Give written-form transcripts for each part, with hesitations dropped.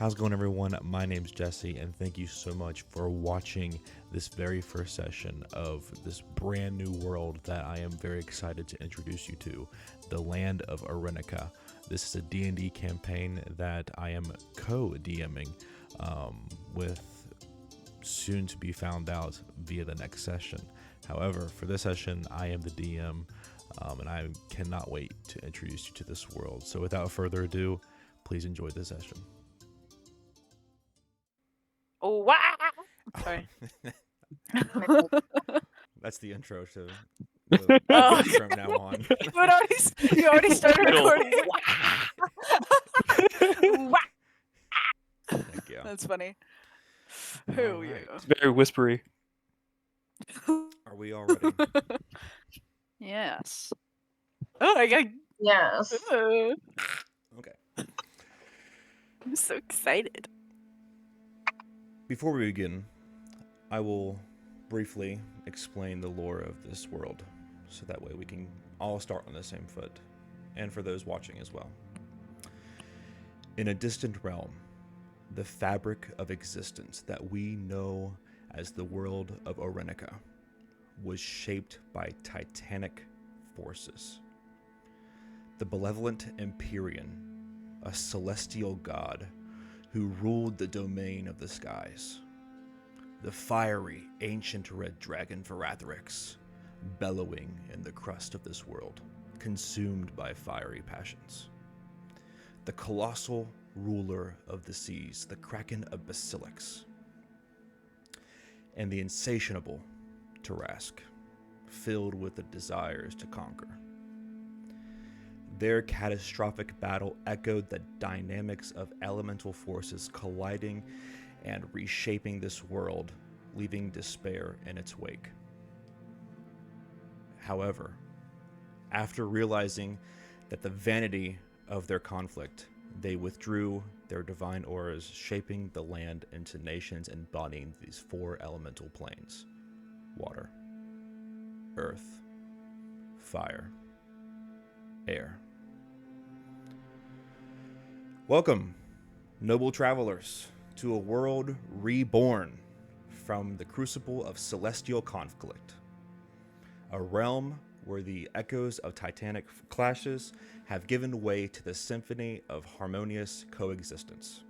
How's it going, everyone? My name's Jesse, and thank you so much for watching this very first session of this brand new world that I am very excited to introduce you to, the land of Arenica. This is a D&D campaign that I am co-DMing with soon to be found out via the next session. However, for this session, I am the DM, and I cannot wait to introduce you to this world. So without further ado, please enjoy this session. Oh, wow! Sorry. That's the intro to the from now on. You already started recording. Heck yeah. That's funny. All Who right. you? It's very whispery. Are we all ready? Yes. Oh my god. Yes. Okay. I'm so excited. Before we begin, I will briefly explain the lore of this world, so that way we can all start on the same foot, and for those watching as well. In a distant realm, the fabric of existence that we know as the world of Arenica was shaped by titanic forces. The benevolent Empyrean, a celestial god who ruled the domain of the skies. The fiery, ancient red dragon Verathorix, bellowing in the crust of this world, consumed by fiery passions. The colossal ruler of the seas, the kraken of Basilix. And the insatiable Tarask, filled with the desires to conquer. Their catastrophic battle echoed the dynamics of elemental forces colliding and reshaping this world, leaving despair in its wake. However, after realizing that the vanity of their conflict, they withdrew their divine auras, shaping the land into nations embodying these four elemental planes: water, earth, fire, air. Welcome, noble travelers, to a world reborn from the crucible of celestial conflict. A realm where the echoes of titanic clashes have given way to the symphony of harmonious coexistence.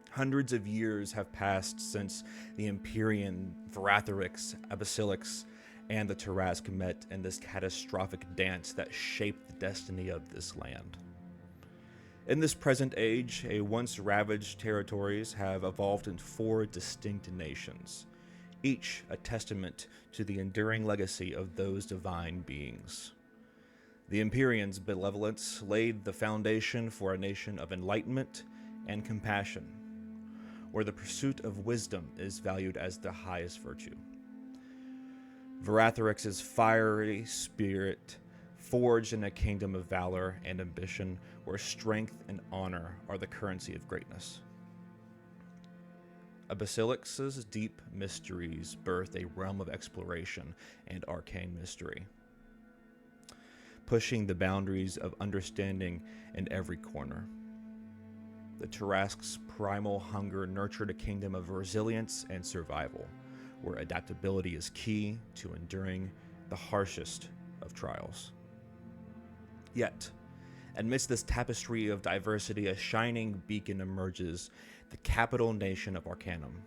Hundreds of years have passed since the Empyrean, Verathorix, Basilix, and the Tarask met in this catastrophic dance that shaped the destiny of this land. In this present age, a once ravaged territories have evolved into four distinct nations, each a testament to the enduring legacy of those divine beings. The Empyrean's benevolence laid the foundation for a nation of enlightenment and compassion, where the pursuit of wisdom is valued as the highest virtue. Verathorix's fiery spirit forged in a kingdom of valor and ambition, where strength and honor are the currency of greatness. Basilix's deep mysteries birthed a realm of exploration and arcane mystery, pushing the boundaries of understanding in every corner. The Tarask's primal hunger nurtured a kingdom of resilience and survival, where adaptability is key to enduring the harshest of trials. Yet, amidst this tapestry of diversity, a shining beacon emerges, the capital nation of Arcanum,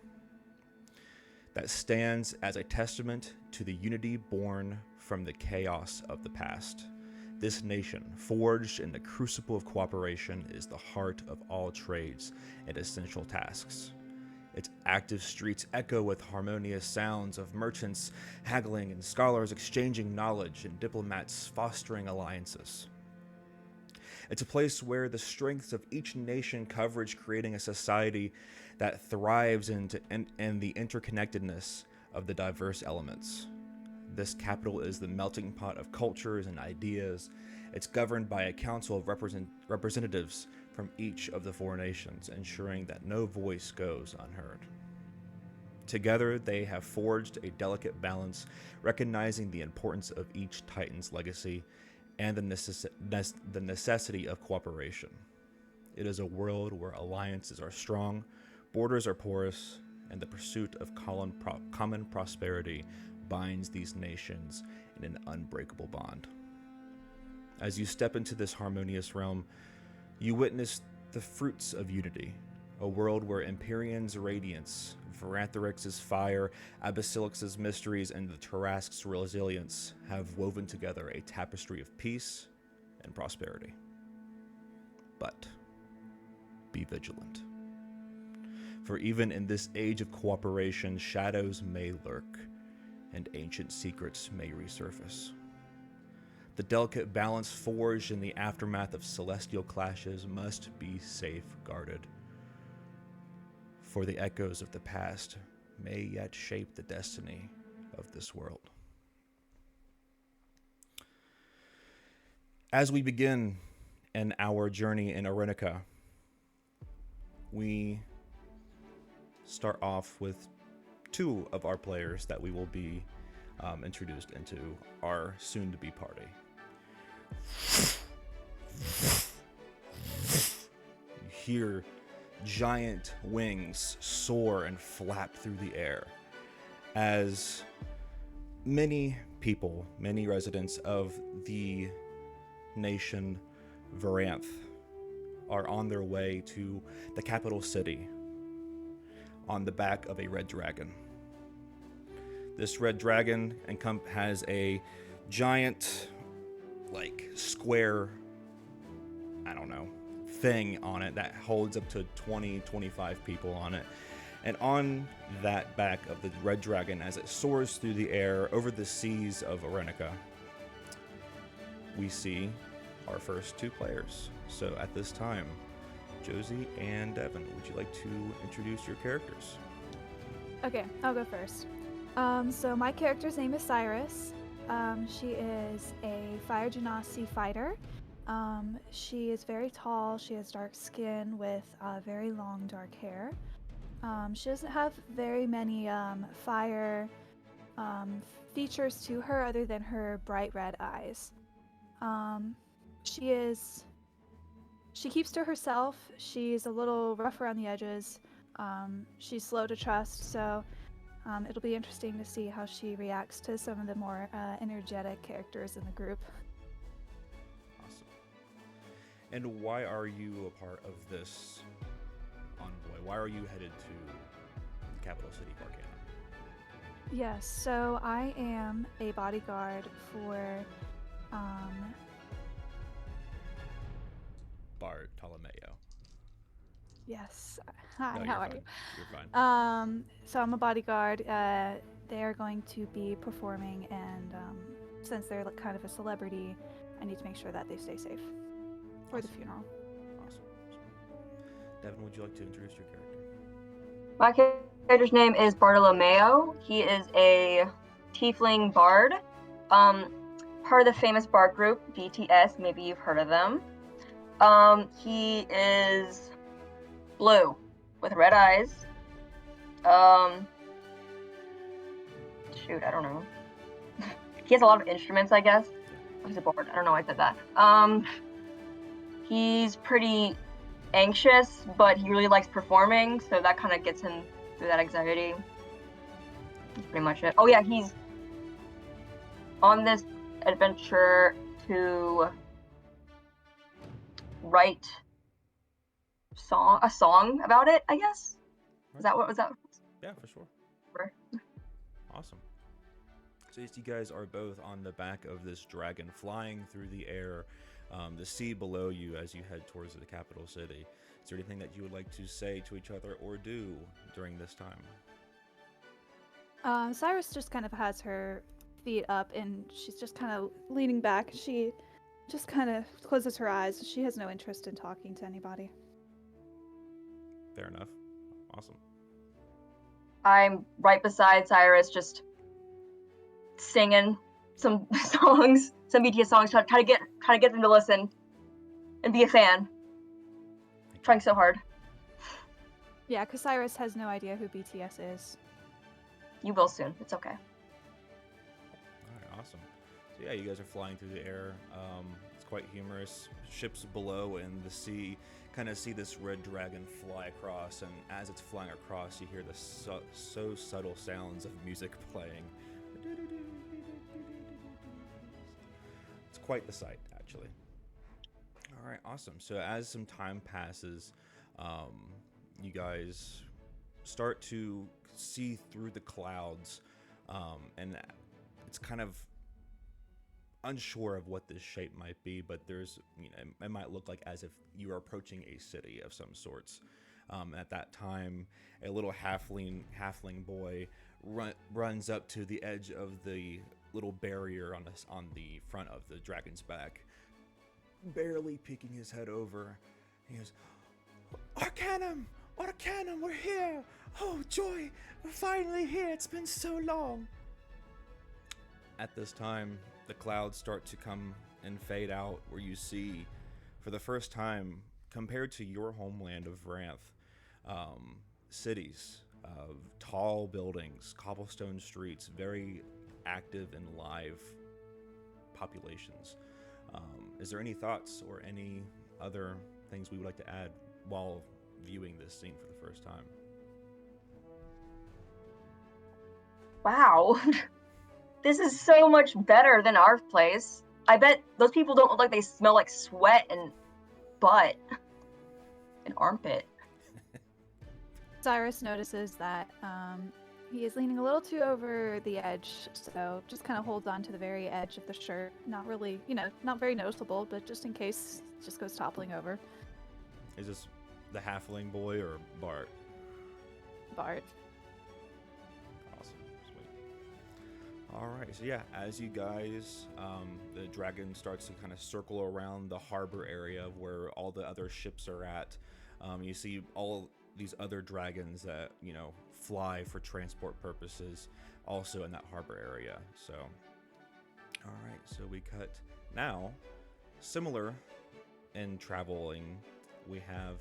that stands as a testament to the unity born from the chaos of the past. This nation, forged in the crucible of cooperation, is the heart of all trades and essential tasks. Its active streets echo with harmonious sounds of merchants haggling and scholars exchanging knowledge and diplomats fostering alliances. It's a place where the strengths of each nation coverage, creating a society that thrives in the interconnectedness of the diverse elements. This capital is the melting pot of cultures and ideas. It's governed by a council of representatives from each of the four nations, ensuring that no voice goes unheard. Together, they have forged a delicate balance, recognizing the importance of each Titan's legacy and the necessity of cooperation. It is a world where alliances are strong, borders are porous, and the pursuit of common prosperity binds these nations in an unbreakable bond. As you step into this harmonious realm, you witness the fruits of unity, a world where Empyrean's radiance, Varanthorix's fire, Abasilix's mysteries, and the Tarrasque's resilience have woven together a tapestry of peace and prosperity. But be vigilant. For even in this age of cooperation, shadows may lurk, and ancient secrets may resurface. The delicate balance forged in the aftermath of celestial clashes must be safeguarded, for the echoes of the past may yet shape the destiny of this world. As we begin in our journey in Arenica, we start off with two of our players that we will be introduced into our soon-to-be party. You hear giant wings soar and flap through the air as many people, many residents of the nation Varanth are on their way to the capital city on the back of a red dragon. This red dragon has a giant, square, thing on it that holds up to 20, 25 people on it. And on that back of the red dragon, as it soars through the air over the seas of Arenica, we see our first two players. So at this time, Josie and Devin, would you like to introduce your characters? Okay, I'll go first. So my character's name is Cyrus. She is a Fire Genasi fighter. She is very tall. She has dark skin with very long dark hair. She doesn't have very many fire features to her other than her bright red eyes. She keeps to herself. She's a little rough around the edges. She's slow to trust, so it'll be interesting to see how she reacts to some of the more energetic characters in the group. Awesome. And why are you a part of this envoy? Why are you headed to the capital city of Arcana? Yes, so I am a bodyguard for Bartolomeo. Yes. Hi, No, how you're are fine. you? You're fine. So I'm a bodyguard. They are going to be performing, and since they're kind of a celebrity, I need to make sure that they stay safe for the funeral. Awesome. Devin, would you like to introduce your character? My character's name is Bartolomeo. He is a tiefling bard, part of the famous bard group BTS. Maybe you've heard of them. He is blue with red eyes. Shoot, I don't know. He has a lot of instruments, I guess. He's a bard. I don't know why I said that. He's pretty anxious, but he really likes performing, so that kind of gets him through that anxiety. That's pretty much it. Oh yeah, he's on this adventure to write a song about it, I guess. Is that what was that? Yeah, for sure. Sure. Awesome. So you guys are both on the back of this dragon flying through the air, the sea below you as you head towards the capital city. Is there anything that you would like to say to each other or do during this time? Cyrus just kind of has her feet up, and she's just kind of leaning back. She just kind of closes her eyes. She has no interest in talking to anybody. Fair enough. Awesome. I'm right beside Cyrus, just singing some songs, some BTS songs, try to get them to listen and be a fan. Trying so hard. Yeah, because Cyrus has no idea who BTS is. You will soon. It's okay. All right, awesome. So yeah, you guys are flying through the air. It's quite humorous. Ships below and the sea kind of see this red dragon fly across, and as it's flying across, you hear the so subtle sounds of music playing. It's quite the sight, actually. All right, awesome. So as some time passes, you guys start to see through the clouds, and it's kind of unsure of what this shape might be, but there's, it might look like as if you are approaching a city of some sorts. At that time, a little halfling boy runs up to the edge of the little barrier on the front of the dragon's back, barely peeking his head over. He goes, "Arcanum! Arcanum, we're here! Oh, joy! We're finally here! It's been so long!" At this time, the clouds start to come and fade out, where you see, for the first time, compared to your homeland of Ranth, cities of tall buildings, cobblestone streets, very active and live populations. Is there any thoughts or any other things we would like to add while viewing this scene for the first time? Wow. This is so much better than our place. I bet those people don't look like they smell like sweat and butt and armpit. Cyrus notices that he is leaning a little too over the edge, so just kind of holds on to the very edge of the shirt. Not really, not very noticeable, but just in case, just goes toppling over. Is this the halfling boy or Bart? Bart. Awesome, sweet. All right, so yeah, as you guys, the dragon starts to kind of circle around the harbor area where all the other ships are at. You see all these other dragons that, fly for transport purposes also in that harbor area. So, all right, so we cut now. Similar in traveling, we have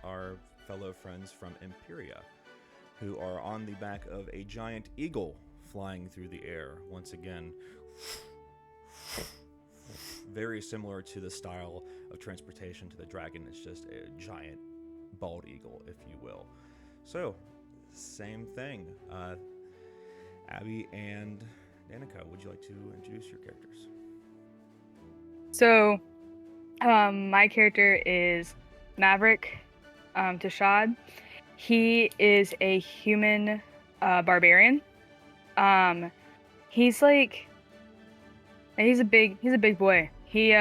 our fellow friends from Imperia, who are on the back of a giant eagle flying through the air. Once again, very similar to the style of transportation to the dragon. It's just a giant bald eagle, if you will. So, same thing. Abby and Danica, would you like to introduce your characters? So, my character is Maverick Tashad. He is a human barbarian. He's a big boy. He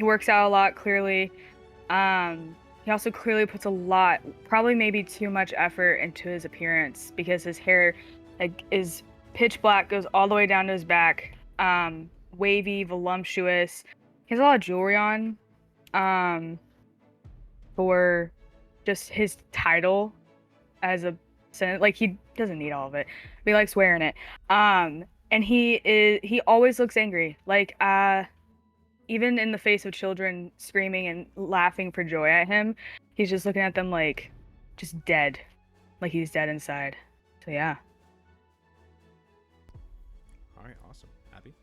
works out a lot, clearly. He also clearly puts a lot, probably maybe too much effort into his appearance, because his hair is pitch black, goes all the way down to his back, wavy, voluptuous. He has a lot of jewelry on, for just his title as a senator. Like, he doesn't need all of it, but he likes wearing it. And he always looks angry. Like, even in the face of children screaming and laughing for joy at him, he's just looking at them like, just dead. Like he's dead inside. So yeah. All right, awesome. Abby?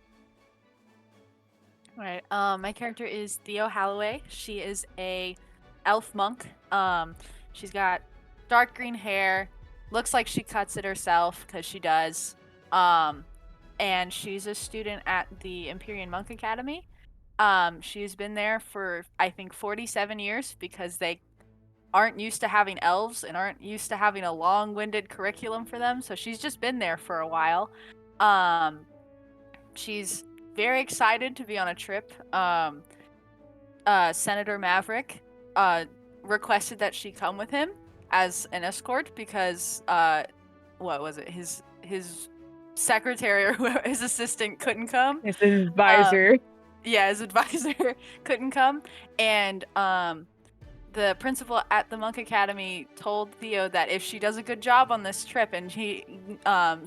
All right. My character is Theo Halloway. She is a elf monk. She's got dark green hair. Looks like she cuts it herself, because she does. And she's a student at the Empyrean Monk Academy. She's been there for, I think, 47 years, because they aren't used to having elves and aren't used to having a long-winded curriculum for them. So she's just been there for a while. She's very excited to be on a trip. Senator Maverick requested that she come with him as an escort, because what was it? His secretary or his assistant couldn't come. It's his advisor. His advisor couldn't come, and the principal at the Monk Academy told Theo that if she does a good job on this trip, and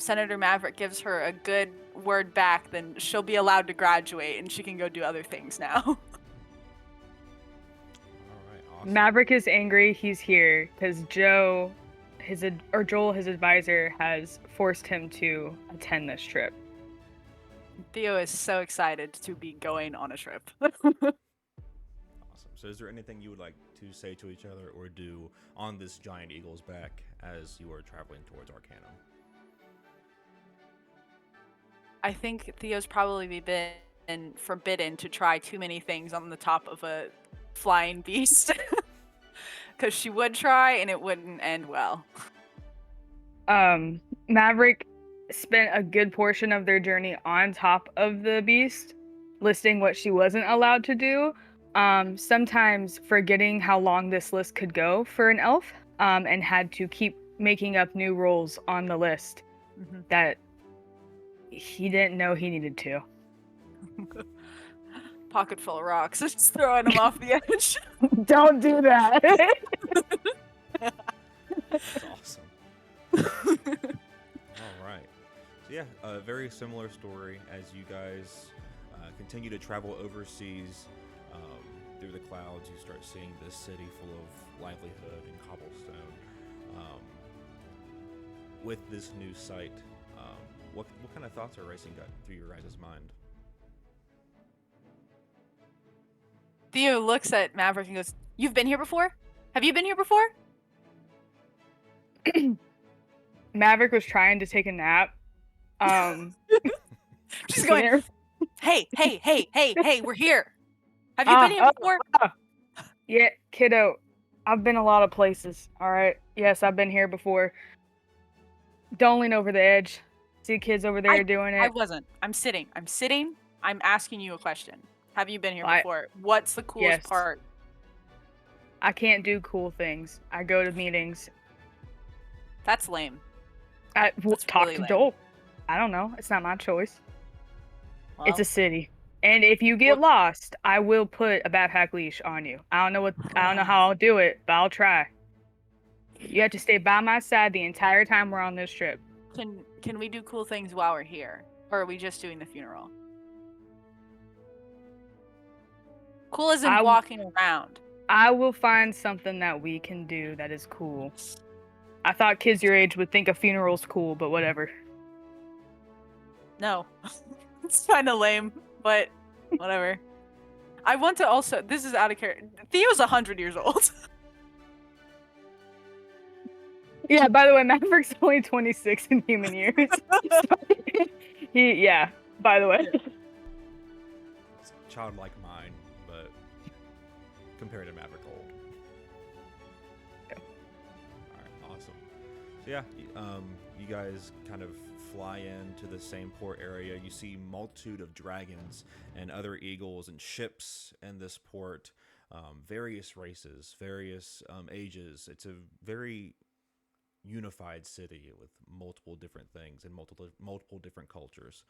Senator Maverick gives her a good word back, then she'll be allowed to graduate and she can go do other things now. All right, awesome. Maverick is angry he's here because Joel, his advisor, has forced him to attend this trip. Theo is so excited to be going on a trip. Awesome. So is there anything you would like to say to each other or do on this giant eagle's back as you are traveling towards Arcanum? I think Theo's probably been forbidden to try too many things on the top of a flying beast. Because she would try and it wouldn't end well. Maverick spent a good portion of their journey on top of the beast, listing what she wasn't allowed to do. Sometimes forgetting how long this list could go for an elf, and had to keep making up new rules on the list that he didn't know he needed to. Pocket full of rocks, just throwing them off the edge. Don't do that. That's awesome. All right. So yeah, a very similar story as you guys continue to travel overseas through the clouds. You start seeing this city full of livelihood and cobblestone. With this new site, what kind of thoughts are racing through your guys' mind? Theo looks at Maverick and goes, "You've been here before? Have you been here before?" Maverick was trying to take a nap. She's going, hey, we're here. Have you been here before? Yeah, kiddo. I've been a lot of places. All right. Yes, I've been here before. Don't lean over the edge. See kids over there doing it. I wasn't. I'm sitting. I'm asking you a question. Have you been here before? What's the coolest part? I can't do cool things. I go to meetings. That's lame. Talk to Joel. I don't know. It's not my choice. Well, it's a city. And if you get lost, I will put a backpack leash on you. I don't know how I'll do it, but I'll try. You have to stay by my side the entire time we're on this trip. Can we do cool things while we're here? Or are we just doing the funeral? Cool isn't walking around. I will find something that we can do that is cool. I thought kids your age would think a funeral's cool, but whatever. No. It's kind of lame, but whatever. I want to also... This is out of character. Theo's 100 years old. Yeah, by the way, Maverick's only 26 in human years. By the way. It's childlike mind, but compared to Maverick old. Yeah. Alright, awesome. So yeah, you guys kind of fly into the same port area. You see multitude of dragons and other eagles and ships in this port. Various races, various ages. It's a very unified city with multiple different things and multiple different cultures.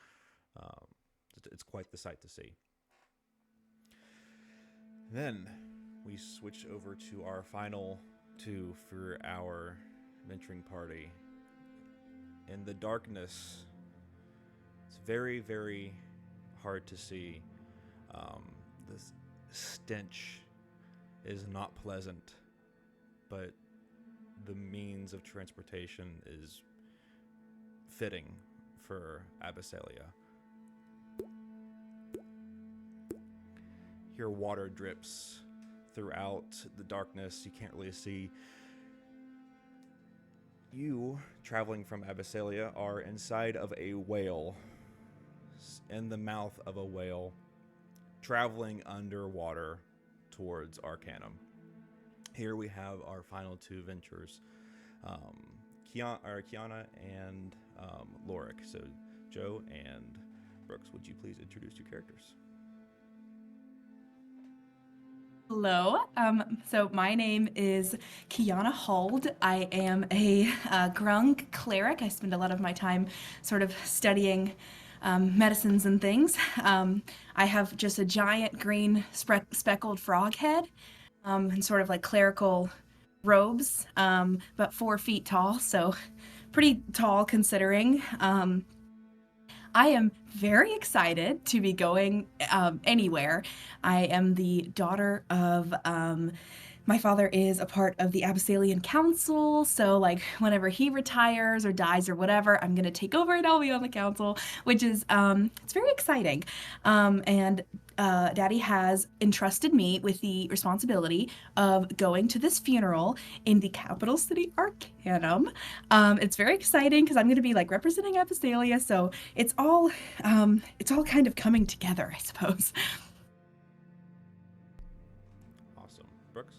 It's quite the sight to see. Then we switch over to our final two for our venturing party. In the darkness, it's very, very hard to see. The stench is not pleasant, but the means of transportation is fitting for Abyssalia. Here, water drips throughout the darkness. You can't really see. You, traveling from Abyssalia, are inside of a whale, in the mouth of a whale, traveling underwater towards Arcanum. Here we have our final two ventures, Kiana and Lorik. So, Joe and Brooks, would you please introduce your characters? Hello. So my name is Kiana Hold. I am a Grung cleric. I spend a lot of my time sort of studying medicines and things. I have just a giant green speckled frog head and sort of like clerical robes, but 4 feet tall, so pretty tall considering. I am very excited to be going anywhere. I am the daughter of, my father is a part of the Abyssalian Council, so like whenever he retires or dies or whatever, I'm gonna take over and I'll be on the council, which is, it's very exciting. And Daddy has entrusted me with the responsibility of going to this funeral in the capital city, Arcanum. It's very exciting because I'm going to be like representing Abyssaleia, so it's all kind of coming together, I suppose. Awesome. Brooks?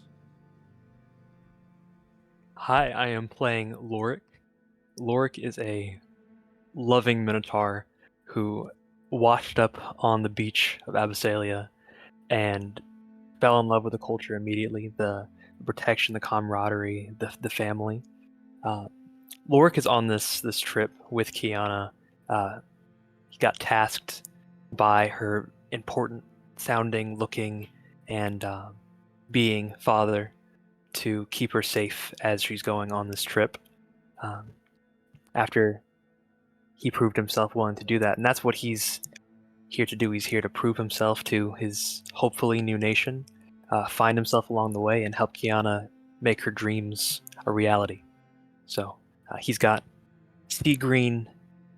Hi, I am playing Lorik. Lorik is a loving minotaur who washed up on the beach of Abyssaleia and fell in love with the culture immediately, the protection, the camaraderie, the family. Lorik is on this trip with Kiana. He got tasked by her important sounding, looking, and being father to keep her safe as she's going on this trip. After he proved himself willing to do that, and that's what he's here to do. He's here to prove himself to his hopefully new nation, find himself along the way, and help Kiana make her dreams a reality. So he's got sea green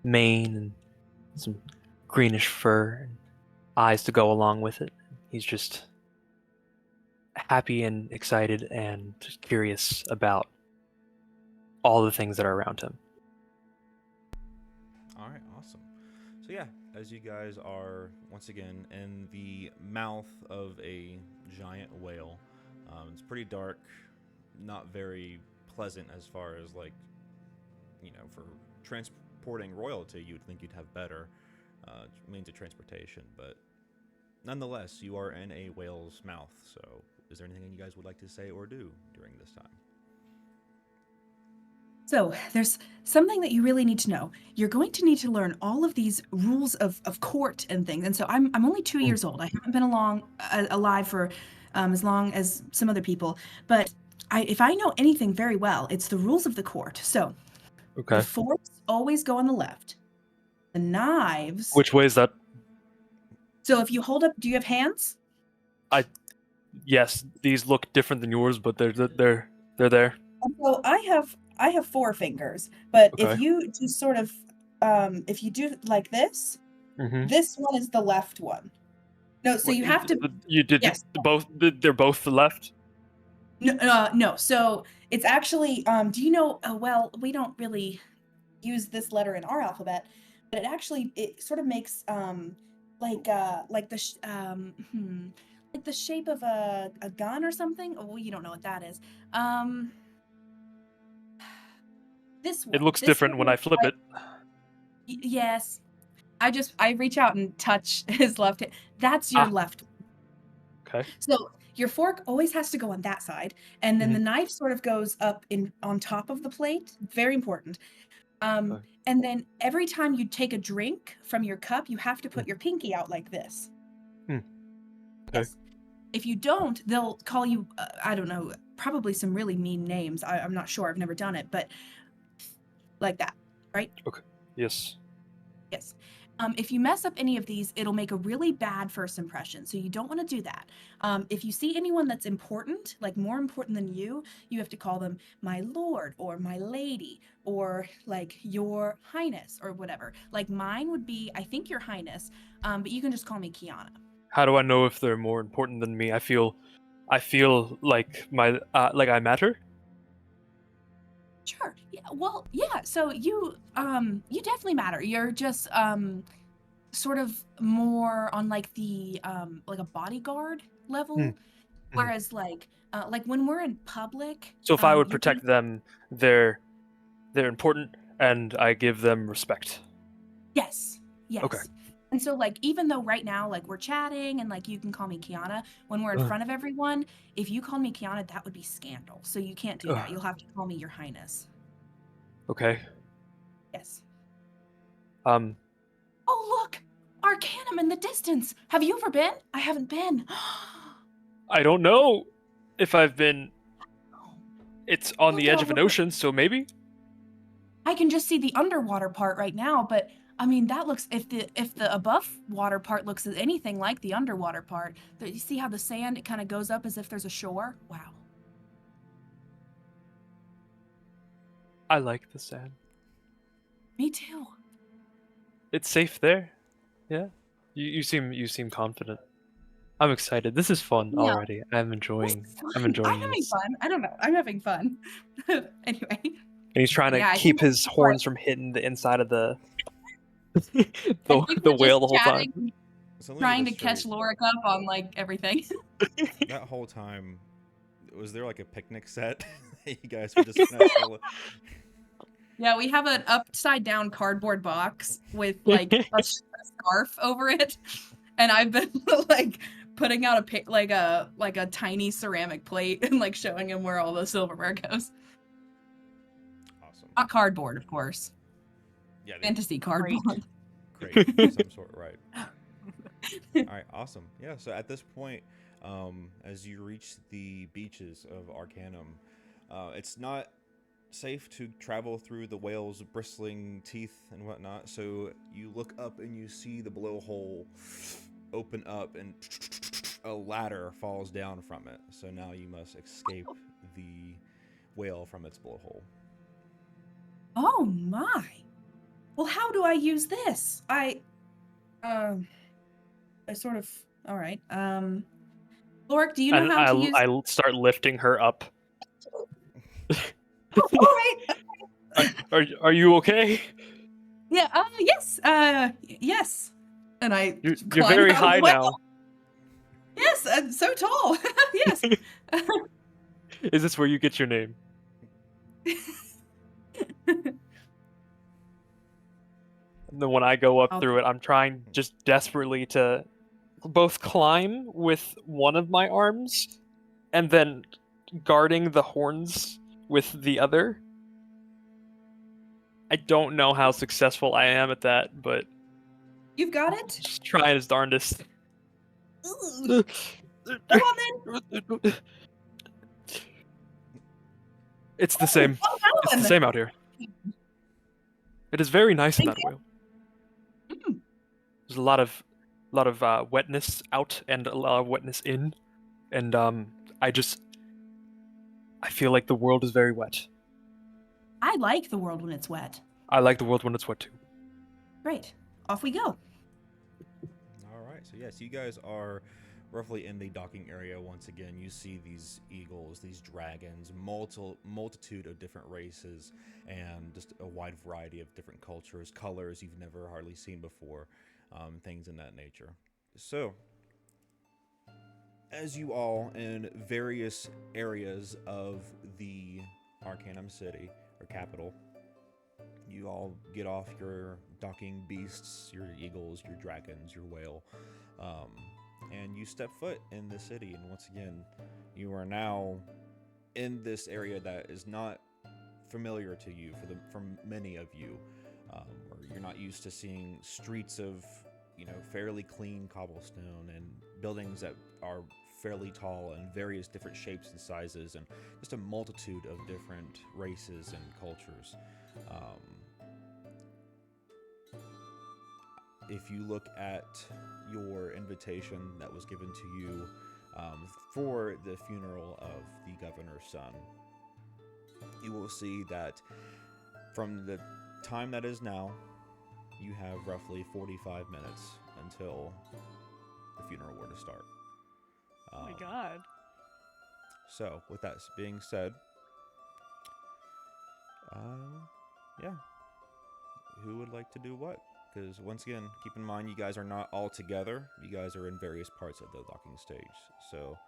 mane and some greenish fur and eyes to go along with it. He's just happy and excited and curious about all the things that are around him. All right, awesome. So yeah, as you guys are once again in the mouth of a giant whale, it's pretty dark, not very pleasant as far as like, for transporting royalty. You'd think you'd have better means of transportation, but nonetheless, you are in a whale's mouth. So, is there anything you guys would like to say or do during this time? So there's something that you really need to know. You're going to need to learn all of these rules of court and things. And so I'm only 2 years old. I haven't been alive for as long as some other people. But if I know anything very well, it's the rules of the court. So the forks always go on the left. The knives. Which way is that? So if you hold up, do you have hands? Yes, these look different than yours, but they're there. So I have 4 fingers, but Okay. if you just sort of, if you do like this, this one is the left one. No, so you have to. You did yes. both. They're both the left. No. So it's actually. Do you know? Well, we don't really use this letter in our alphabet, but it sort of makes like the shape of a gun or something. Oh, you don't know what that is. This one. It looks different when I flip it. Yes. I reach out and touch his left hand. That's your left. Okay. So your fork always has to go on that side, and then the knife sort of goes up on top of the plate. Very important. Okay. And then every time you take a drink from your cup, you have to put your pinky out like this. Okay. Yes. If you don't, they'll call you, I don't know, probably some really mean names. I'm not sure. I've never done it, but like that, right? Okay. Yes. Yes. If you mess up any of these, it'll make a really bad first impression. So you don't want to do that. If you see anyone that's important, like more important than you have to call them my lord or my lady or like your highness or whatever. Like mine would be, I think, your highness, but you can just call me Kiana. How do I know if they're more important than me? I feel like like I matter. Sure. Yeah. Well, yeah. So you definitely matter. You're just sort of more on like the like a bodyguard level, whereas like when we're in public. So if I would protect them, they're important, and I give them respect. Yes. Yes. Okay. And so like even though right now like we're chatting and like you can call me Kiana, when we're in front of everyone, if you called me Kiana, that would be scandal. So you can't do that. You'll have to call me your highness. Okay. Yes. Oh look! Arcanum in the distance! Have you ever been? I haven't been. I don't know if I've been. It's on the edge of an ocean, so maybe? I can just see the underwater part right now, but I mean that looks if the above water part looks anything like the underwater part. You see how the sand it kind of goes up as if there's a shore? Wow. I like the sand. Me too. It's safe there. Yeah. You seem confident. I'm excited. This is fun Yeah. already. I'm enjoying I'm having this. fun. I don't know. I'm having fun. Anyway. And he's trying to Yeah, I keep think his we're- horns from hitting the inside of the I think the we're whale just the whole chatting, time. So let me get trying to this catch straight. Lorik up on like everything. That whole time, was there like a picnic set that you guys were just kind of chilling? Yeah, we have an upside down cardboard box with like a scarf over it, and I've been like putting out like a tiny ceramic plate and like showing him where all the silverware goes. Awesome. Not cardboard, of course. Yeah, Fantasy cardboard. crate of some sort, right? All right, awesome. Yeah, so at this point, as you reach the beaches of Arcanum, it's not safe to travel through the whale's bristling teeth and whatnot. So you look up and you see the blowhole open up, and a ladder falls down from it. So now you must escape the whale from its blowhole. Oh my. Well, how do I use this? I sort of. All right. Lorik, do you know And how to use? I start lifting her up. All right. Are you okay? Yeah. Yes. Yes. And I. You're climb very out of the high well. now. Yes. So tall. Yes. Is this where you get your name? And then when I go up through it, I'm trying just desperately to both climb with one of my arms and then guarding the horns with the other. I don't know how successful I am at that, but You've got it. just trying his darndest. Come on then. It's the same. Oh, It's the Alan. same out here. It is very nice in Thank that whale. Mm. There's a lot of wetness out and a lot of wetness in, and I feel like the world is very wet. I like the world when it's wet. I like the world when it's wet too. Great. Off we go. All right, so yes, you guys are roughly in the docking area once again. You see these eagles, these dragons, multitude of different races, and just a wide variety of different cultures, colors you've never hardly seen before, things in that nature. So, as you all in various areas of the Arcanum City, or capital, you all get off your docking beasts, your eagles, your dragons, your whale, and you step foot in the city. And once again, you are now in this area that is not familiar to you for many of you, or you're not used to seeing streets of fairly clean cobblestone and buildings that are fairly tall and various different shapes and sizes, and just a multitude of different races and cultures. If you look at your invitation that was given to you for the funeral of the governor's son, you will see that from the time that is now, you have roughly 45 minutes until the funeral were to start. Oh my god. So, with that being said, yeah, who would like to do what? Because once again, keep in mind, you guys are not all together. You guys are in various parts of the docking stage. So,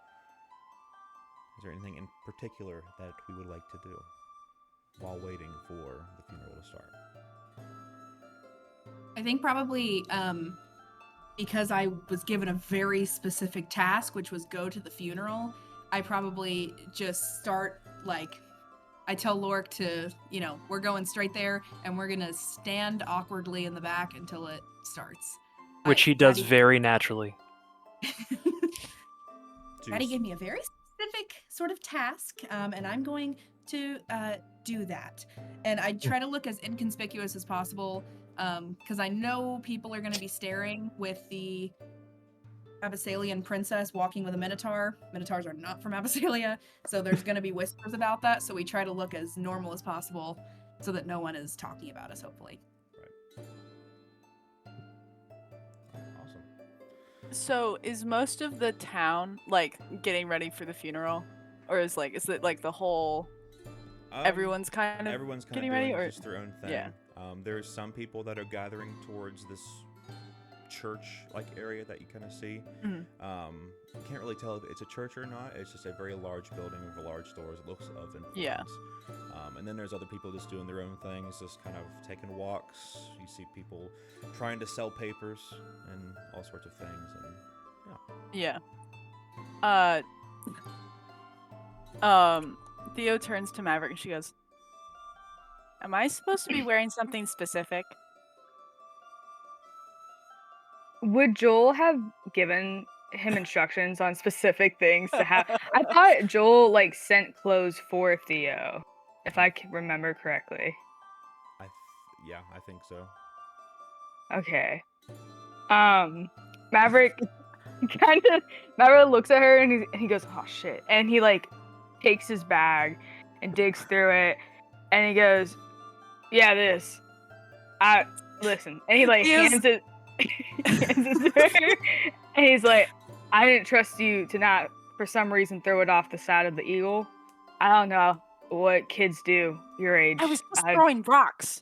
is there anything in particular that we would like to do while waiting for the funeral to start? I think probably because I was given a very specific task, which was go to the funeral, I probably just start I tell Lorik to, we're going straight there and we're going to stand awkwardly in the back until it starts. Which he does very naturally. Daddy gave me a very specific sort of task, and I'm going to do that. And I try to look as inconspicuous as possible, because I know people are going to be staring with the Abyssalian princess walking with a minotaur. Minotaurs are not from Abyssalia, so there's going to be whispers about that. So we try to look as normal as possible so that no one is talking about us, hopefully. Right. Awesome. So is most of the town like getting ready for the funeral, or is it like the whole everyone's kind of Everyone's kind getting of ready, doing or just their own thing. yeah. There's some people that are gathering towards this church-like area that you kind of see. Mhm. You can't really tell if it's a church or not. It's just a very large building with large doors. It looks of importance. Yeah. And then there's other people just doing their own things, just kind of taking walks. You see people trying to sell papers and all sorts of things. And Yeah. Theo turns to Maverick and she goes, "Am I supposed to be wearing something specific?" Would Joel have given him instructions on specific things to have? I thought Joel like sent clothes for Theo, if I can remember correctly. yeah, I think so. Okay. Maverick Maverick looks at her and he goes, "Oh shit!" And he like takes his bag and digs through it, and he goes, "Yeah, this. I listen." And he like Yes. hands it, hands it to her, and he's like, "I didn't trust you to not, for some reason, throw it off the side of the eagle. I don't know what kids do your age. I was just throwing rocks.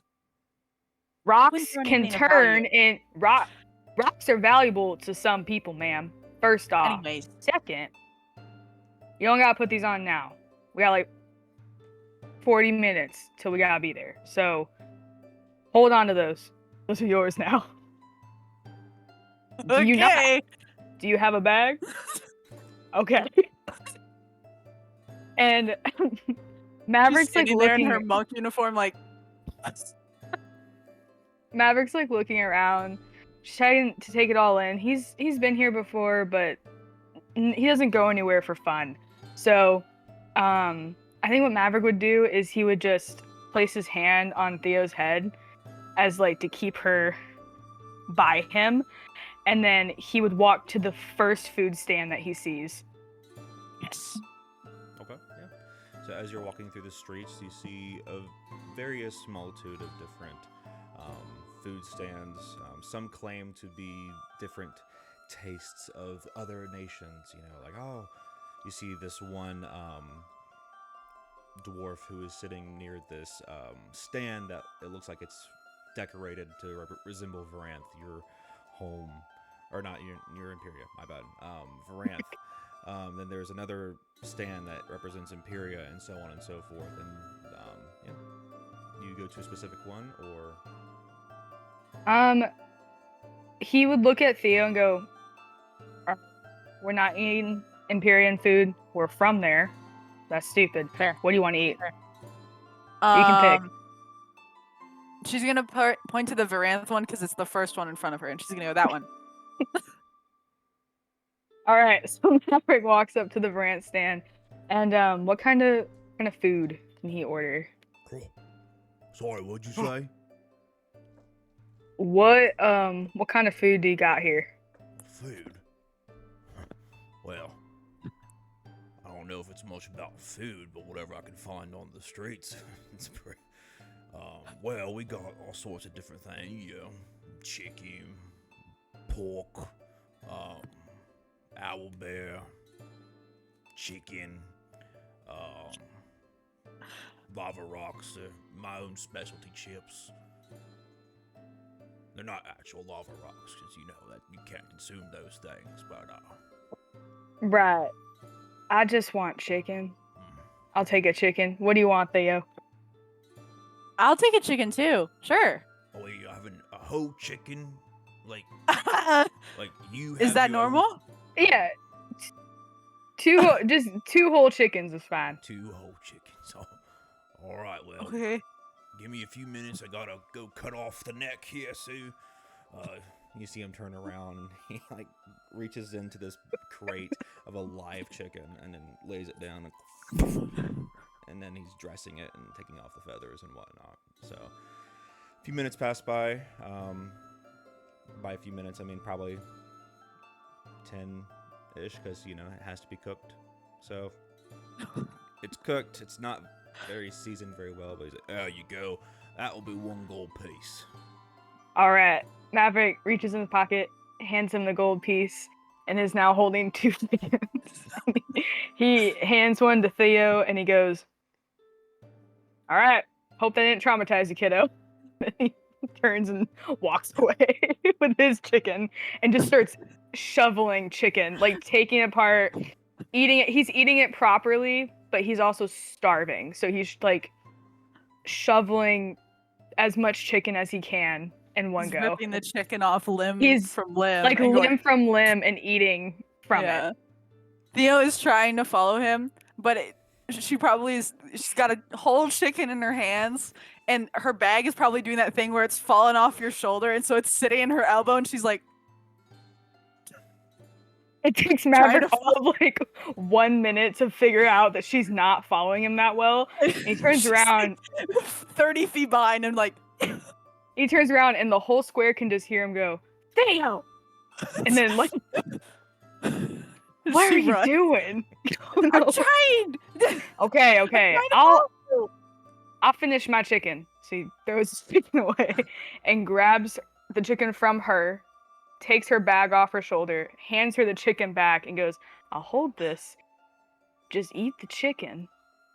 Rocks Wouldn't throw can anything of turn value. in rocks are valuable to some people, ma'am. First off. Anyways, Second, you don't gotta put these on now. We got like 40 minutes till we gotta be there. So hold on to those. Those are yours now. Do you not? okay. Do you have a bag? Okay. And Maverick's She's like sitting there in looking. her monk uniform, like. Maverick's like looking around, trying to take it all in. He's been here before, but he doesn't go anywhere for fun. So, I think what Maverick would do is he would just place his hand on Theo's head as like to keep her by him, and then he would walk to the first food stand that he sees. Yes. Okay, yeah. So as you're walking through the streets, you see a various multitude of different food stands. Some claim to be different tastes of other nations. You know, like, oh, you see this one dwarf who is sitting near this stand that it looks like it's decorated to resemble Varanth, your home, or not your Imperia, my bad, Varanth. Then there's another stand that represents Imperia, and so on and so forth. And yeah, you go to a specific one, or He would look at Theo and go, "We're not eating Empyrean food. We're from there. That's stupid. Fair. What do you want to eat?" Fair. You can pick. She's gonna point to the Varanth one because it's the first one in front of her, and she's gonna go that one. All right, so Maverick walks up to the Varanth stand, and what kind of food can he order? sorry, what'd you say? What kind of food do you got here? Food. Well, I don't know if it's much about food, but whatever I can find on the streets, it's pretty. Well, we got all sorts of different things. You know, chicken, pork, owlbear, chicken, lava rocks. My own specialty chips. They're not actual lava rocks, because you know that you can't consume those things, but Right. I just want chicken. I'll take a chicken. What do you want, Theo? I'll take a chicken too. Sure. oh, you having a whole chicken? Like you? Is have that your own- normal? Yeah. Just 2 whole chickens is fine. 2 whole chickens. Oh, all right, well, Okay. give me a few minutes. I gotta go cut off the neck here, Sue. You see him turn around and he like reaches into this crate of a live chicken and then lays it down and then he's dressing it and taking off the feathers and whatnot. So a few minutes pass by. By a few minutes, I mean probably 10-ish, because you know it has to be cooked. So it's cooked. It's not very seasoned very well, but he's like, "There you go. That'll be 1 gold piece." All right. Maverick reaches in his pocket, hands him the gold piece, and is now holding 2 chickens. He hands one to Theo and he goes, "All right, hope that didn't traumatize you, kiddo." He turns and walks away with his chicken and just starts shoveling chicken, like taking it apart, eating it. He's eating it properly, but he's also starving. So he's like shoveling as much chicken as he can in one He's go. ripping the chicken off limb He's from limb. Like and going- limb from limb and eating from it. Theo is trying to follow him, but she probably is. She's got a whole chicken in her hands, and her bag is probably doing that thing where it's falling off your shoulder, and so it's sitting in her elbow, and she's like, It takes Maverick all of like 1 minute to figure out that she's not following him that well. And he turns She's around, like 30 feet behind him, like. he turns around, and the whole square can just hear him go, "Theo!" And then like, what are you doing? I'm trying. Okay. I'll finish my chicken. So he throws his chicken away and grabs the chicken from her, takes her bag off her shoulder, hands her the chicken back, and goes, "I'll hold this. Just eat the chicken,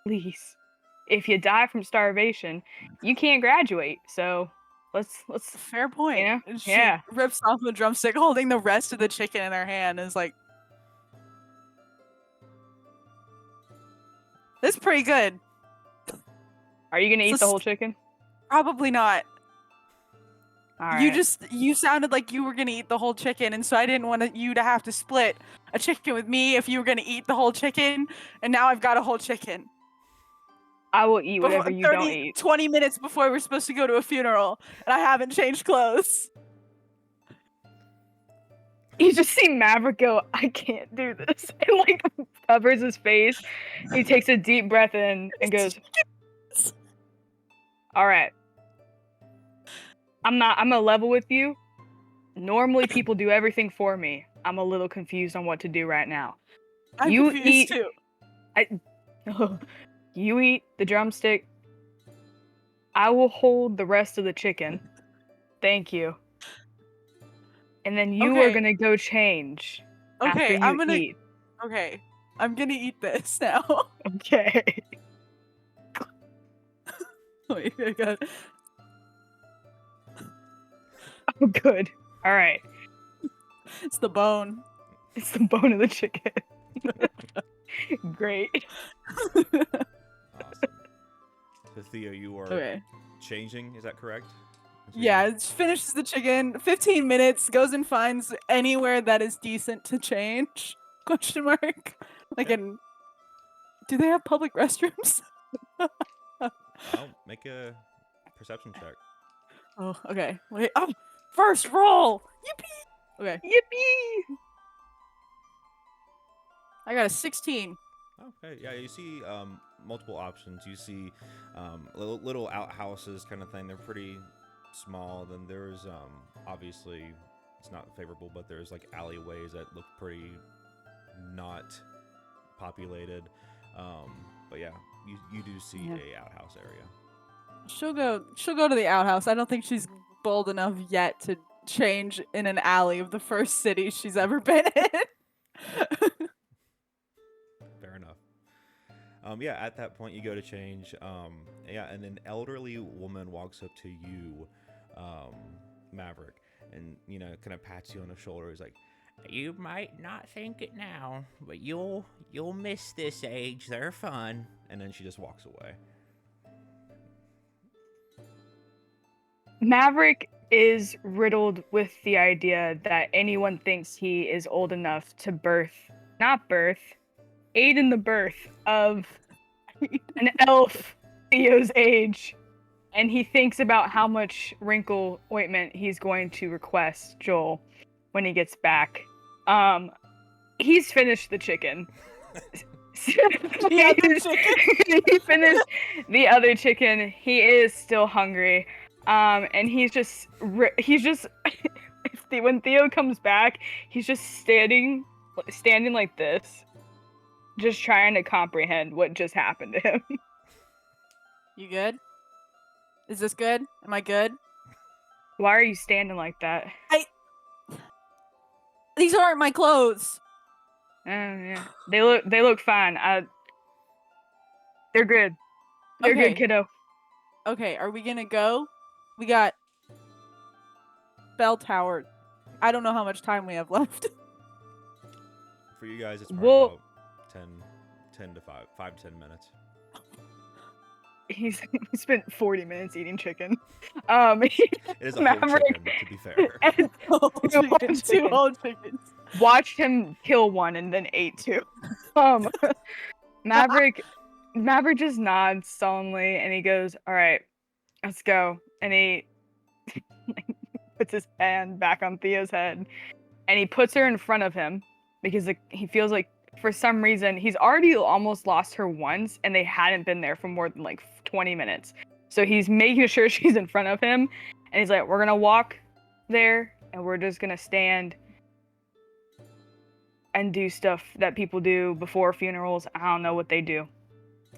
please. If you die from starvation, you can't graduate. So let's Fair point. You know? And she Yeah. rips off the drumstick, holding the rest of the chicken in her hand, and is like, "This is pretty good." Are you gonna eat So the whole chicken? Probably not. All right. You sounded like you were gonna eat the whole chicken, and so I didn't want you to have to split a chicken with me if you were gonna eat the whole chicken, and now I've got a whole chicken. I will eat whatever you don't eat. 20 minutes before we're supposed to go to a funeral, and I haven't changed clothes. You just see Maverick go, "I can't do this," and like covers his face. He takes a deep breath in and goes, "All right. I'm gonna level with you. Normally people do everything for me. I'm a little confused on what to do right now. I'm You confused eat- too. You eat the drumstick. I will hold the rest of the chicken. Thank you. And then you are Okay. gonna go change after Okay, you I'm gonna. eat." Okay, I'm gonna eat this now. Okay. Wait, I got. Oh, good. All right. It's the bone. It's the bone of the chicken. Great. Awesome. So Theo, you are Okay. changing. Is that correct? Yeah, it finishes the chicken. 15 minutes. Goes and finds anywhere that is decent to change. Question mark. Like in. Do they have public restrooms? I'll make a perception check. Oh, okay. Wait. Oh, first roll. Yippee. Okay. Yippee! I got a 16. Okay, yeah, you see multiple options. You see little outhouses kind of thing. They're pretty small. Then there's obviously it's not favorable, but there's like alleyways that look pretty not populated. But yeah, you do see a outhouse area. She'll go to the outhouse. I don't think she's bold enough yet to change in an alley of the first city she's ever been in. Fair enough. Yeah, at that point you go to change. Yeah, and an elderly woman walks up to you, Maverick, and kind of pats you on the shoulder. Is like, "You might not think it now, but you'll miss this age. They're fun." And then she just walks away. Maverick is riddled with the idea that anyone thinks he is old enough to aid in the birth of an elf Theo's age. And he thinks about how much wrinkle ointment he's going to request Joel when he gets back. He's finished the chicken. He finished the other chicken. He is still hungry. And he's just when Theo comes back, he's just standing like this, just trying to comprehend what just happened to him. You good? Is this good? Am I good? Why are you standing like that? These aren't my clothes. Yeah. They look fine. They're good. They're Okay. good, kiddo. Okay, are we gonna go? We got Bell Tower. I don't know how much time we have left. For you guys, it's probably Well- about 10 to 5 to 10 minutes. He spent 40 minutes eating chicken. It is a whole Maverick chicken, to be fair. and Two chicken. whole chickens. watched him kill one and then ate two. Maverick just nods solemnly and he goes, "All right, let's go." And he puts his hand back on Thea's head and he puts her in front of him because he feels like for some reason he's already almost lost her once and they hadn't been there for more than like 20 minutes. So he's making sure she's in front of him and he's like, "We're gonna walk there and we're just gonna stand and do stuff that people do before funerals. I don't know what they do.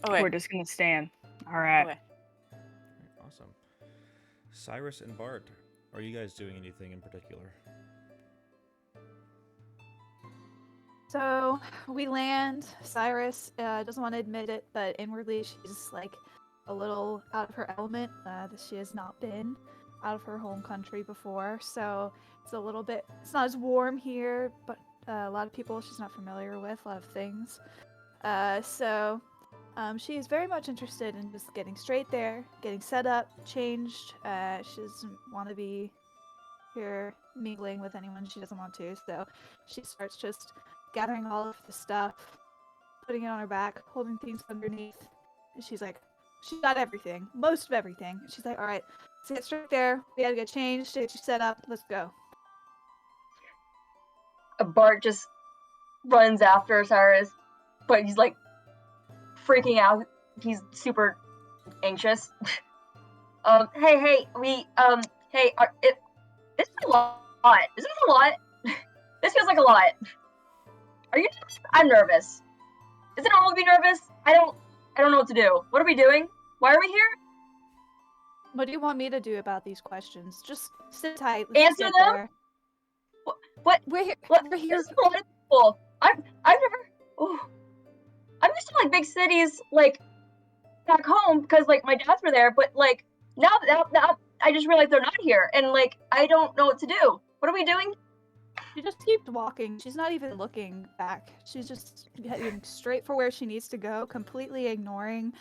Okay. We're just gonna stand." All right. Okay. Awesome. Cyrus and Bart, are you guys doing anything in particular? So we land. Cyrus doesn't want to admit it, but inwardly she's like a little out of her element. That she has not been out of her home country before, so it's a little bit. It's not as warm here, but a lot of people she's not familiar with, a lot of things. So she is very much interested in just getting straight there, getting set up, changed. She doesn't want to be here mingling with anyone she doesn't want to, so she starts just gathering all of the stuff, putting it on her back, holding things underneath. And she's like, she got everything, most of everything. She's like, all right, let's get straight there. We gotta get changed, get you set up. Let's go. Bart just runs after Cyrus, but he's like freaking out. He's super anxious. Hey, this is a lot. Is this a lot? This feels like a lot. Are you? I'm nervous. Is it normal to be nervous? I don't know what to do. What are we doing? Why are we here? What do you want me to do about these questions? Just sit tight. Let's just Answer get them? there. What? We're here. What? We're here. This is a lot of people. I've never. Oh, I'm used to like big cities, like back home, because like my dads were there. But like now, I just realized they're not here, and like I don't know what to do. What are we doing? She just keeps walking. She's not even looking back. She's just heading straight for where she needs to go, completely ignoring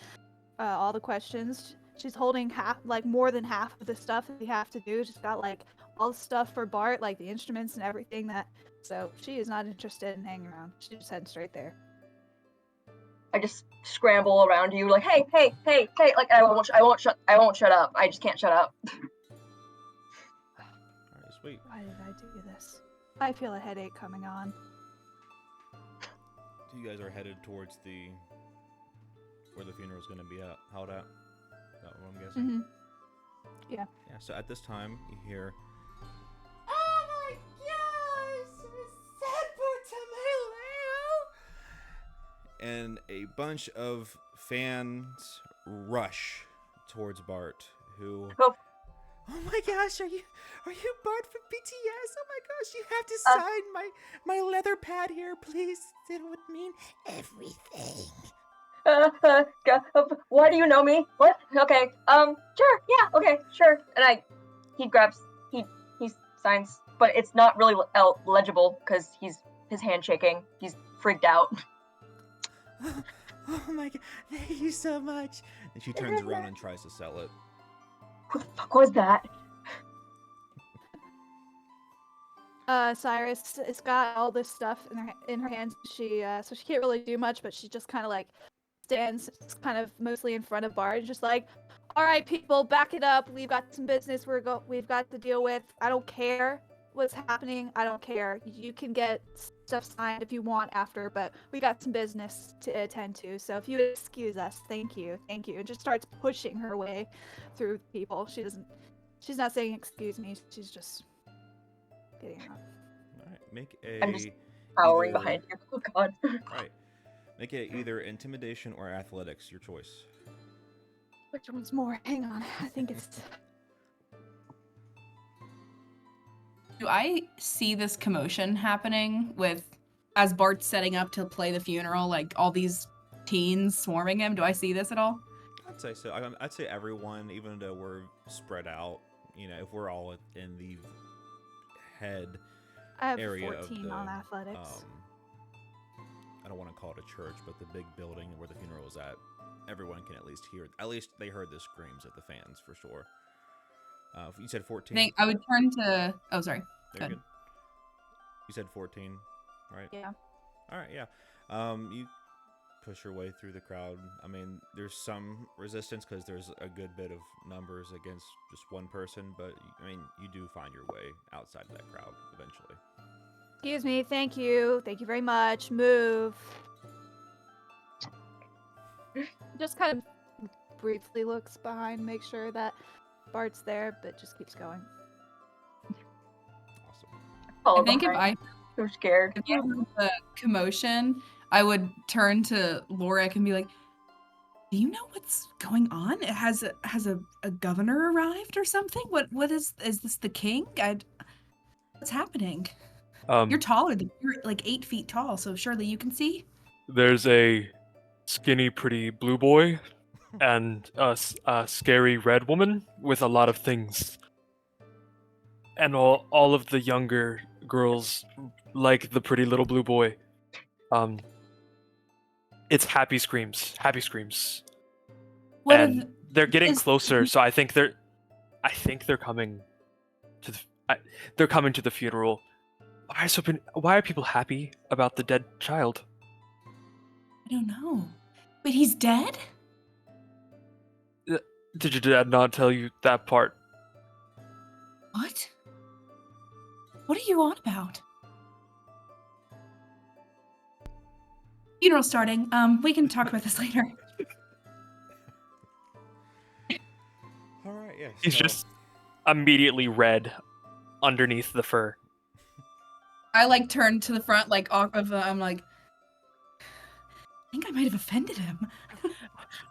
all the questions. She's holding more than half of the stuff that we have to do. She's got like all the stuff for Bart, like the instruments and everything so she is not interested in hanging around. She's just heading straight there. I just scramble around you, like, hey, like I won't shut up. I just can't shut up. Alright, sweet. Why did I do this? I feel a headache coming on. So you guys are headed towards where the funeral is going to be held at. Is that what I'm guessing? Mm-hmm. Yeah. Yeah. So at this time, you hear, Oh my gosh! and a bunch of fans rush towards Bart, who. Oh my gosh, are you Bart from BTS? Oh my gosh, you have to sign my leather pad here, please. It would mean everything. Why do you know me? What? Okay. Sure. Yeah. Okay. Sure. And he signs, but it's not really legible because his hand shaking. He's freaked out. Oh my god, thank you so much. And she turns around and tries to sell it. Who the fuck was that? Cyrus has got all this stuff in her hands. So she can't really do much, but she just kind of like stands kind of mostly in front of Bart, just like, all right, people, back it up. We've got some business we've got to deal with. I don't care what's happening. I don't care. You can get stuff signed if you want after, but we got some business to attend to. So if you would excuse us, thank you. And just starts pushing her way through people. She's not saying excuse me. She's just getting out. Alright, make a. I'm just cowering either- behind you. Oh god. Right. Make it either intimidation or athletics, your choice. Which one's more? Hang on. I think it's. I see this commotion happening as Bart's setting up to play the funeral, like all these teens swarming him? Do I see this at all? I'd say so. I'd say everyone, even though we're spread out, if we're all in the head I have area 14 of the, on athletics. I don't want to call it a church, but the big building where the funeral is at, everyone can at least hear. At least they heard the screams of the fans for sure. You said 14. I think I would turn to. Oh, sorry. Very Good. good. You said 14, right? Yeah. All right, yeah. You push your way through the crowd. I mean, there's some resistance because there's a good bit of numbers against just one person, but I mean, you do find your way outside of that crowd eventually. Excuse me. Thank you. Thank you very much. Move. Just kind of briefly looks behind, make sure that Bart's there, but just keeps going. Awesome. I think if I so scared. If you heard the commotion, I would turn to Lorik and be like, "Do you know what's going on? Has a governor arrived or something? What is this the king? What's happening? You're taller than you're like 8 feet tall, so surely you can see." There's a skinny, pretty blue boy and a scary red woman with a lot of things. And all of the younger girls like the pretty little blue boy. It's happy screams. And they're getting closer, so I think they're coming to the funeral. Why are people happy about the dead child? I don't know. Wait, he's dead? Did your dad not tell you that part? What? What are you on about? Funeral starting. We can talk about this later. All right, yeah. He's just immediately red underneath the fur. I like turn to the front, like I'm like, I think I might have offended him.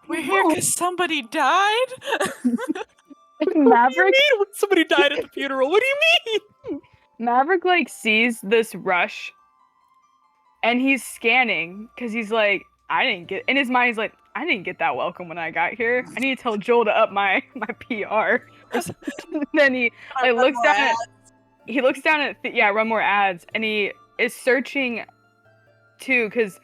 We're here because somebody died? Maverick, Somebody died at the funeral. What do you mean? Maverick like sees this rush, and he's scanning because he's like, in his mind he's like, I didn't get that welcome when I got here. I need to tell Joel to up my PR. Then he like looks down at run more ads, and he is searching too because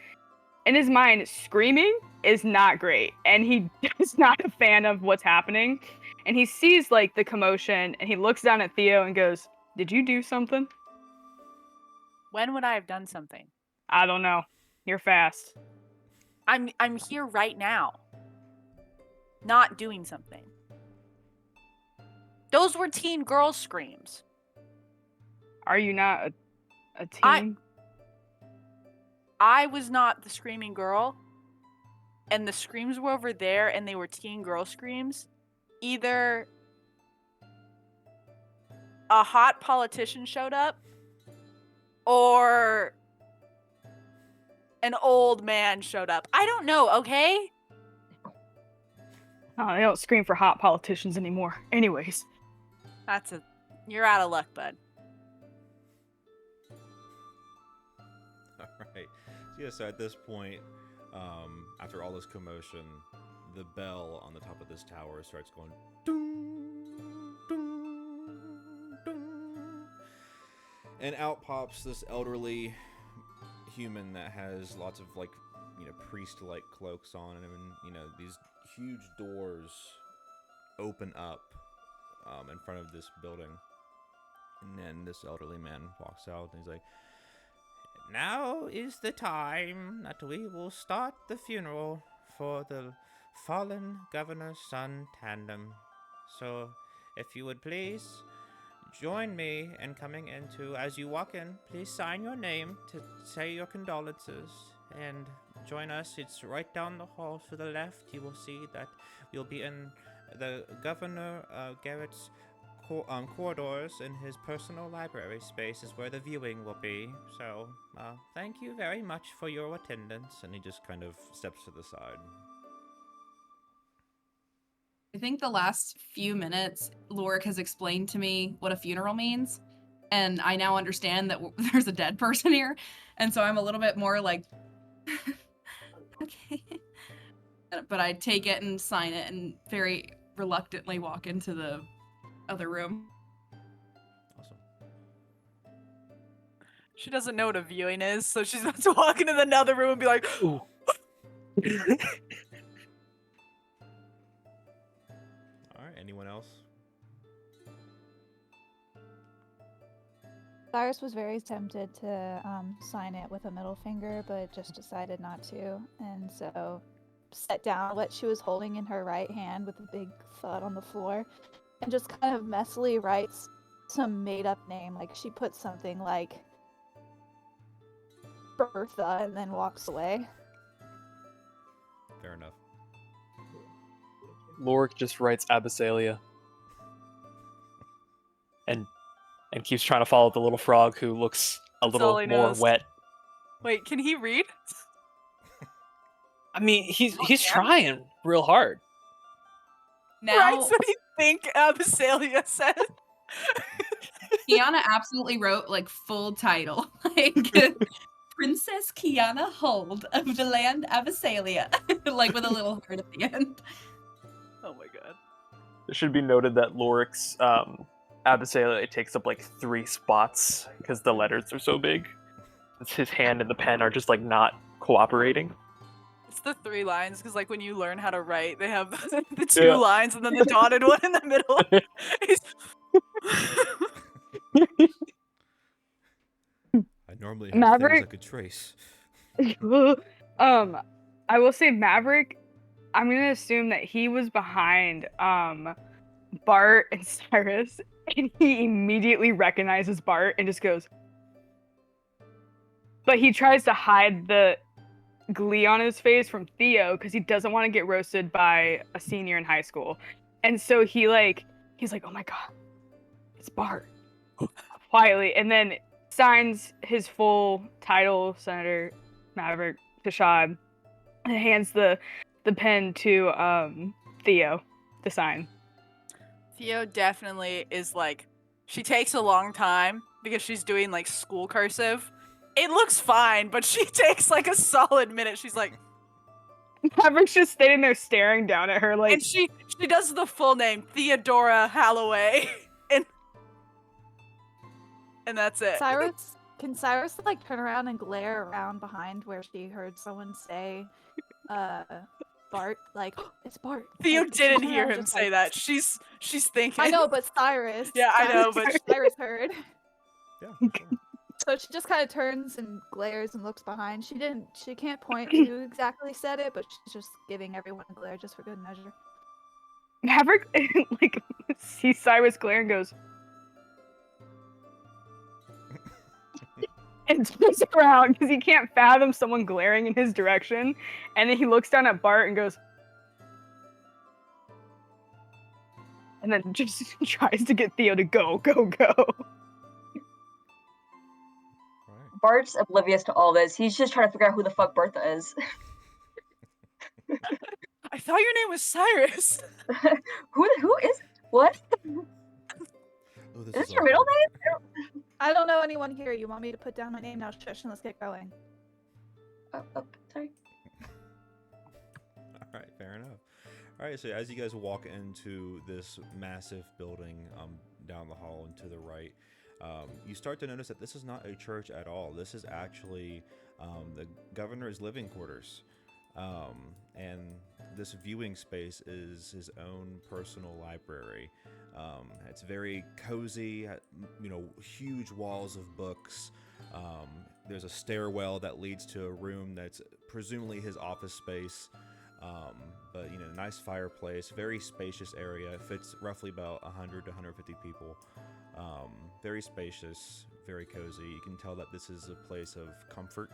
in his mind screaming is not great, and he is not a fan of what's happening. And he sees like the commotion, and he looks down at Theo and goes, "Did you do something?" When would I have done something? I don't know. You're fast. I'm here right now. Not doing something. Those were teen girl screams. Are you not a teen? I was not the screaming girl, and the screams were over there, and they were teen girl screams. Either a hot politician showed up, or an old man showed up. I don't know, okay? Oh, they don't scream for hot politicians anymore. Anyways. You're out of luck, bud. All right. So at this point, after all this commotion, the bell on the top of this tower starts going ding, ding, ding. And out pops this elderly human that has lots of priest-like cloaks on, and these huge doors open up in front of this building. And then this elderly man walks out and he's like, "Now is the time that we will start the funeral for the fallen governor's son tandem. So if you would please join me in coming into, as you walk in, please sign your name to say your condolences and join us. It's right down the hall to the left. You will see that you'll be in the Governor Garrett's corridors. In his personal library space is where the viewing will be. So thank you very much for your attendance." And he just kind of steps to the side. I think the last few minutes, Lorik has explained to me what a funeral means. and I now understand that there's a dead person here, and so I'm a little bit more like, okay. But I take it and sign it and very reluctantly walk into the other room. Awesome. She doesn't know what a viewing is, so she's about to walk into another room and be like, Ooh. All right. Anyone else? Cyrus was very tempted to sign it with a middle finger, but just decided not to, and so set down what she was holding in her right hand with a big thud on the floor, and just kind of messily writes some made-up name. Like she puts something like Bertha, and then walks away. Fair enough. Lorik just writes Abyssalia. And keeps trying to follow the little frog who looks a all little he more knows. wet. wait, can he read? I mean, he's trying real hard. Now, Writes what you think Abyssalia said. Kiana absolutely wrote like full title, like Princess Kiana Hold of the land Abyssalia, like with a little heart at the end. Oh my god. It should be noted that Lorik's Abyssalia takes up like 3 spots because the letters are so big. His hand and the pen are just like not cooperating. It's the 3 lines, because like when you learn how to write, they have the 2 Yeah. lines and then the dotted one in the middle. I normally have Maverick? things I could trace. I will say Maverick, I'm gonna assume that he was behind Bart and Cyrus, and he immediately recognizes Bart and just goes. But he tries to hide the glee on his face from Theo because he doesn't want to get roasted by a senior in high school. And so he's like, oh my god, it's Bart. Quietly, and then signs his full title, Senator Maverick Tashad, and hands the pen to Theo to sign. Theo definitely is like, she takes a long time because she's doing like school cursive. It looks fine, but she takes like a solid minute. She's like, Maverick's just standing there staring down at her like. and she does the full name, Theodora Halloway, and that's it. Can Cyrus like turn around and glare around behind where she heard someone say, Bart? Like, oh, it's Bart. Theo Like, she didn't turned hear around him just say like- that. She's thinking. I know, but Cyrus. Yeah, I know, but Cyrus heard. Yeah. For sure. So she just kind of turns and glares and looks behind. She can't point who exactly said it, but she's just giving everyone a glare just for good measure. Maverick like sees Cyrus glare and goes. And turns around because he can't fathom someone glaring in his direction. And then he looks down at Bart and goes. And then just tries to get Theo to go. Right. Bart's oblivious to all this. He's just trying to figure out who the fuck Bertha is. I thought your name was Cyrus. Who is what? Oh, Is this your middle name? I don't know anyone here. You want me to put down my name now? Shush, and let's get going. Oh, sorry. All right, fair enough. All right, so as you guys walk into this massive building down the hall and to the right, you start to notice that this is not a church at all. This is actually the governor's living quarters. And this viewing space is his own personal library. It's very cozy, huge walls of books. There's a stairwell that leads to a room that's presumably his office space. But nice fireplace, very spacious area. It fits roughly about 100 to 150 people. Very spacious, very cozy. You can tell that this is a place of comfort,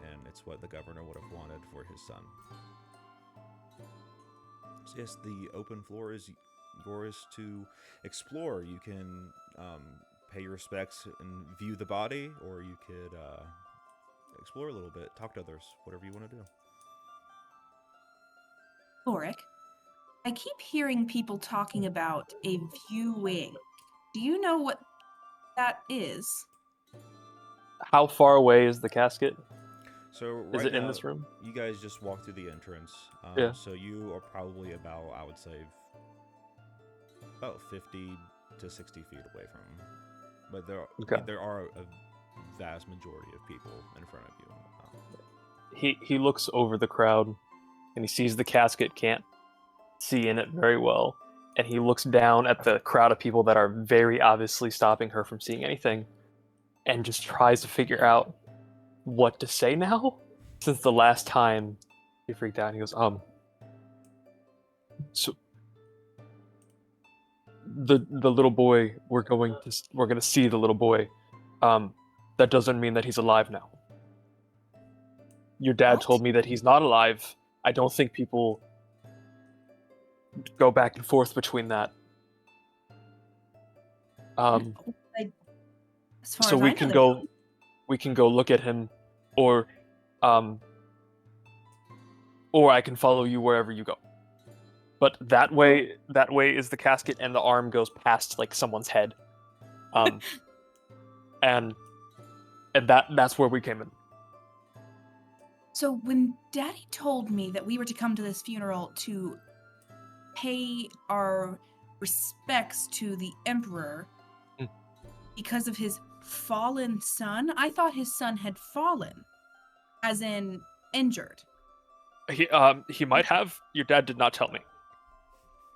and it's what the governor would have wanted for his son. So yes, the open floor is yours to explore. You can pay your respects and view the body, or you could explore a little bit, talk to others, whatever you want to do. Lorik, I keep hearing people talking about a viewing. Do you know what that is. How far away is the casket? So Is right it in now, this room? you guys just walk through the entrance. Yeah. So you are probably about, I would say, about 50 to 60 feet away from him. But there are a vast majority of people in front of you. He looks over the crowd, and he sees the casket, can't see in it very well, and he looks down at the crowd of people that are very obviously stopping her from seeing anything, and just tries to figure out what to say now. Since the last time he freaked out, he goes, so the little boy, we're gonna see the little boy. That doesn't mean that he's alive now. Your dad What? told me that he's not alive. I don't think people go back and forth between that. As far So as we I can know, go look at him, or I can follow you wherever you go. But that way is the casket, and the arm goes past like someone's head. And that's where we came in. So when Daddy told me that we were to come to this funeral to pay our respects to the Emperor because of his fallen son, I thought his son had fallen, as in injured. He might have. Your dad did not tell me.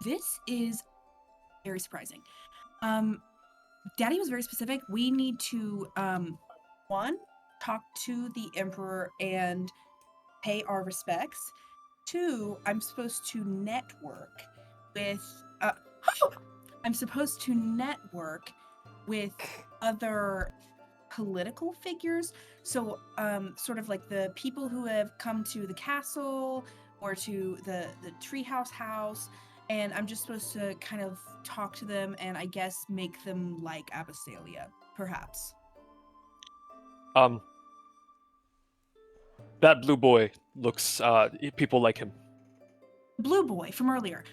This is very surprising. Daddy was very specific. We need to, one, talk to the Emperor and pay our respects. Two, I'm supposed to network with other political figures. So sort of like the people who have come to the castle or to the treehouse house, and I'm just supposed to kind of talk to them and I guess make them like Abysalia, perhaps. That blue boy looks, people like him. Blue boy from earlier.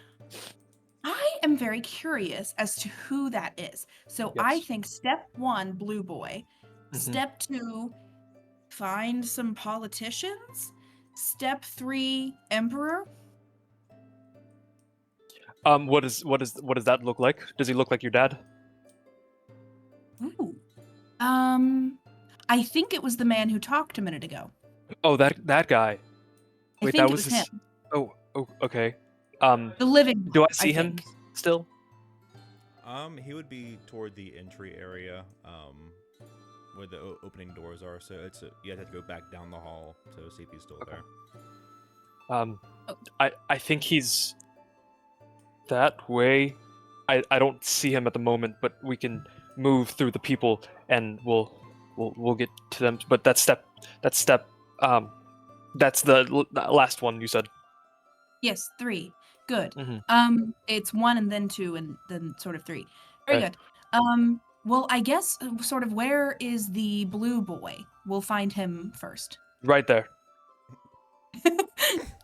I am very curious as to who that is. So Yes. I think step 1, blue boy. Mhm. Step 2, find some politicians. Step 3, emperor. What does that look like? Does he look like your dad? Ooh. I think it was the man who talked a minute ago. Oh, that guy. I Wait, think that it was was his... him. Oh, The okay. living Do I one, see him think. still? He would be toward the entry area, where the opening doors are. So you have to go back down the hall to see if he's still there. I think he's that way. I don't see him at the moment, but we can move through the people and we'll get to them. But that's the last one you said. Yes, 3. Good. Mhm. It's 1 and then 2 and then sort of 3. Very Right. good. Well, I guess sort of where is the blue boy? We'll find him first. Right there.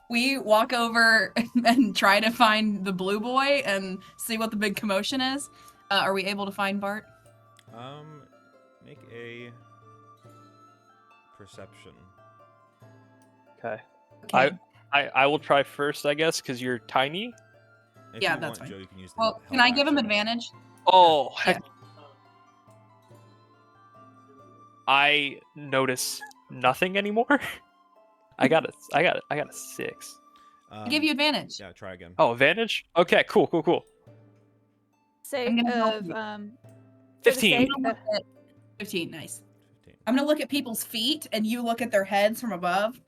We walk over and try to find the blue boy and see what the big commotion is. Are we able to find Bart? Make a perception. Okay. Okay. I will try first, I guess, because you're tiny. If Yeah, you that's want, fine. Joe, you can use the Well, can help I give him action. advantage? Oh, heck. I notice nothing anymore. I got a 6. I give you advantage. Yeah, try again. Oh, advantage? Okay, cool. Sake I'm gonna help of you. for the 15. sake 15, nice. 15. I'm gonna look at people's feet and you look at their heads from above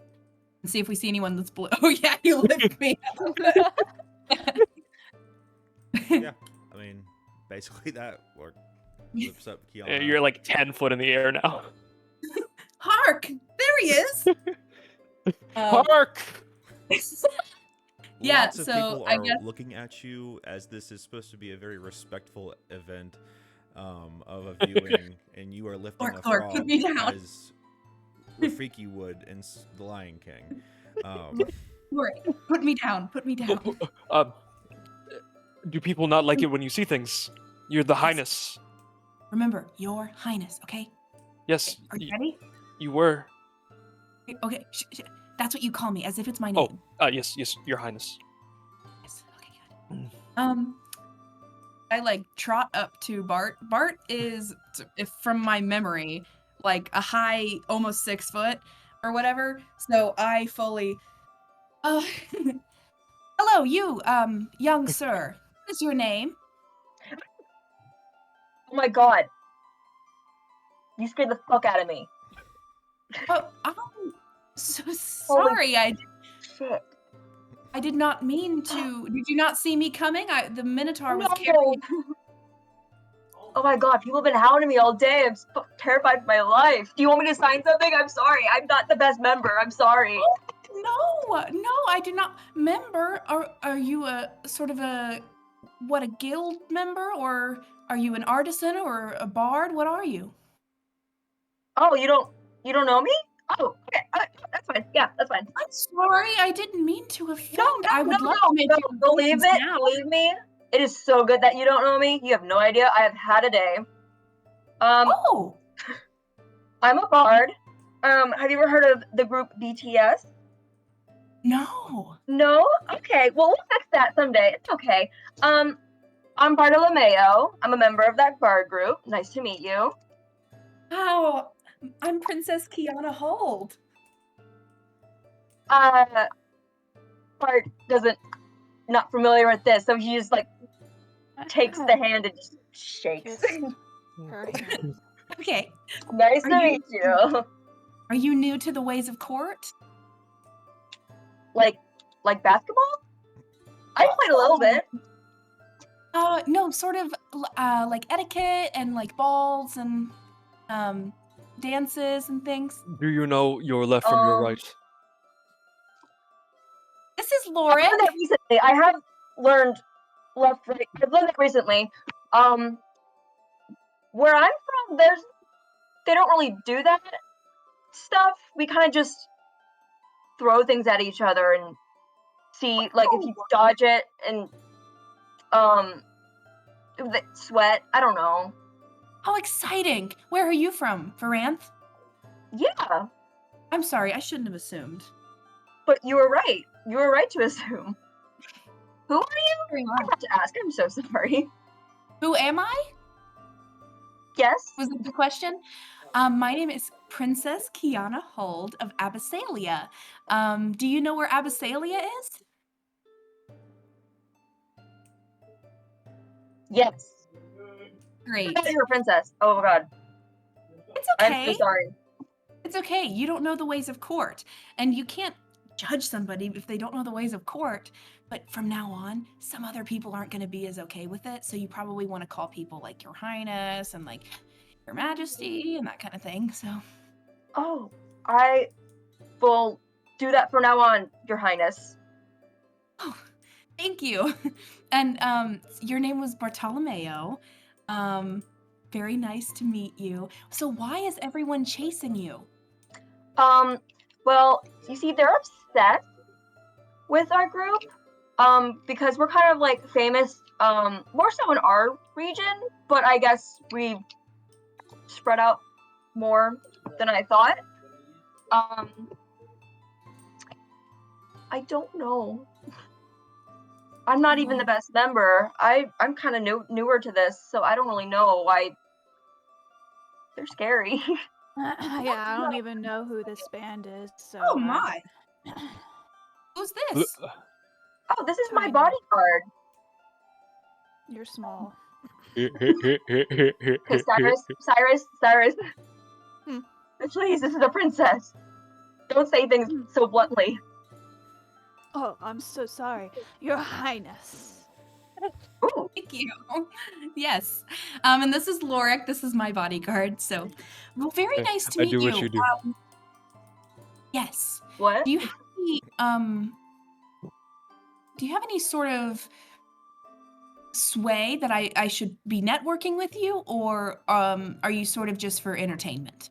and see if we see anyone that's blue. Oh yeah, you lift me up. Yeah, I mean, basically that worked. Flips up Kiana. You're like 10 foot in the air now. Hark! There he is! Hark! Yeah, Lots of so people I are guess- looking at you as this is supposed to be a very respectful event of a viewing, and you are lifting a Clark, frog put me down. as Rafiki would in The Lion King. Right, put me down. Put me down. Do people not like it when you see things? You're the highness. Remember, Your Highness, okay? Yes, Are you ready? you were. Okay, that's what you call me, as if it's my Oh, name. yes, Your Highness. Yes, okay, good. I like trot up to Bart. Bart is, if from my memory, like a high, almost 6 foot or whatever. So I fully, hello, you, young sir. What is your name? Oh my god. You scared the fuck out of me. Oh, I'm so sorry. Shit. I did not mean to. Did you not see me coming? The Minotaur was No. carrying. Oh my god, people have been hounding me all day. I'm terrified for my life. Do you want me to sign something? I'm sorry. I'm not the best member. I'm sorry. No, I do not. Member? Are you a sort of a guild member, or are you an artisan or a bard? What are you? Oh, you don't know me? Oh, okay. That's fine. Yeah, that's fine. I'm sorry. I didn't mean to offend. No, I would love to make you believe it. now. Believe me. It is so good that you don't know me. You have no idea. I have had a day. Oh. I'm a bard. Have you ever heard of the group BTS? No. No? Okay. Well, we'll fix that someday. It's okay. I'm Bartolomeo. I'm a member of that bard group. Nice to meet you. Wow. I'm Princess Kiana Hold. Bart not familiar with this, so he just like takes the hand and just shakes. Her hand. Okay. Nice to meet you. Are you new to the ways of court? Like basketball? I played a little bit. No, sort of like etiquette and like balls and dances and things. Do you know your left from your right? This is Lauren. I've learned that recently. I have learned left, right. I've learned that recently. Where I'm from, they don't really do that stuff. We kind of just throw things at each other and see, like, if you dodge it and sweat. I don't know. How exciting! Where are you from, Varanth? Yeah. I'm sorry, I shouldn't have assumed. But you were right. You were right to assume. Who are you? I have to ask. I'm so sorry. Who am I? Yes. Was that the question? My name is Princess Kiana Hold of Abyssalia. Do you know where Abyssalia is? Yes. Great. I thought you were a princess. Oh my god. It's okay. I'm so sorry. It's okay. You don't know the ways of court, and you can't judge somebody if they don't know the ways of court. But from now on, some other people aren't going to be as okay with it, so you probably want to call people like Your Highness and like Your Majesty and that kind of thing. So. Oh, I will do that from now on, Your Highness. Oh, thank you. And your name was Bartolomeo. Very nice to meet you. So why is everyone chasing you? Well, you see, they're upset with our group, because we're kind of like famous, more so in our region, but I guess we spread out more than I thought. I don't know. I'm not even the best member. I'm kind of newer to this, so I don't really know why they're scary. Yeah, I don't even know who this band is. So. Oh my! Who's this? Oh, this is my Tiny. bodyguard. You're small. Okay, Cyrus. Please, this is a princess. Don't say things so bluntly. Oh, I'm so sorry, Your Highness. Ooh. Thank you. Yes. And this is Lorik. This is my bodyguard. So, well, very nice to meet you. I do what you do. Yes. What? Do you have any sort of sway that I should be networking with you, or are you sort of just for entertainment?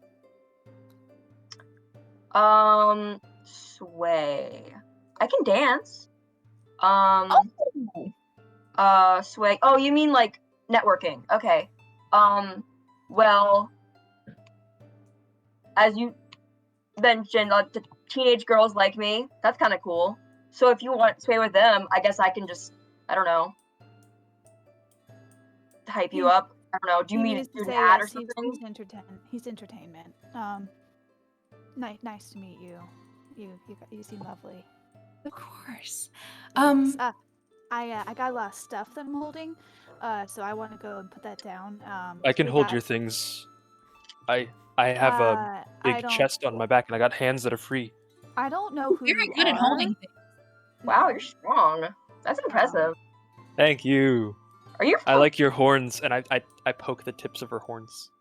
Sway. I can dance. Sway. Oh, you mean like networking? Okay. well, as you mentioned, the teenage girls like me. That's kind of cool. So if you want to sway with them, I guess I can just, I don't know, hype you up. I don't know. Do you mean needs to do an say ad or yes, something? He's entertainment. Nice to meet you. You seem lovely. Of course. I got a lot of stuff that I'm holding, so I want to go and put that down. I can we hold got- your things. I have a I big don't- chest on my back, and I got hands that are free. I don't know who Very you good are. at holding things. Wow, you're strong. That's impressive. Thank you. Are you? I like your horns, and I poke the tips of her horns.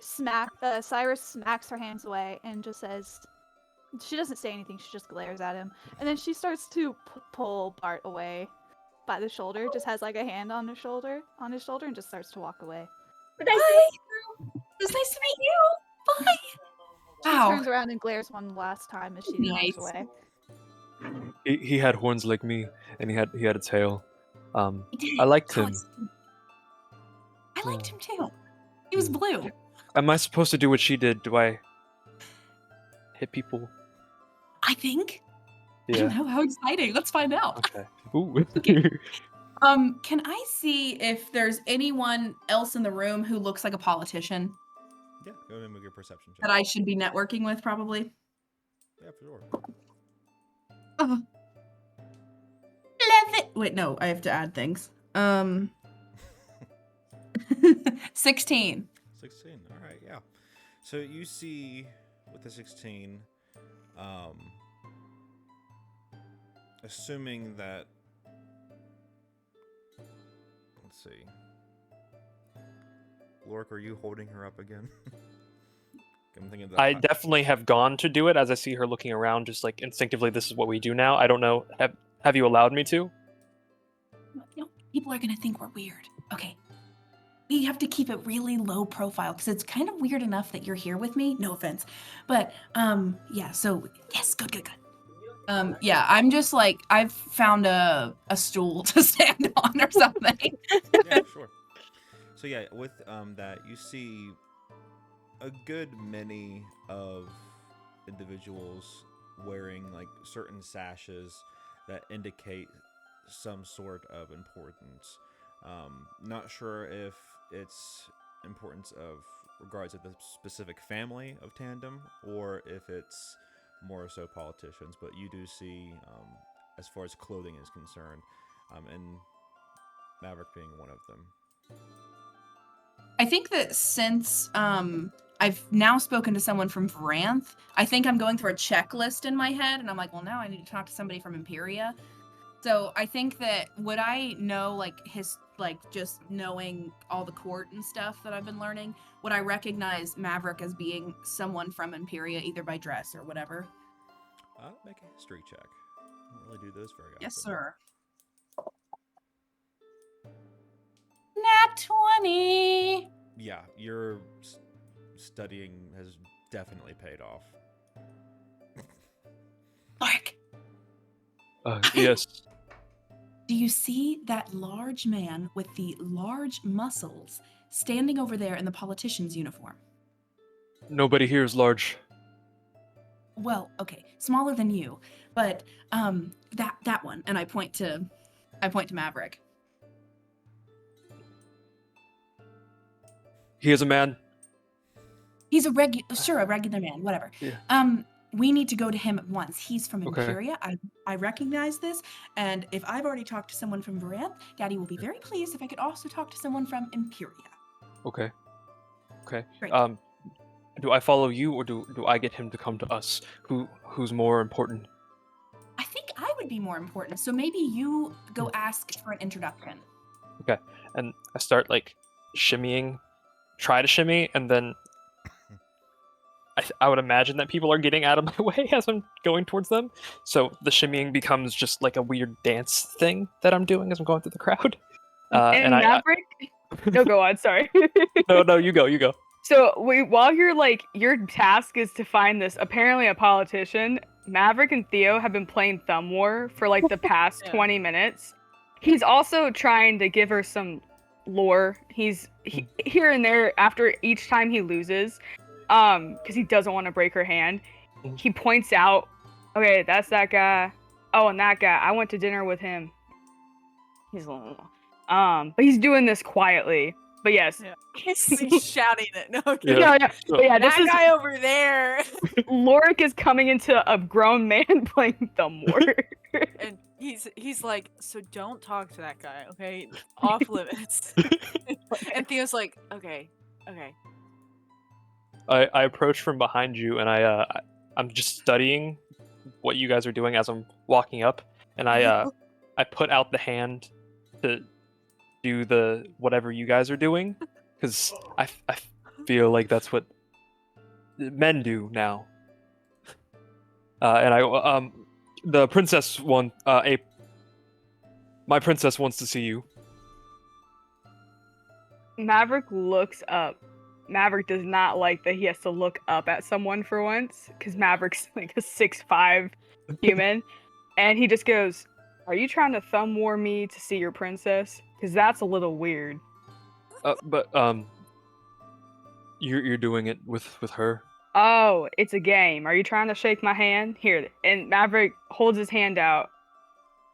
Cyrus smacks her hands away and just says, she doesn't say anything, she just glares at him. And then she starts to pull Bart away by the shoulder, just has like a hand on his shoulder, and just starts to walk away. Bye. It was nice to meet you. Bye. She Wow. turns around and glares one last time as she Nice. walks away. He had horns like me, and he had a tail. He did. I liked Oh, him. I liked him too. He was blue. Am I supposed to do what she did? Do I hit people? I think. I Yeah. don't know. How exciting. Let's find out. Okay. Ooh. Can I see if there's anyone else in the room who looks like a politician Yeah, go ahead and make your perception check. that I should be networking with, probably? Yeah, for sure. 11. Wait, no, I have to add things. 16. 16. All right, yeah. So you see with the 16, assuming that, let's see. Lork, are you holding her up again? I'm thinking of the I definitely have gone to do it as I see her looking around, just like instinctively. This is what we do now. I don't know. Have you allowed me to? No, people are gonna think we're weird. Okay. We have to keep it really low profile because it's kind of weird enough that you're here with me. No offense. But yeah, so yes, good. Yeah, I'm just like I've found a stool to stand on or something. Yeah, sure. So yeah, with that, you see a good many of individuals wearing like certain sashes that indicate some sort of importance. Not sure if it's importance of regards to the specific family of Tandem or if it's more so politicians, but you do see, as far as clothing is concerned, and Maverick being one of them. I think that since I've now spoken to someone from Varanth, I think I'm going through a checklist in my head, and I'm like, well, now I need to talk to somebody from Imperia. So I think that would I know just knowing all the court and stuff that I've been learning, would I recognize Maverick as being someone from Imperia, either by dress or whatever? Make a history check. I don't really do those very often. Yes, sir. Nat 20. Yeah, your studying has definitely paid off. Mark, Yes. do you see that large man with the large muscles standing over there in the politician's uniform? Nobody here is large. Well, okay, smaller than you, but that one, and I point to Maverick. He is a man. He's a regular man, whatever. Yeah. We need to go to him at once. He's from Okay. Imperia. I recognize this, and if I've already talked to someone from Varanth, Daddy will be very pleased if I could also talk to someone from Imperia. Okay. Great. Do I follow you, or do I get him to come to us? Who's more important? I think I would be more important, so maybe you go ask for an introduction. Okay. And I start like shimmying, try to shimmy, and then I would imagine that people are getting out of my way as I'm going towards them. So the shimmying becomes just like a weird dance thing that I'm doing as I'm going through the crowd. And Maverick? No, go on. Sorry. No, you go. So while you're like, your task is to find this apparently a politician. Maverick and Theo have been playing Thumb War for like the past 20 minutes. He's also trying to give her some lore. Here and there after each time he loses, because he doesn't want to break her hand. He points out, okay, that's that guy. Oh, and that guy. I went to dinner with him. He's but he's doing this quietly. But yes. Yeah. He's shouting it. No, okay. Yeah. But yeah, this That is guy over there. Lorik is coming into a grown man playing Thumbwar. And he's like, so don't talk to that guy, okay? Off limits. And Theo's like, okay. I approach from behind you, and I'm just studying what you guys are doing as I'm walking up, and I put out the hand to do the whatever you guys are doing, because I feel like that's what men do now. And the princess my princess wants to see you. Maverick looks up. Maverick does not like that he has to look up at someone for once, because Maverick's like a 6'5" human, and he just goes, "Are you trying to thumb war me to see your princess? Because that's a little weird." But you're doing it with her. Oh, it's a game. Are you trying to shake my hand? Here. And Maverick holds his hand out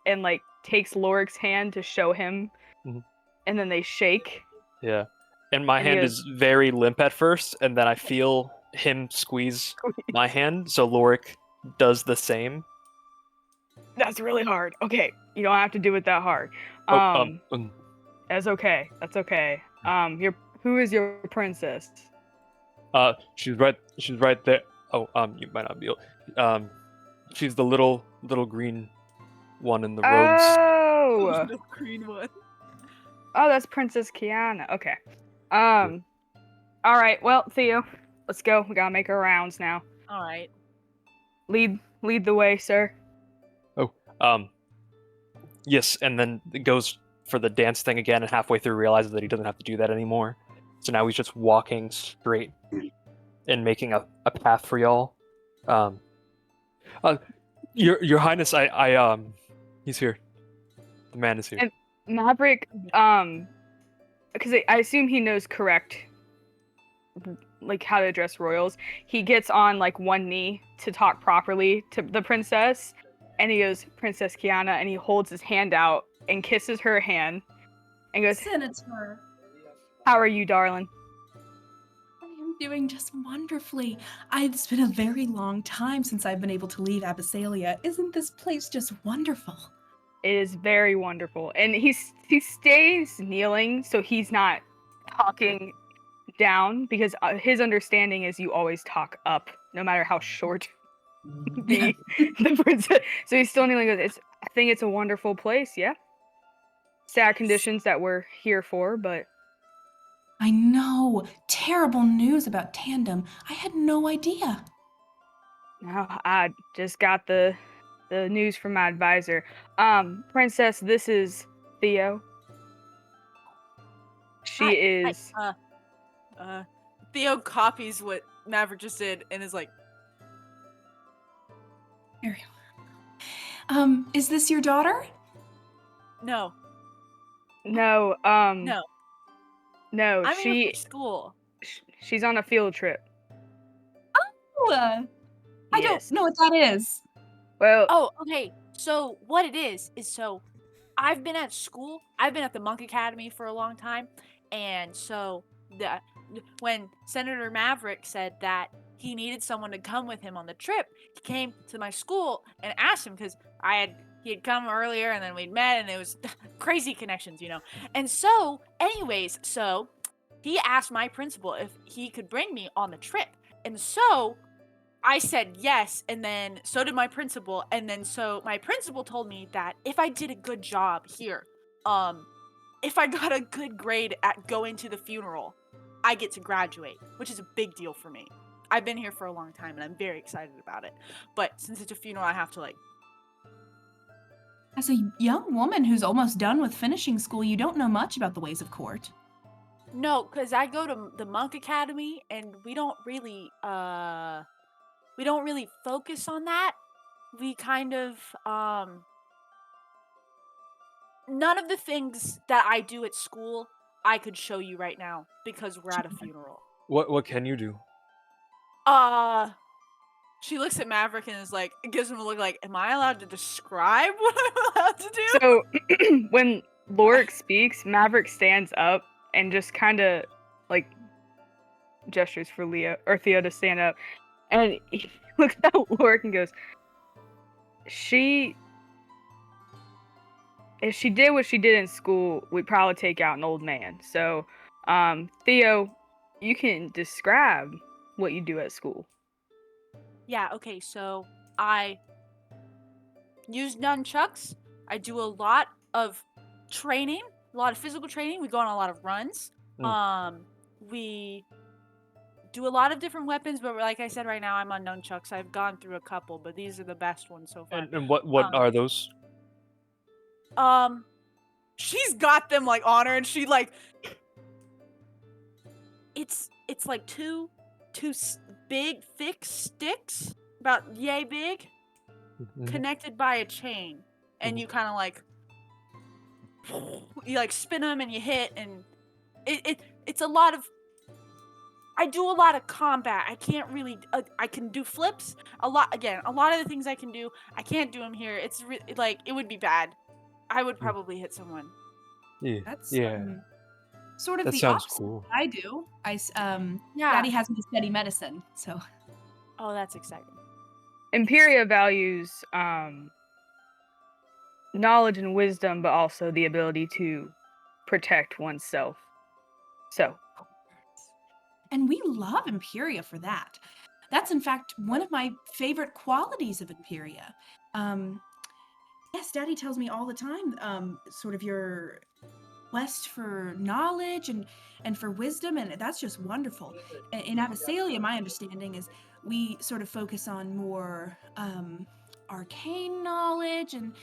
and like takes Lorik's hand to show him, and then they shake. Yeah. And my hand is very limp at first, and then I feel him squeeze my hand, so Lorik does the same. That's really hard. Okay, you don't have to do it that hard. That's okay. That's okay. Who is your princess? She's right there. Oh, you might not be able. She's the little green one in the robes. Oh, The green one. Oh, that's Princess Kiana. Okay. All right. Well, Theo, let's go. We gotta make our rounds now. All right. Lead the way, sir. Yes, and then it goes for the dance thing again, and halfway through realizes that he doesn't have to do that anymore. So now he's just walking straight and making a path for y'all. Your Highness, he's here. The man is here. And Maverick, because I assume he knows correct, like how to address royals. He gets on like one knee to talk properly to the princess, and he goes, "Princess Kiana," and he holds his hand out and kisses her hand, and goes, Senator, "How are you, darling?" I am doing just wonderfully. It's been a very long time since I've been able to leave Abyssalia. Isn't this place just wonderful? It is very wonderful, and he stays kneeling, so he's not talking down, because his understanding is you always talk up, no matter how short the princess. So he's still kneeling. I think it's a wonderful place. Yeah. Sad conditions that we're here for, but I know. Terrible news about Tandem. I had no idea. no, I just got the news from my advisor. Princess, this is Theo. She is. Theo copies what Maverick just did and is like, Very well. Is this your daughter? no. No. No. No. I'm here for school. She's on a field trip. Oh, I Yes. don't know what that is. Well. Oh, okay. So what it is so I've been at school. I've been at the Monk Academy for a long time, and so when Senator Maverick said that he needed someone to come with him on the trip, he came to my school and asked him, because he had come earlier and then we'd met and it was crazy connections, you know. And so, anyways, so he asked my principal if he could bring me on the trip, and so I said yes, and then so did my principal, and then so my principal told me that if I did a good job here, if I got a good grade at going to the funeral, I get to graduate, which is a big deal for me. I've been here for a long time, and I'm very excited about it. But since it's a funeral, I have to As a young woman who's almost done with finishing school, you don't know much about the ways of court. No, because I go to the Monk Academy, and we don't really focus on that. We kind of, none of the things that I do at school I could show you right now because we're at a funeral. What can you do? She looks at Maverick and is like, gives him a look like, am I allowed to describe what I'm allowed to do? So when Lorik speaks, Maverick stands up and just kind of like gestures for Theo to stand up, and he looks at Lorik and goes, if she did what she did in school, we'd probably take out an old man. So, Theo, you can describe what you do at school. Yeah, okay, so I use nunchucks. I do a lot of training, a lot of physical training. We go on a lot of runs. We do a lot of different weapons, but like I said, right now I'm on nunchucks. I've gone through a couple, but these are the best ones so far. And what are those? She's got them like on her, and she like it's like two big thick sticks about yay big, connected by a chain, and you kind of like you like spin them and you hit, and it's a lot of. I do a lot of combat. I can't really. I can do flips a lot. Again, a lot of the things I can do, I can't do them here. It's like it would be bad. I would probably hit someone. Yeah. That's Yeah. sort of That the sounds opposite cool. of what I do. Yeah. Daddy has me study medicine, so. Oh, that's exciting. Imperia values knowledge and wisdom, but also the ability to protect oneself. So. And we love Imperia for that. That's in fact one of my favorite qualities of Imperia. Yes, Daddy tells me all the time, sort of your quest for knowledge and for wisdom, and that's just wonderful. In Abysalia, my understanding is we sort of focus on more arcane knowledge and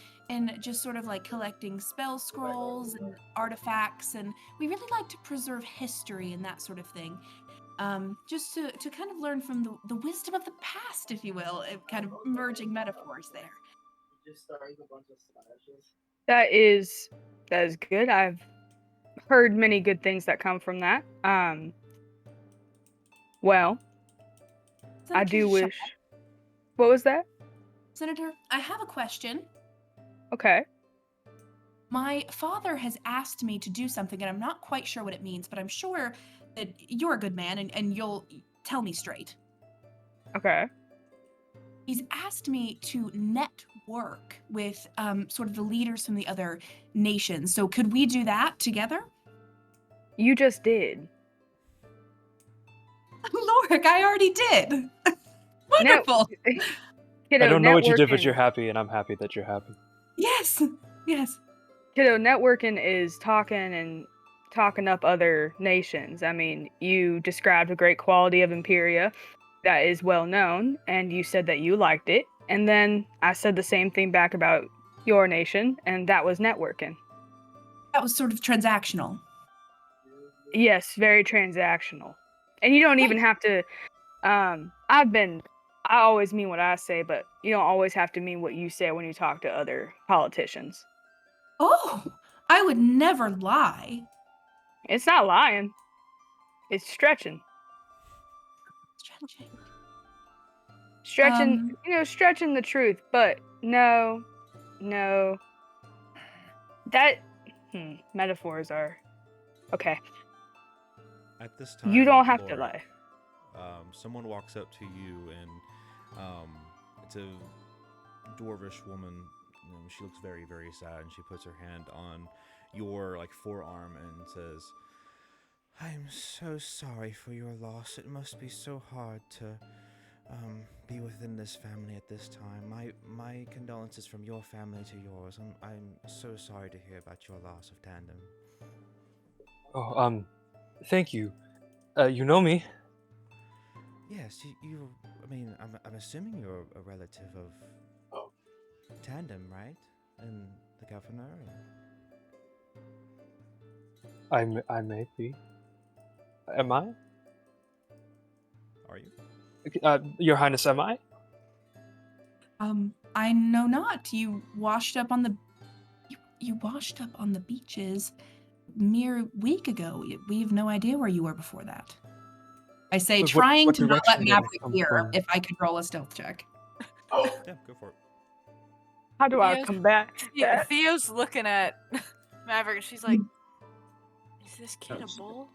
just sort of like collecting spell scrolls and artifacts, and we really like to preserve history and that sort of thing. Just to kind of learn from the wisdom of the past, if you will, kind of merging metaphors there. That is good. I've heard many good things that come from that. Well, I do wish. What was that? Senator, I have a question. Okay. My father has asked me to do something, and I'm not quite sure what it means, but I'm sure that you're a good man and you'll tell me straight. Okay. He's asked me to network with sort of the leaders from the other nations. So could we do that together? You just did. Lorik, I already did. Wonderful. Kiddo, I don't know what you did, but networking- you're happy, and I'm happy that you're happy. Yes. Yes. Kiddo, networking is talking up other nations. I mean, you described a great quality of Imperia that is well known, and you said that you liked it. And then I said the same thing back about your nation, and that was networking. That was sort of transactional. Yes, very transactional. And you don't even have to I always mean what I say, but you don't always have to mean what you say when you talk to other politicians. Oh, I would never lie. It's not lying. It's stretching. Stretching, stretching the truth, but no. That metaphors are okay. At this time, You don't have to Lorik, lie. Someone walks up to you, and it's a dwarvish woman. She looks very, very sad, and she puts her hand on your forearm and says, "I'm so sorry for your loss. It must be so hard to be within this family at this time. My condolences from your family to yours. I'm so sorry to hear about your loss of Tandem." Oh, thank you. You know me. Yes, you. I mean, I'm assuming you're a relative of Tandem, right? And the governor. I may be. Am I? Are you? Your Highness, am I? I know not. You washed up on the beaches mere week ago. We have no idea where you were before that. I say, But trying what to not let direction did I Maverick come hear. from? If I could roll a stealth check. Yeah, go for it. How do I Theo's- combat that? Theo's looking at Maverick and she's like, "Is this kid a bull?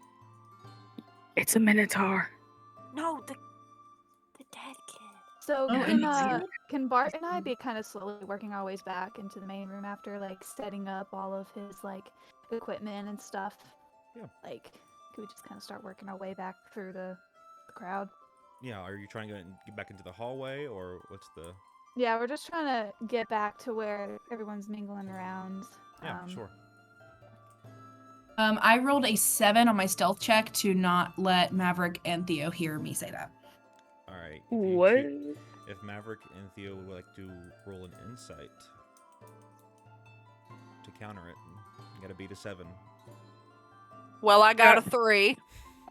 It's a minotaur. No, the dead kid." So Oh, and can Bart and I be kind of slowly working our ways back into the main room after like setting up all of his like equipment and stuff? Yeah. Like, could we just kind of start working our way back through the crowd? Yeah, are you trying to get back into the hallway, or what's the... Yeah, we're just trying to get back to where everyone's mingling around. Yeah, sure. I rolled a 7 on my stealth check to not let Maverick and Theo hear me say that. All right. What? If Maverick and Theo would like to roll an insight to counter it, you gotta beat a 7. Well, I got a 3.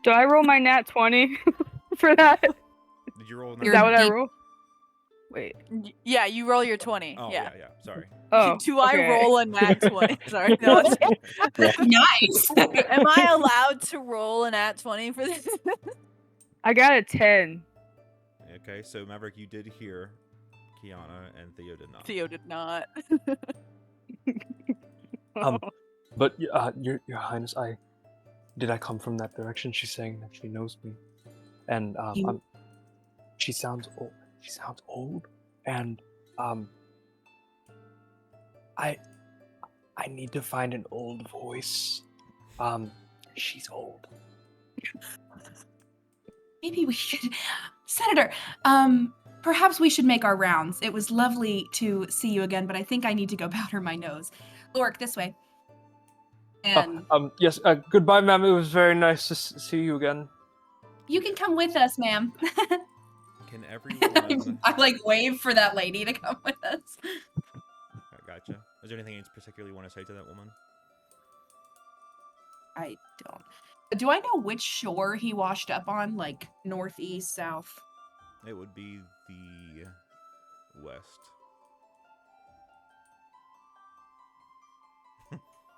Do I roll my nat 20 for that? Did you roll? Is You're that what I deep. roll? Wait. Yeah, you roll your 20. Oh yeah. yeah. Sorry. Oh. Do I okay. roll a nat 20? Sorry. No, Nice. am I allowed to roll a nat 20 for this? I got a 10. Okay, so Maverick, you did hear Kiana, and Theo did not. Theo did not. But Your Highness, I come from that direction. She's saying that she knows me, and she sounds old. She sounds old, and I need to find an old voice. She's old. Maybe we should, Senator. Perhaps we should make our rounds. It was lovely to see you again, but I think I need to go powder my nose. Lork, this way. And Yes. Goodbye, ma'am. It was very nice to see you again. you can come with us, ma'am. Can everyone... I like wave for that lady to come with us. I gotcha. Is there anything you particularly want to say to that woman? I don't. Do I know which shore he washed up on? Like northeast, south? It would be the west.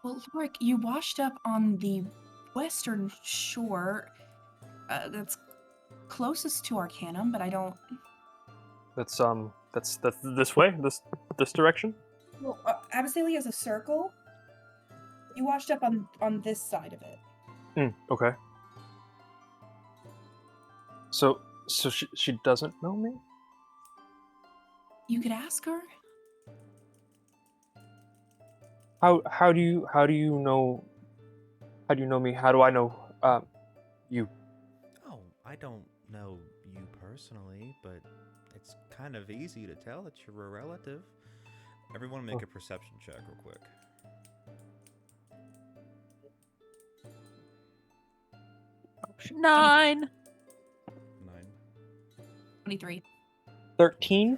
Well, Lork, you washed up on the western shore. That's closest to Arcanum, but I don't. That's this way. This direction. Well, Abyssinia is a circle. You washed up on this side of it. Okay. So she doesn't know me? You could ask her. How do you know me? How do I know you? Oh, I don't know you personally, but it's kind of easy to tell that you're a relative. Everyone make a perception check real quick. 9. 9. 23. 13. 13.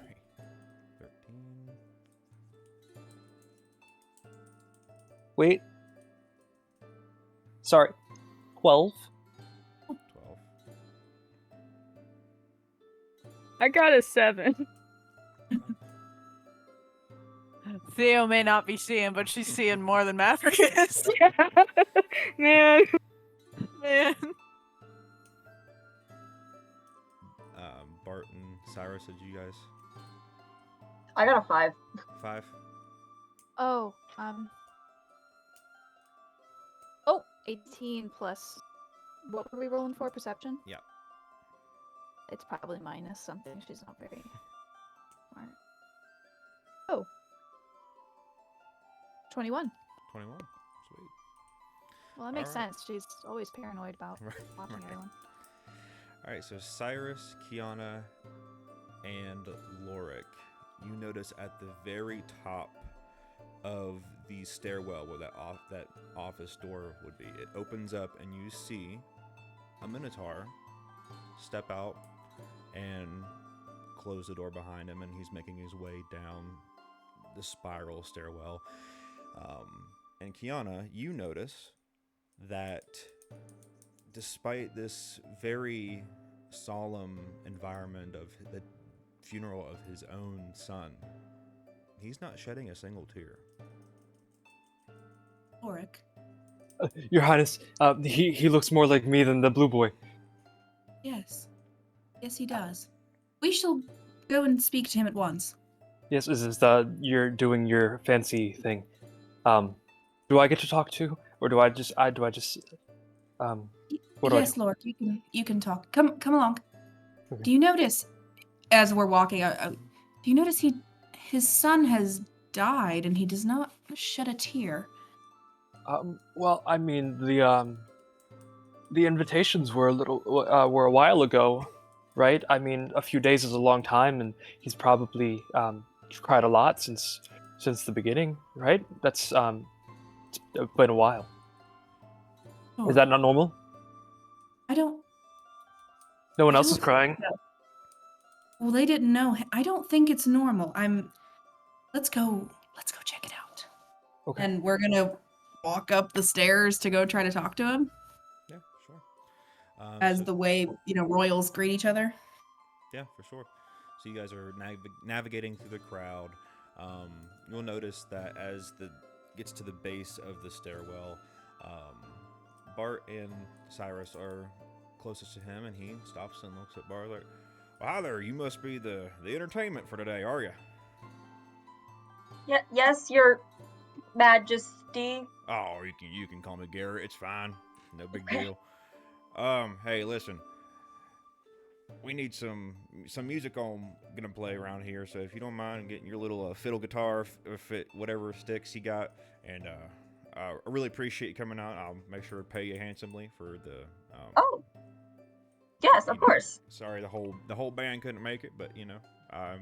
Wait. Sorry. 12. 12. I got a 7. Theo may not be seeing, but she's seeing more than Maverick is. Man. Man. Bart and Cyrus, did you guys? I got a 5. 5? Oh, 18 plus. What were we rolling for? Perception? Yeah. It's probably minus something. She's not very smart. Oh. 21. 21. Sweet. Well, that makes Alright. sense. She's always paranoid about watching Right. everyone. Alright, so Cyrus, Kiana, and Lorik, you notice at the very top of the stairwell where that office door would be, it opens up and you see a Minotaur step out and close the door behind him, and he's making his way down the spiral stairwell. And Kiana, you notice that despite this very solemn environment of the funeral of his own son, he's not shedding a single tear. Lork, Your Highness, he looks more like me than the blue boy. Yes. Yes, he does. We shall go and speak to him at once. Yes, is you're doing your fancy thing. Do I get to talk to, or do I just what do I do? Yes, Lord, you can talk. Come along. Okay. Do you notice, as we're walking, do you notice his son has died and he does not shed a tear? Well, I mean the invitations were were a while ago, right? I mean, a few days is a long time, and he's probably cried a lot since the beginning, right? That's it's been a while. Oh, Is that not normal? I don't. No one I else is don't crying. think so. Well, they didn't know. I don't think it's normal. Let's go check it out. Okay. And we're gonna walk up the stairs to go try to talk to him, Yeah, sure. as So- the way royals greet each other. Yeah, for sure. So you guys are navigating through the crowd. You'll notice that as the gets to the base of the stairwell, Bart and Cyrus are closest to him, and he stops and looks at Bart like, "Well, hi there. You must be the entertainment for today, are you?" Yes, Your Majesty. Oh, you can call me Garrett. It's fine. No big deal. Hey, listen. We need some music on gonna play around here, so if you don't mind getting your little fiddle guitar, if it whatever sticks you got, and I really appreciate you coming out. I'll make sure to pay you handsomely for the. Oh, yes, of course. Sorry, the whole band couldn't make it, but I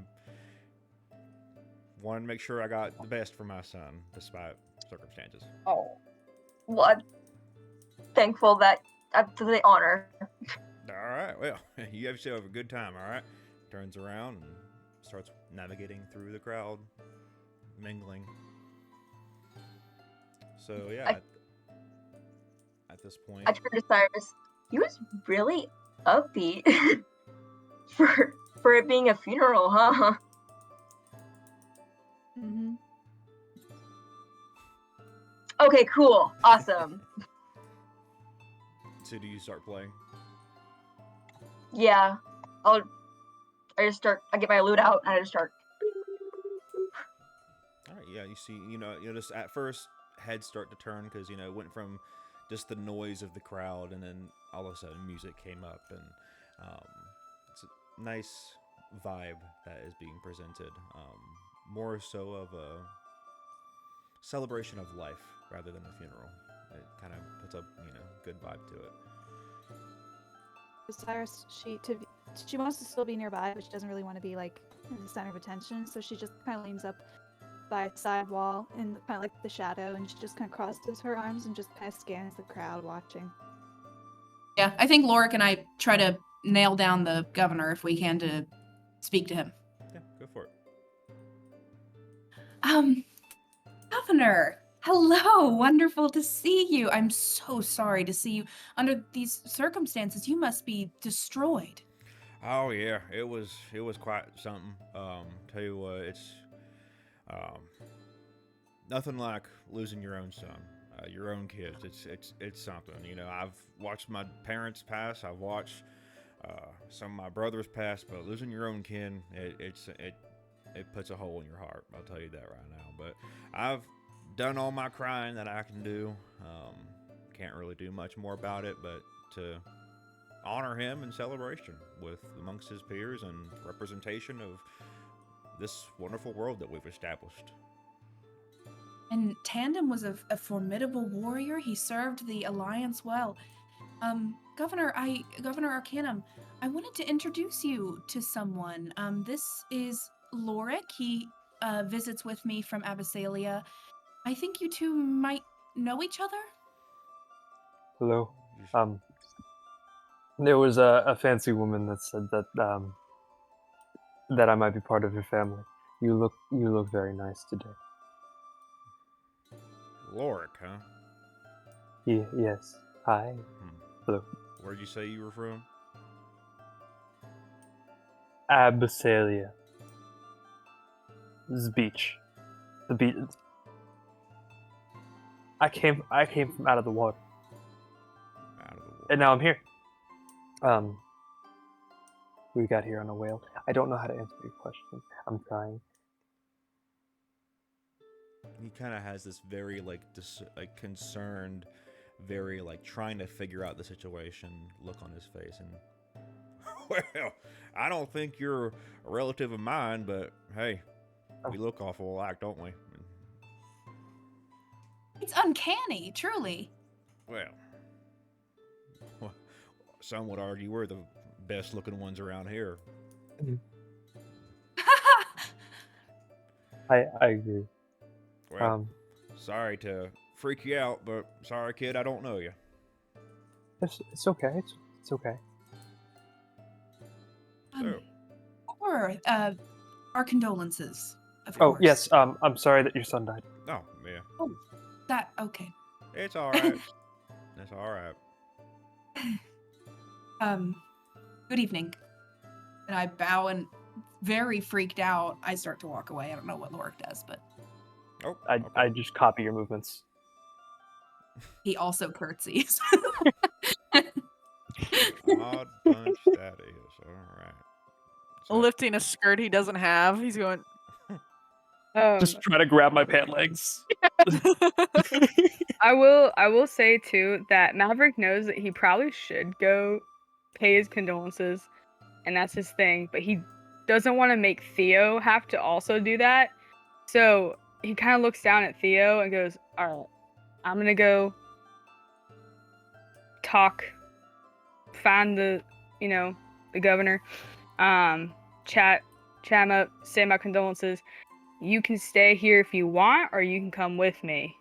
wanted to make sure I got the best for my son, despite circumstances. Oh, well, I'm thankful that for the honor. All right, well, you have yourself a good time. All right, turns around and starts navigating through the crowd, mingling. So yeah, at this point, I turned to Cyrus. He was really upbeat for it being a funeral, huh? Mm-hmm. Okay, cool, awesome. so do you start playing? Yeah, I get my lute out and I just start. All right, yeah, you see, just at first heads start to turn because it went from just the noise of the crowd, and then all of a sudden music came up, and it's a nice vibe that is being presented. More so of a celebration of life rather than a funeral. It kind of puts a good vibe to it. Cyrus, she wants to still be nearby, but she doesn't really want to be like in the center of attention. So she just kind of leans up by a side wall in kind of like the shadow, and she just kind of crosses her arms and just kind of scans the crowd, watching. Yeah, I think Lorik and I try to nail down the governor if we can to speak to him. Yeah, go for it. Governor, hello, wonderful to see you. I'm so sorry to see you under these circumstances. You must be destroyed. Oh yeah, it was quite something. Tell you what, it's nothing like losing your own son, your own kids. It's something. I've watched my parents pass. I've watched some of my brothers pass, but losing your own kin, it puts a hole in your heart. I'll tell you that right now. But I've done all my crying that I can do. Can't really do much more about it, but to honor him in celebration with amongst his peers and representation of this wonderful world that we've established. And Tandem was a formidable warrior. He served the Alliance well. Governor Arcanum, I wanted to introduce you to someone. This is Lorik. He visits with me from Abyssalia. I think you two might know each other? Hello. There was a fancy woman that said that that I might be part of your family. You look very nice today. Lorik, huh? Yes. Hi. Hello. Where'd you say you were from? Abyssalia. This is beach. The beach. I came from out of the water, Out of the water. and now I'm here. We got here on a whale. I don't know how to answer your question. I'm trying. He kind of has this very like concerned, very like trying to figure out the situation look on his face, and well, I don't think you're a relative of mine, but hey, we look awful alike, don't we? It's uncanny, truly. Well, some would argue we're the best looking ones around here. I agree. Well, sorry to freak you out, but sorry, kid, I don't know you. It's okay. It's okay. Or our condolences, of Oh course. yes. I'm sorry that your son died. Oh, yeah. Oh, that okay. It's all right. It's all right. Good evening. And I bow, and very freaked out, I start to walk away. I don't know what Lorik does, but Oh, I just copy your movements. he also curtsies. Odd bunch that is. All right. So, Lifting a skirt he doesn't have. He's going. Just try to grab my pant legs. I will say too that Maverick knows that he probably should go pay his condolences, and that's his thing, but he doesn't want to make Theo have to also do that. So he kind of looks down at Theo and goes, "All right, I'm gonna go find the governor, chat him up, say my condolences. You can stay here if you want, or you can come with me."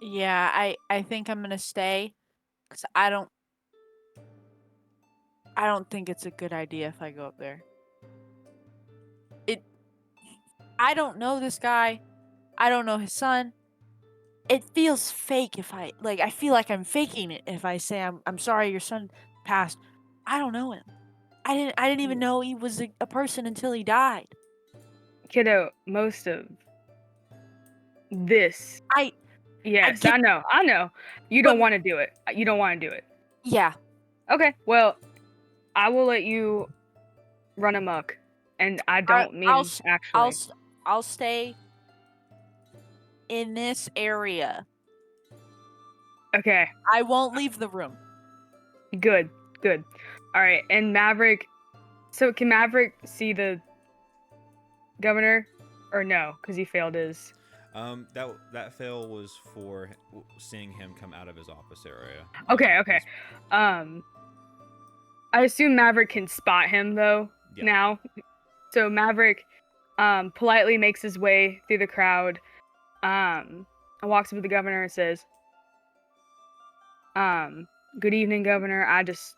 Yeah, I think I'm gonna stay, cause I don't think it's a good idea if I go up there. I don't know this guy. I don't know his son. It feels fake if I feel like I'm faking it if I say I'm sorry your son passed. I don't know him. I didn't even know he was a person until he died. Kiddo, most of this. Yes, get- I know. You don't want to do it. You don't want to do it. Yeah. Okay, well, I will let you run amok, and I don't mean actually. I'll stay in this area. Okay. I won't leave the room. Good. All right, and Maverick. So can Maverick see the governor, or no? Because he failed his. That fail was for seeing him come out of his office area. Okay. I assume Maverick can spot him though now. So Maverick politely makes his way through the crowd, and walks up to the governor and says, "Good evening, Governor. I just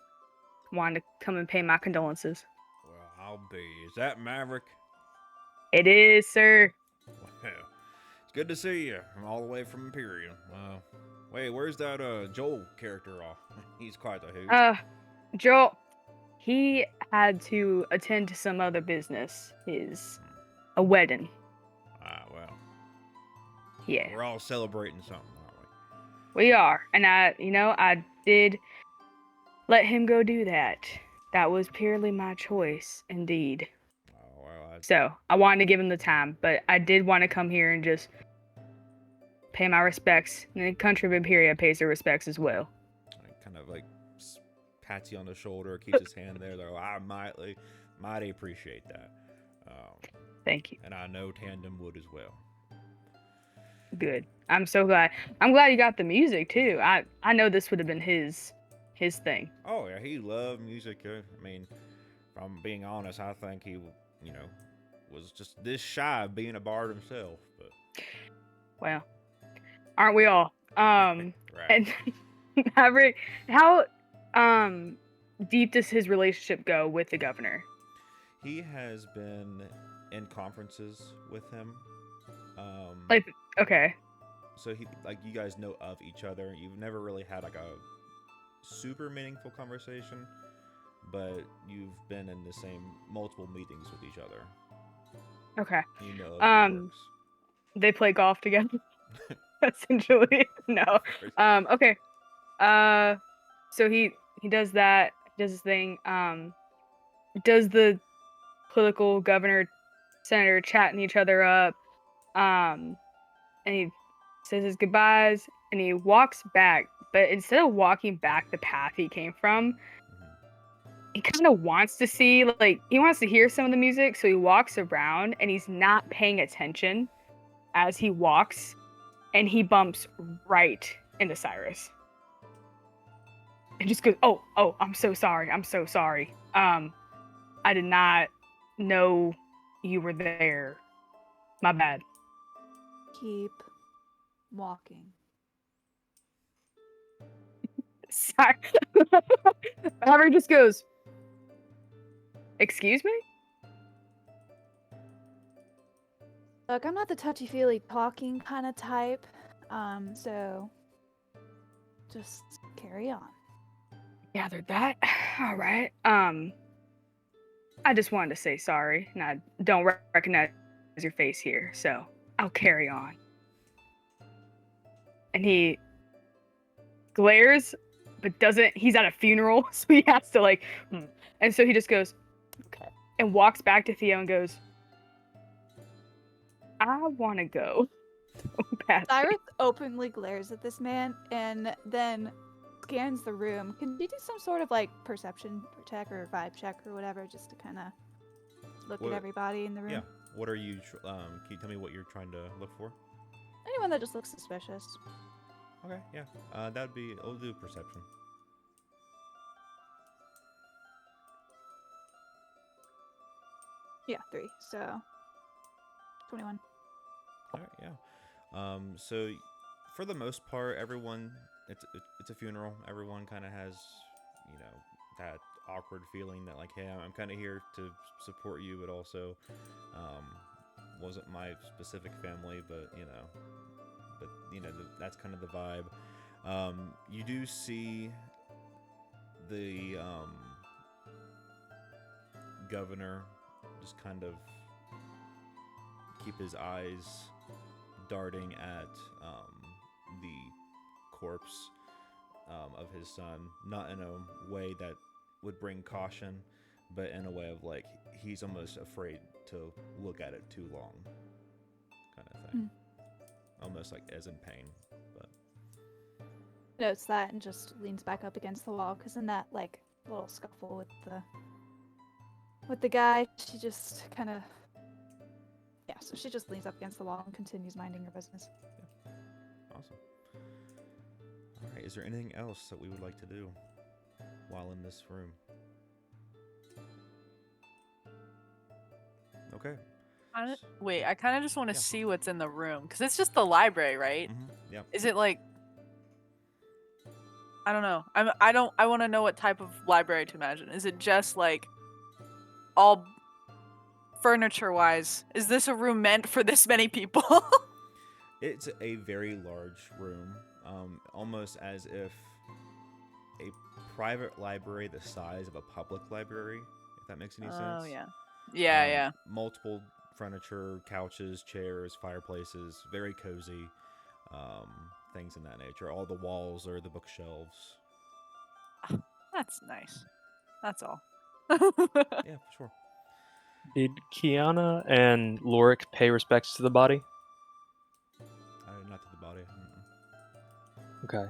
wanted to come and pay my condolences." Well, I'll be. Is that Maverick? It is, sir. Well, it's good to see you. I'm all the way from Imperium. Wait, where's that Joel character off? He's quite the hoot. Joel, he had to attend to some other business. A wedding. Well. Yeah. We're all celebrating something, aren't we? We are. And I did let him go do that. That was purely my choice, indeed. Oh, well, So, I wanted to give him the time, but I did want to come here and just pay my respects. And the country of Imperia pays their respects as well. I kind of like pats you on the shoulder, keeps his hand there. Though I mighty appreciate that. Thank you. And I know Tandem would as well. Good. I'm so glad. I'm glad you got the music too. I know this would have been his thing. Oh yeah, he loved music. I mean, if I'm being honest, I think he, was just this shy of being a bard himself. But well, aren't we all? Right. And Maverick, how deep does his relationship go with the governor? He has been in conferences with him. Okay. So he, you guys know of each other. You've never really had a super meaningful conversation, but you've been in the same multiple meetings with each other. Okay. How it works. They play golf together. Essentially, no. Okay. So he does that. Does his thing. Does the political governor, senator chatting each other up. And he says his goodbyes and he walks back. But instead of walking back the path he came from, he kind of wants to see, like, he wants to hear some of the music. So he walks around and he's not paying attention as he walks. And he bumps right into Cyrus. And just goes, oh, I'm so sorry. I did not know you were there. My bad. Keep walking. Sorry. Maverick just goes, excuse me? Look, I'm not the touchy-feely talking kind of type, so just carry on. Gathered that. All right. I just wanted to say sorry, and I don't recognize your face here, so I'll carry on. And he glares, but doesn't. He's at a funeral, so he has to like. And so he just goes, okay, and walks back to Theo and goes, I want to go. So badly. Cyrus openly glares at this man and then scans the room. Can you do some sort of like perception check or vibe check or whatever, just to kind of look at everybody in the room? Yeah. What are you? Can you tell me what you're trying to look for? Anyone that just looks suspicious. Okay. Yeah. That would be. I'll do perception. Yeah, 3. So 21. All right. Yeah. So for the most part, everyone, it's a funeral. Everyone kind of has, that awkward feeling that like, hey, I'm kind of here to support you, but also, wasn't my specific family, but that's kind of the vibe. You do see the governor just kind of keep his eyes darting at the corpse of his son, not in a way that would bring caution, but in a way of like he's almost afraid to look at it too long, kind of thing. Almost like as in pain. But Notes that and just leans back up against the wall, because in that like little scuffle with the guy, she just kind of so she just leans up against the wall and continues minding her business. Yeah. Awesome. All right. Is there anything else that we would like to do while in this room? Okay. Wait, I kind of just want to see what's in the room, because it's just the library, right? Mm-hmm. Yeah. Is it like, I don't know. I want to know what type of library to imagine. Is it just like all furniture-wise? Is this a room meant for this many people? It's a very large room, almost as if a private library the size of a public library, if that makes any sense. Oh, yeah. Yeah. Multiple furniture, couches, chairs, fireplaces, very cozy, things in that nature. All the walls are the bookshelves. That's nice. That's all. Yeah, for sure. Did Kiana and Lorik pay respects to the body? Not to the body. Okay.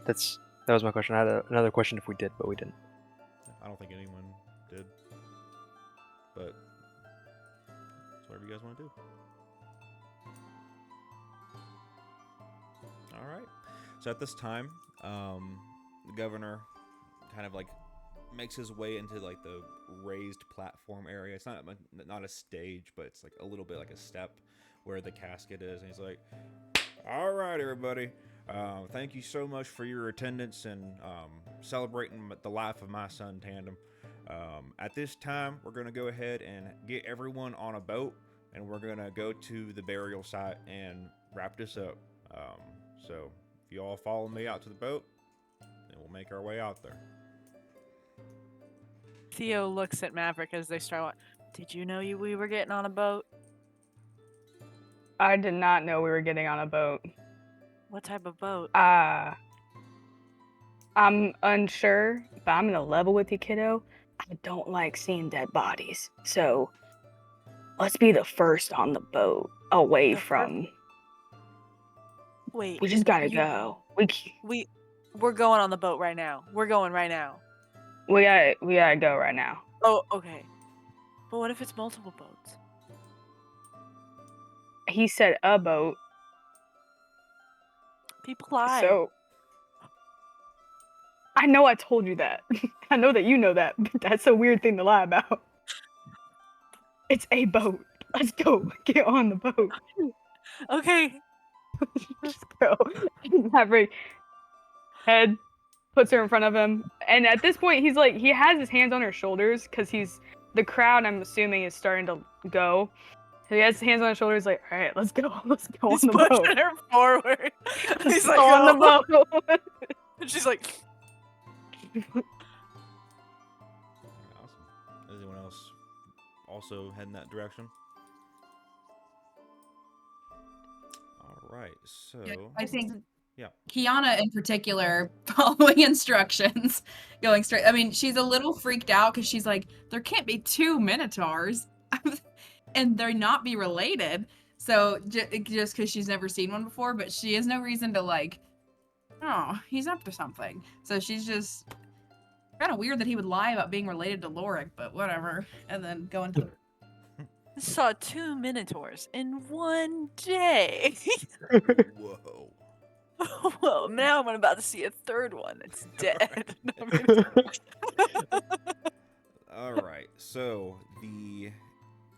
That was my question. I had another question if we did, but we didn't. I don't think anyone did. But it's whatever you guys want to do. All right. So at this time, the governor kind of like makes his way into like the raised platform area. It's not a stage, but it's like a little bit like a step where the casket is. And he's like, all right, everybody. Thank you so much for your attendance and celebrating the life of my son, Tandem. At this time, we're going to go ahead and get everyone on a boat, and we're going to go to the burial site and wrap this up. So if you all follow me out to the boat, then we'll make our way out there. Theo looks at Maverick as they start. Did you know we were getting on a boat? I did not know we were getting on a boat. What type of boat? I'm unsure, but I'm gonna level with you, kiddo. I don't like seeing dead bodies, so let's be the first on the boat away The first- from. Wait. We just gotta you- go. We're going on the boat right now. We're going right now. We gotta go right now. Oh, okay. But what if it's multiple boats? He said a boat, People lie. so I know I told you that. I know that you know that, but that's a weird thing to lie about. It's a boat. Let's go. Get on the boat. Okay. Just go. Maverick head puts her in front of him, and at this point he's like, he has his hands on her shoulders because the crowd, I'm assuming, is starting to go. So he has his hands on her shoulders, like, all right, let's go He's on the boat. pushing her forward. He's like, Go on the "Oh." boat. And she's like, Awesome. Is anyone else also heading that direction? All right, so I think yeah. Kiana in particular, following instructions, going straight. I mean, she's a little freaked out because she's like, there can't be two Minotaurs, and they're not be related. So just because she's never seen one before, but she has no reason to like, oh, he's up to something. So she's just kind of weird that he would lie about being related to Lorik, but whatever. And then go into saw 2 Minotaurs in one day. Whoa. Well, now I'm about to see a third one that's dead. All right, so the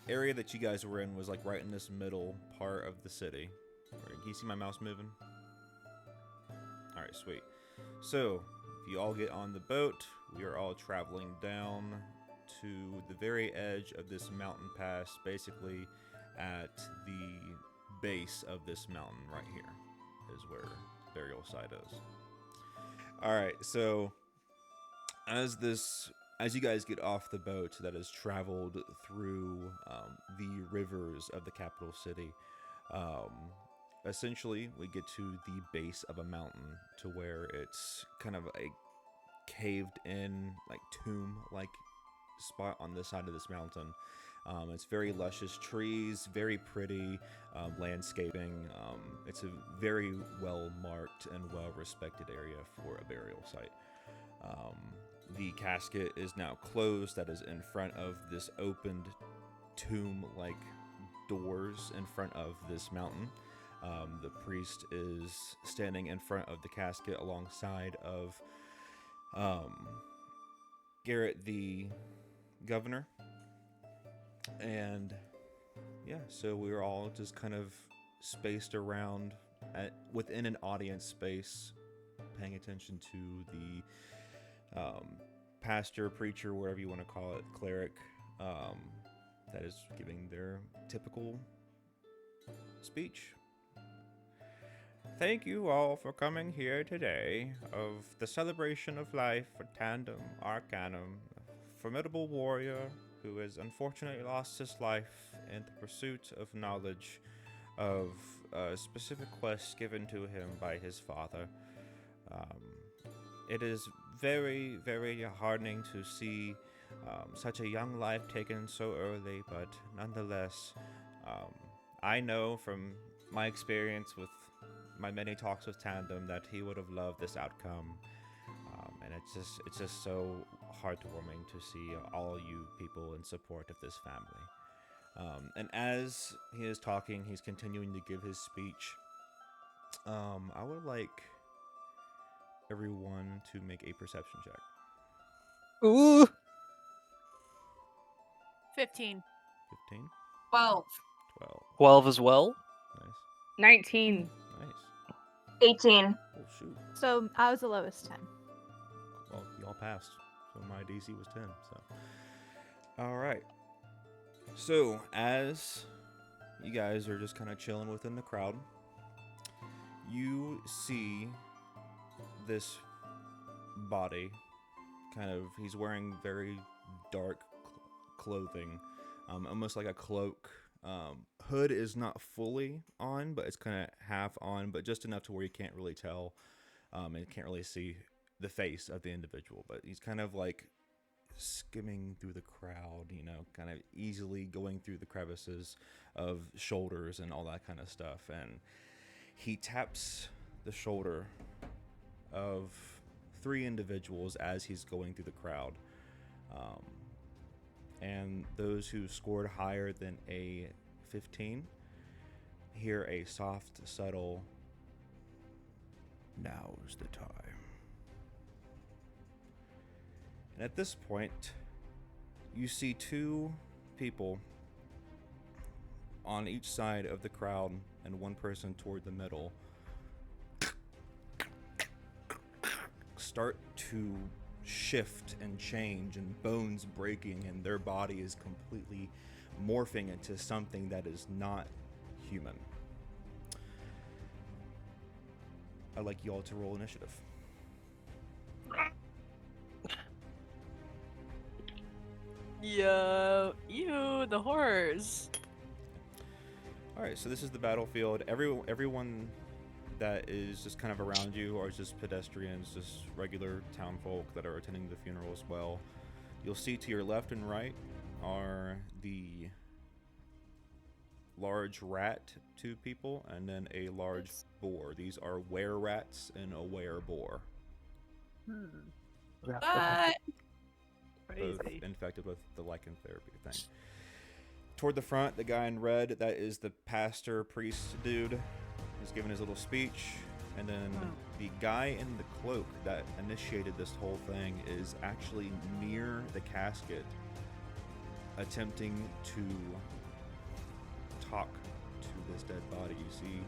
area that you guys were in was like right in this middle part of the city. Can you see my mouse moving? All right, sweet. So if you all get on the boat, we are all traveling down to the very edge of this mountain pass, basically at the base of this mountain right here is where the burial site is. All right, so as you guys get off the boat that has traveled through the rivers of the capital city, essentially we get to the base of a mountain to where it's kind of a caved in, like tomb like spot on this side of this mountain. It's very luscious trees, very pretty landscaping. It's a very well marked and well respected area for a burial site. The casket is now closed. That is in front of this opened tomb like doors in front of this mountain. The priest is standing in front of the casket alongside of Garrett the governor. And yeah, so we were all just kind of spaced around within an audience space, paying attention to the pastor, preacher, whatever you want to call it, cleric, that is giving their typical speech. Thank you all for coming here today of the celebration of life for Tandem Arcanum, a formidable warrior who has unfortunately lost his life in the pursuit of knowledge of a specific quest given to him by his father. It is very, very heartening to see such a young life taken so early, but nonetheless, I know from my experience with my many talks with Tandem that he would have loved this outcome, and it's just so heartwarming to see all you people in support of this family. And as he is talking, he's continuing to give his speech. I would like everyone to make a perception check. Ooh. 15. 15, 12. 12. 12 as well. Nice. 19. Nice. 18. Oh, shoot. So I was the lowest 10. Well, y'all passed. So my DC was 10. So, all right. So as you guys are just kind of chilling within the crowd, you see this body. Kind of, he's wearing very dark clothing, almost like a cloak Hood is not fully on, but it's kind of half on, but just enough to where you can't really tell, and can't really see the face of the individual. But he's kind of like skimming through the crowd, kind of easily going through the crevices of shoulders and all that kind of stuff. And he taps the shoulder of 3 individuals as he's going through the crowd. And those who scored higher than a 15 hear a soft, subtle, "Now's the time." And at this point, you see 2 people on each side of the crowd and 1 person toward the middle start to shift and change, and bones breaking, and their body is completely morphing into something that is not human. I'd like you all to roll initiative. Yo, ew, the horrors. All right, so this is the battlefield. Everyone that is just kind of around you are just pedestrians, just regular town folk that are attending the funeral as well. You'll see to your left and right are the large rat 2 people, and then a large boar. These are were rats and a were boar. What? Both infected with the lichen therapy thing. Toward the front, the guy in red, that is the pastor priest dude. He's giving his little speech, and then the guy in the cloak that initiated this whole thing is actually near the casket, attempting to talk to this dead body. You see,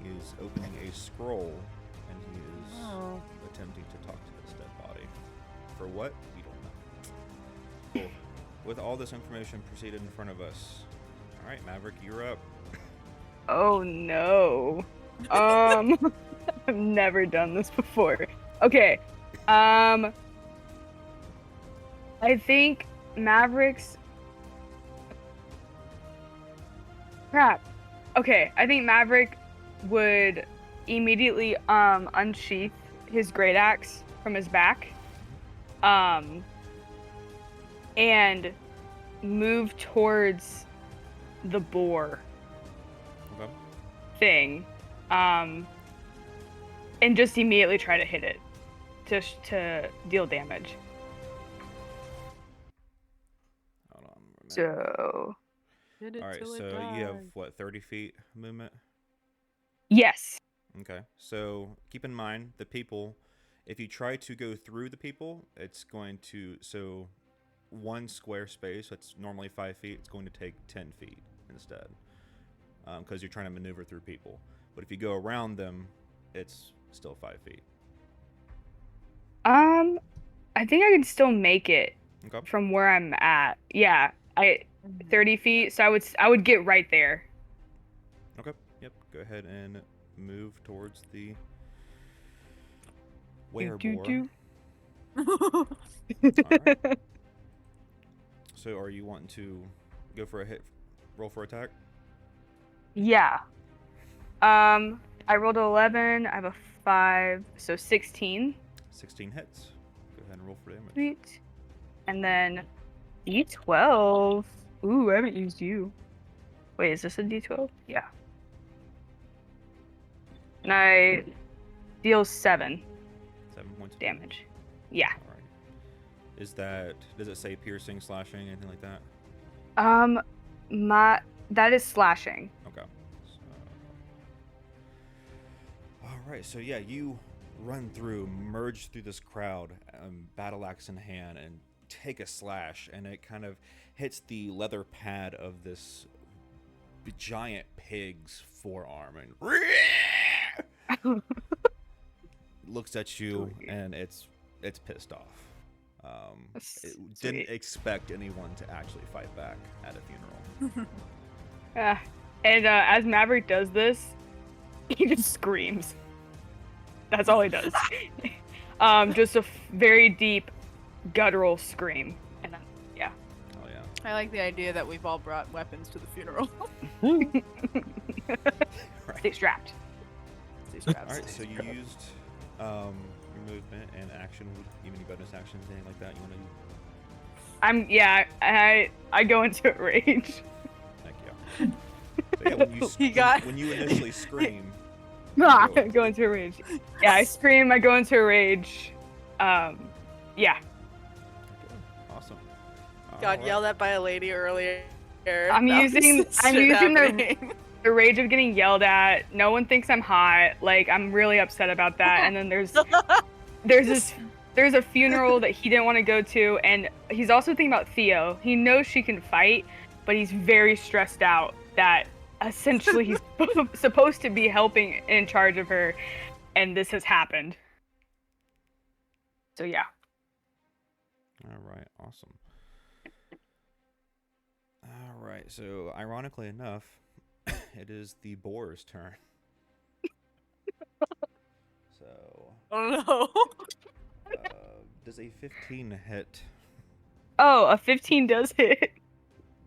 he is opening a scroll, and he is attempting to talk to this dead body. For what? We don't know. Cool. With all this information proceeded in front of us. All right, Maverick, you're up. Oh no. I've never done this before. Okay. I think Maverick's crap. Okay, I think Maverick would immediately unsheath his great axe from his back. And move towards the boar thing, and just immediately try to hit it to deal damage. Hold on a minute. So, all right, so you have what, 30 feet movement? yes. Okay, so keep in mind the people. If you try to go through the people, it's going to 1 square space that's normally 5 feet. It's going to take 10 feet instead, because you're trying to maneuver through people. But if you go around them, it's still 5 feet. I think I can still make it from where I'm at. Yeah, 30 feet. So I would get right there. Okay. Yep. Go ahead and move towards the wereboar. All right. So are you wanting to go for a hit, roll for attack? Yeah. I rolled 11. I have a 5, so 16. 16 hits. Go ahead and roll for damage. Sweet. And then D12. Ooh, I haven't used you. Wait, is this a D12? Yeah. And I deal 7 points of damage. Yeah. All right. Does it say piercing, slashing, anything like that? That is slashing. Okay. All right. So yeah, you run through, merge through this crowd, battle axe in hand, and take a slash, and it kind of hits the leather pad of this giant pig's forearm, and looks at you, and it's pissed off. It didn't expect anyone to actually fight back at a funeral. And as Maverick does this, he just screams. That's all he does. Just a very deep, guttural scream. And then, yeah. Oh, yeah. I like the idea that we've all brought weapons to the funeral. Stay strapped. Stay strapped. All right, so you used your movement and action. Even any bonus actions, anything like that you want to use? I go into a rage. Thank you. So yeah, when you initially scream. I go into a rage. Yeah, I scream. I go into a rage. Yeah. Okay, awesome. Got yelled at by a lady earlier. I'm using happening. the rage of getting yelled at. No one thinks I'm hot. Like, I'm really upset about that. And then there's a funeral that he didn't want to go to, and he's also thinking about Theo. He knows she can fight, but he's very stressed out that essentially he's supposed to be helping in charge of her, and this has happened. So yeah. All right, awesome. All right, so ironically enough, it is the boar's turn. So. Oh no. Does a 15 hit? Oh, a 15 does hit.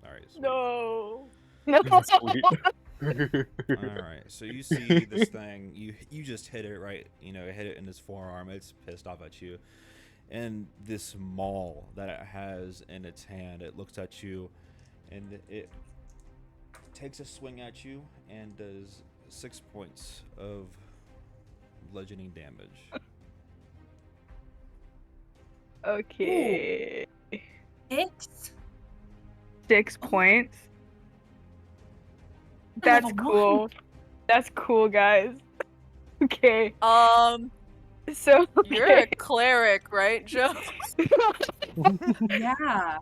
All right. Sweet. No. No. All right, so you see this thing. You just hit it right. You know, hit it in his forearm. It's pissed off at you, and this maul that it has in its hand. It looks at you, and it takes a swing at you and does 6 points of bludgeoning damage. Okay. Ooh. 6 points. That's Level cool. 1. That's cool, guys. Okay. So You're a cleric, right, Joe? Yeah.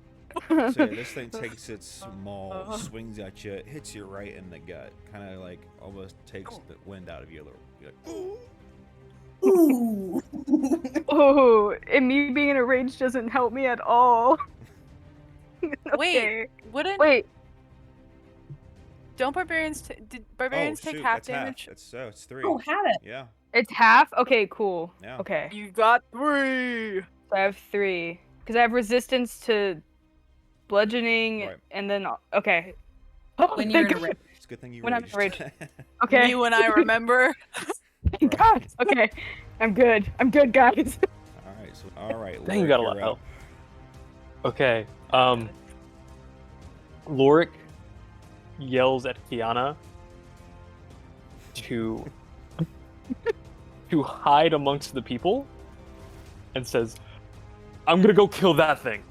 So yeah, this thing takes its maul, swings at you, hits you right in the gut, kind of like almost takes the wind out of you a little. You're like, Ooh. Oh, and me being in a rage doesn't help me at all. Okay. Wait. Don't barbarians did barbarians take half that's damage? It's 3. Oh, have it. Yeah. It's half? Okay, cool. Yeah. Okay. You got 3. So I have 3. Because I have resistance to bludgeoning, Right. and then... Okay. Oh, When you're in a thank rage. It's a good thing you When I'm in raged. rage. Okay. Me when I remember. Thank God. Okay. I'm good, guys. All right. Dang, you got a lot of help. Okay. Lorik yells at Kiana to hide amongst the people and says, "I'm gonna go kill that thing."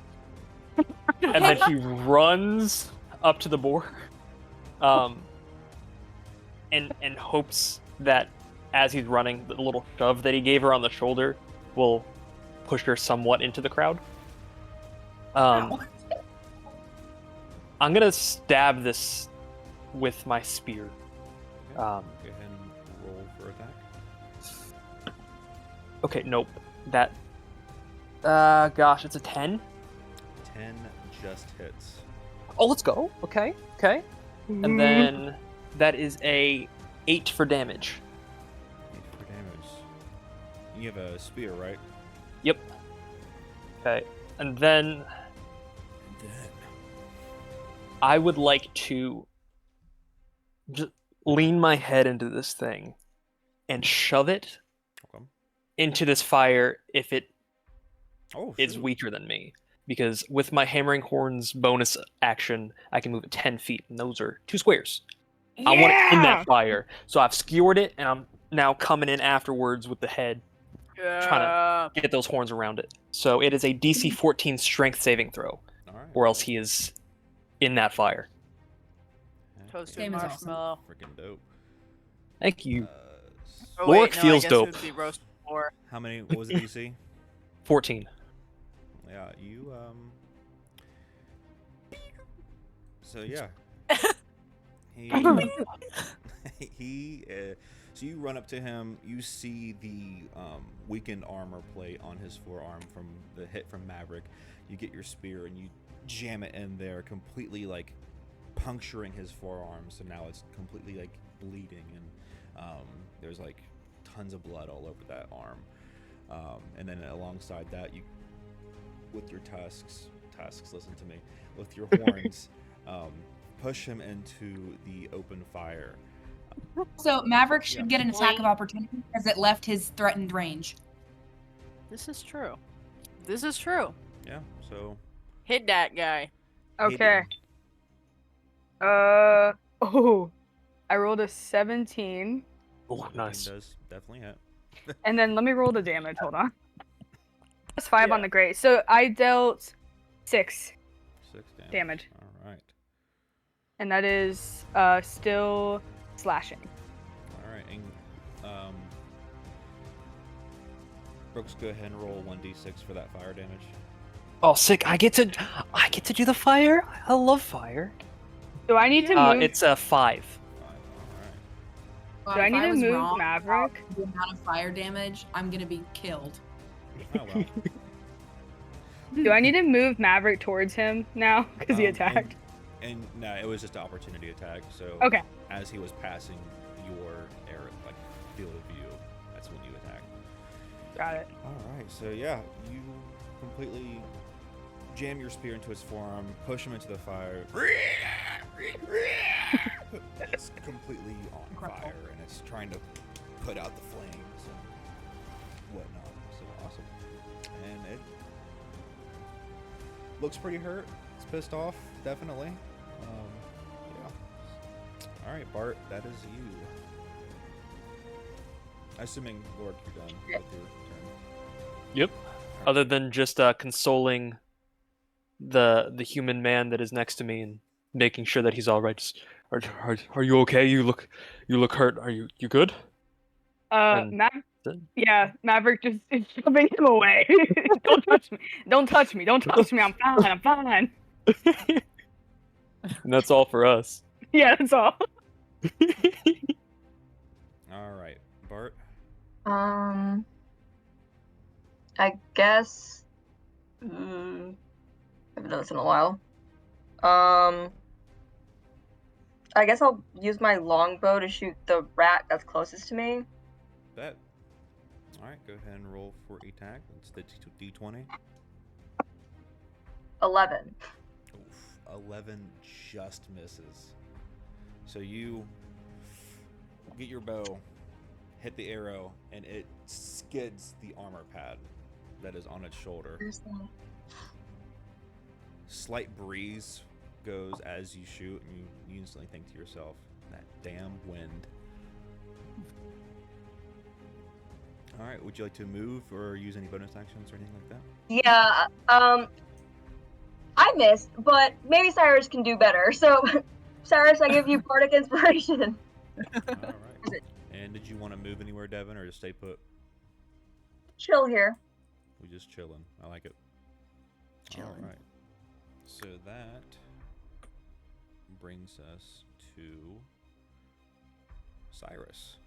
And then he runs up to the boar, and hopes that as he's running, the little shove that he gave her on the shoulder will push her somewhat into the crowd. Ow. I'm gonna stab this with my spear. Go ahead and roll for attack. Okay, nope. That. Gosh, it's a 10. 10 just hits. Oh, let's go. Okay. And then that is a 8 for damage. 8 for damage. You have a spear, right? Yep. Okay. And then I would like to just lean my head into this thing and shove it into this fire if it is weaker than me. Because with my Hammering Horns bonus action, I can move it 10 feet, and those are 2 squares. Yeah! I want it in that fire. So I've skewered it, and I'm now coming in afterwards with the head, trying to get those horns around it. So it is a DC 14 strength saving throw, or else he is in that fire. Toasted Game is awesome. marshmallow. Freaking dope. Thank you. Oh, wait, Lorik no, feels I guess dope. It would be roast more. How many? What was it DC? 14. Yeah, you So yeah. So you run up to him. You see the weakened armor plate on his forearm from the hit from Maverick. You get your spear and you jam it in there, completely like puncturing his forearm. So now it's completely like bleeding, and there's like tons of blood all over that arm. And then alongside that, you, with your tusks, tusks, listen to me, with your horns, push him into the open fire. So Maverick should Yeah. get an attack of opportunity because it left his threatened range. This is true. This is true. Yeah, so Hit that guy. Okay. hit him. Oh, I rolled a 17, Oh, 17 nice. does definitely hit. and then let me roll the damage. Hold on. Plus 5 on Yeah. the great. So I dealt 6, 6 damage. All right. and that is still slashing. All right. And, Brooks, go ahead and roll 1d6 for that fire damage. Oh, sick! I get to do the fire. I love fire. Do I need to move? It's a 5. 5. All Do I If need to was move wrong Maverick? about the amount of fire damage, I'm gonna be killed. right. Oh well. Do I need to move Maverick towards him now because he And- attacked? And no, it was just an opportunity attack. So Okay. as he was passing your field of view, that's when you attack. Got it. All right. So yeah, you completely jam your spear into his forearm, push him into the fire. It's completely on fire, and it's trying to put out the flames and whatnot. So awesome. And it looks pretty hurt. It's pissed off, definitely. Yeah. All right, Bart, that is you. Assuming, Lord, you're done with your turn. Yep. Other than just consoling the human man that is next to me and making sure that he's all right. Just, are you okay? You look hurt. Are you good? And Yeah, Maverick just is shoving him away. Don't touch me. Don't touch me. Don't touch me. I'm fine. I'm fine. And that's all for us. Yeah, that's all. All right, Bart. I guess. I haven't done this in a while. I guess I'll use my longbow to shoot the rat that's closest to me. Bet. All right, go ahead and roll for attack. It's the D20. 11. Oof, 11 just misses. So you get your bow, hit the arrow, and it skids the armor pad that is on its shoulder. Slight breeze goes as you shoot, and you instantly think to yourself, that damn wind. All right, would you like to move or use any bonus actions or anything like that? Yeah, I missed, but maybe Cyrus can do better. So, Cyrus, I give you bardic inspiration. All right. And did you want to move anywhere, Devin, or just stay put? Chill here. We just chilling. I like it. Chilling. All right. So that brings us to Cyrus.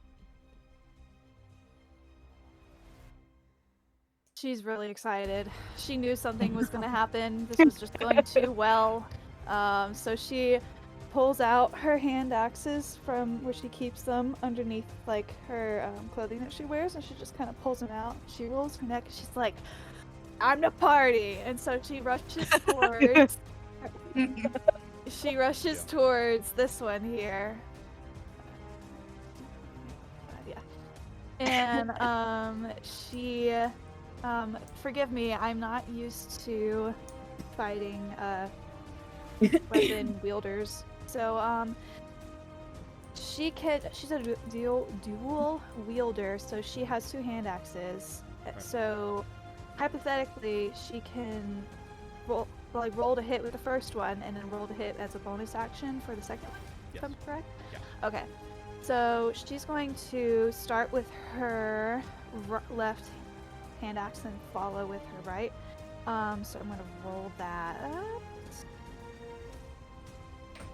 She's really excited. She knew something was going to happen. This was just going too well. So she pulls out her hand axes from where she keeps them underneath like her clothing that she wears, and she just kind of pulls them out. She rolls her neck and she's like, "I'm the party!" And so she rushes towards. She rushes towards this one here. Yeah. And she. Forgive me, I'm not used to fighting weapon wielders. So she's a dual wielder, so she has 2 hand axes. Right. So hypothetically, she can roll to hit with the first one, and then roll to hit as a bonus action for the second. Yes. If I'm correct? Yeah. Okay. So she's going to start with her left hand axe and follow with her right. So I'm gonna roll that up.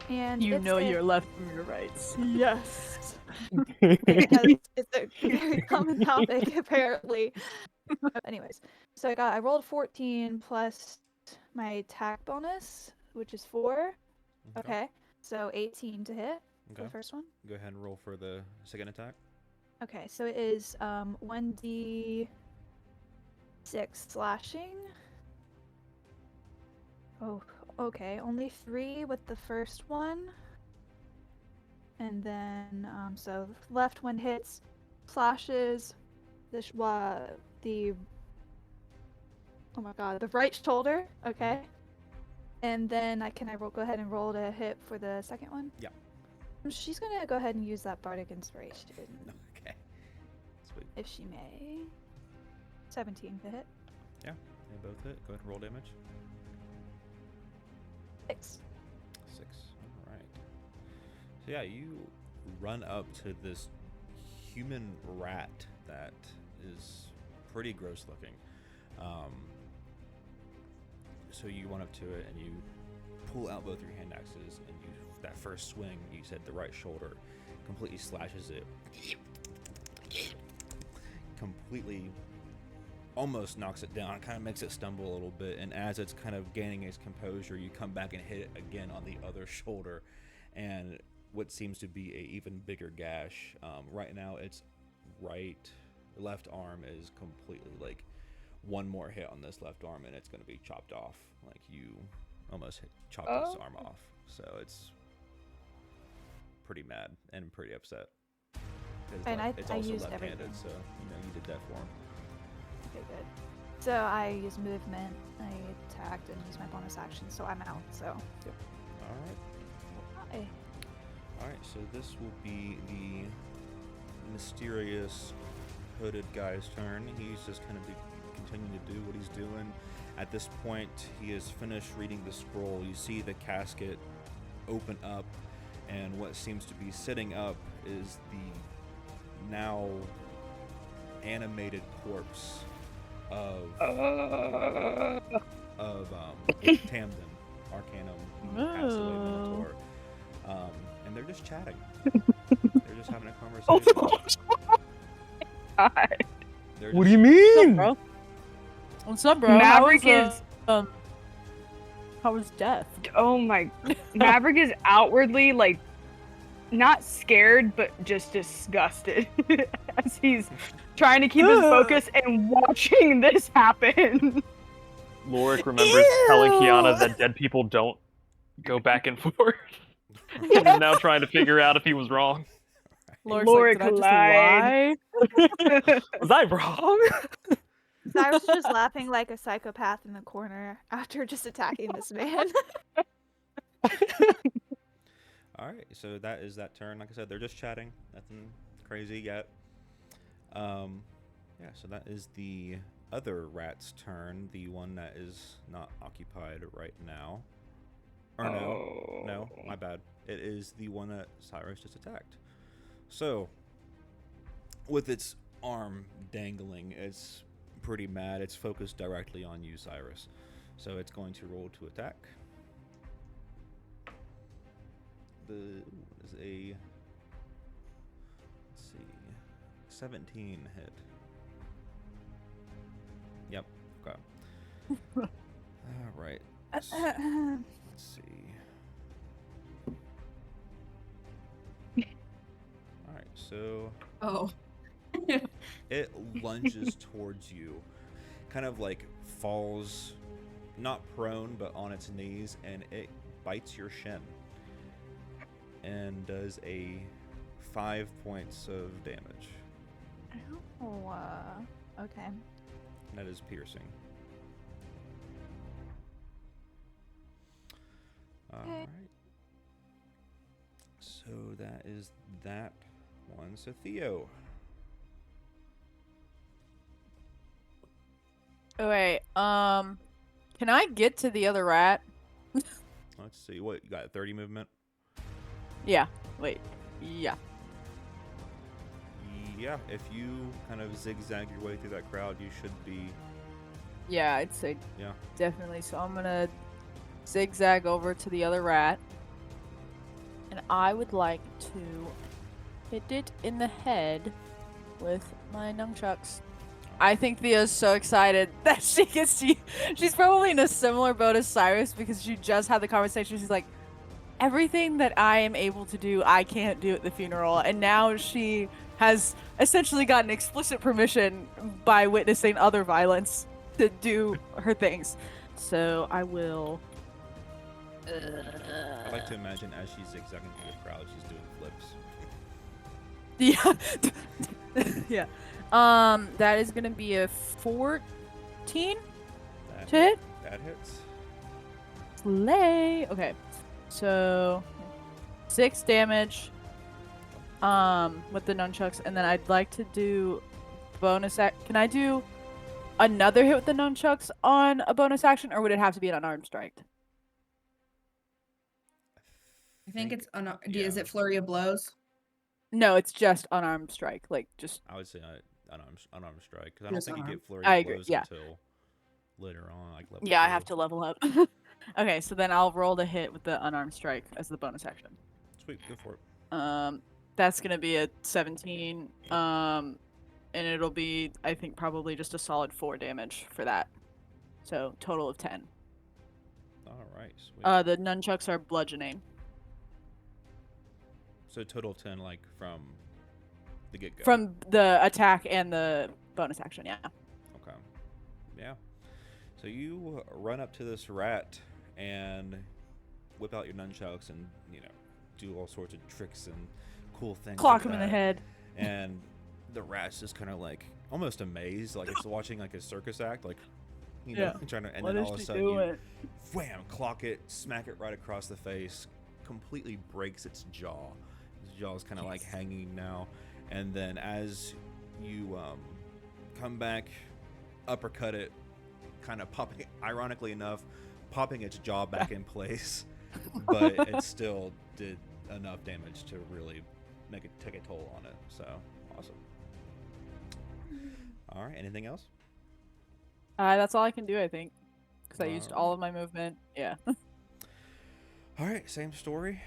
And You it's know a- your left from your right. Yes. Because it's a very common topic apparently. Anyways, so I rolled 14 plus my attack bonus, which is 4. Okay. So 18 to hit for the first one. Go ahead and roll for the second attack. Okay, so it is 1d6 slashing. Oh, okay. Only 3 with the first one. And then, so left one hits, slashes the oh my god, the right shoulder. Okay. And then go ahead and roll to hit for the second one? Yeah. She's gonna go ahead and use that bardic inspiration. Okay. Sweet. If she may. 17 to hit. Yeah, they both hit. Go ahead and roll damage. 6. 6. All right. So yeah, you run up to this human rat that is pretty gross looking. So you run up to it and you pull out both your hand axes, and that first swing, you said the right shoulder, completely slashes it. Completely almost knocks it down, kind of makes it stumble a little bit, and as it's kind of gaining its composure, you come back and hit it again on the other shoulder, and what seems to be a even bigger gash. Right now, its left arm is completely, like, one more hit on this left arm and it's going to be chopped off. Like, you almost chopped its arm off, so it's pretty mad and pretty upset. And it's I also used left-handed, everything. so you did that for him. Okay, good. So I use movement, I attacked, and use my bonus action, so I'm out, so. Yep. All right. Hi. All right, so this will be the mysterious hooded guy's turn. He's just kind of continuing to do what he's doing. At this point, he has finished reading the scroll. You see the casket open up, and what seems to be sitting up is the now animated corpse of Tamden, Arcanum, who passed away Minotaur. And they're just chatting. They're just having a conversation. God. What do you mean? Bro? What's up, bro? Maverick How was death? Oh my. Maverick is outwardly, like, not scared, but just disgusted as he's trying to keep his focus and watching this happen. Lorik remembers telling Kiana that dead people don't go back and forth. And is now trying to figure out if he was wrong. Lorik lied. Was I wrong? Cyrus is just laughing like a psychopath in the corner after just attacking this man. Alright, so that is that turn. Like I said, they're just chatting. Nothing crazy yet. Yeah, so that is the other rat's turn. The one that is not occupied right now. Or no, my bad. It is the one that Cyrus just attacked. So, with its arm dangling, it's pretty mad. It's focused directly on you, Cyrus. So it's going to roll to attack. Is a, let's see, 17 hit. Yep. Okay. All right. Let's see. All right. So. Oh. It lunges towards you, kind of like falls, not prone, but on its knees, and it bites your shin and does a 5 points of damage. Oh, okay. That is piercing. Alright. So that is that one. So Theo. Oh, wait, can I get to the other rat? Let's see. What, you got 30 movement? Yeah. Wait. Yeah. Yeah, if you kind of zigzag your way through that crowd, you should be... Yeah, I'd say Yeah. definitely. So I'm gonna zigzag over to the other rat. And I would like to hit it in the head with my nunchucks. I think Thea's so excited that she gets to... She's probably in a similar boat as Cyrus because she just had the conversation. She's like, everything that I am able to do, I can't do at the funeral. And now she has essentially gotten explicit permission by witnessing other violence to do her things. So I will I like to imagine as she's zigzagging through the crowd, she's doing flips. Yeah. That is gonna be a 14 That, to hit. that hits. Slay. Okay. So 6 damage. With the nunchucks, and then I'd like to do bonus act. Can I do another hit with the nunchucks on a bonus action, or would it have to be an unarmed strike? I think it's yeah. Is it flurry of blows? No, it's just unarmed strike. Like just. I would say unarmed strike because I don't Just think you unarmed. get flurry I of agree, blows yeah. until later on, like level Yeah, I 2. have to level up. Okay, so then I'll roll the hit with the unarmed strike as the bonus action. Sweet, go for it. That's gonna be a 17. And it'll be, I think, probably just a solid 4 damage for that. So total of 10. All right, sweet. The nunchucks are bludgeoning. So total of 10, like from the get go. From the attack and the bonus action, yeah. Okay. Yeah. So you run up to this rat and whip out your nunchucks and do all sorts of tricks and cool things. Clock like him in the that. head. And the rat's just kind of like almost amazed, like it's watching like a circus act, like trying to. And What then is all of a she sudden doing? you, wham, clock it, smack it right across the face, completely breaks its jaw. Its jaw is kind of like hanging now, and then as you come back, uppercut it, kind of popping, ironically enough, popping its jaw back in place, but it still did enough damage to really take a toll on it. So awesome. All right, anything else? That's all I can do, I think, because I used Alright. all of my movement. Yeah. All right, same story.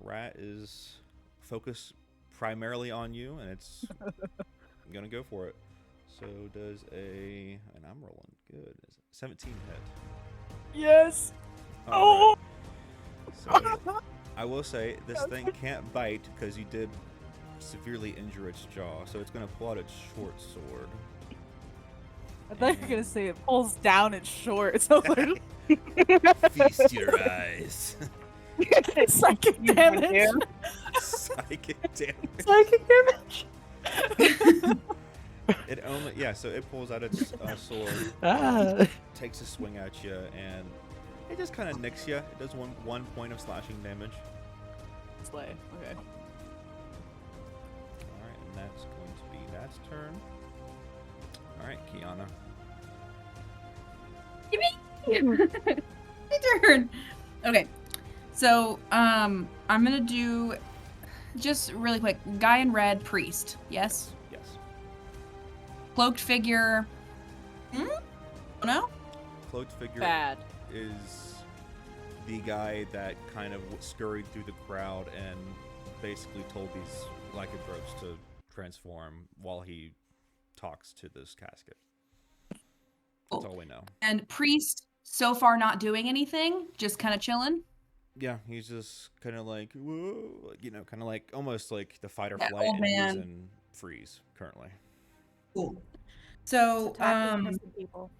Rat is focused primarily on you, and it's gonna go for it. So does and I'm rolling good. 17 hit. Yes. All right. So I will say this thing can't bite because you did severely injure its jaw, so it's gonna pull out its short sword. I thought you were gonna say it pulls down its short. So like Feast your eyes. psychic damage. Psychic damage. Psychic damage. It only so it pulls out its sword, takes a swing at you, and it just kind of nicks you. It does one point of slashing damage. Slay. Okay. All right, and that's going to be that's turn. All right, Kiana. My turn. Okay, so I'm gonna do just really quick. Guy in red, priest. Yes. Yes. Cloaked figure. Oh no. Cloaked figure Bad. is the guy that kind of scurried through the crowd and basically told these lycanthropes to transform while he talks to this casket. That's all we know. And priest so far not doing anything, just kind of chilling. Yeah, he's just kind of like, whoa, kind of like almost like the fight or That flight, old and he's man. in freeze currently. Cool. So People.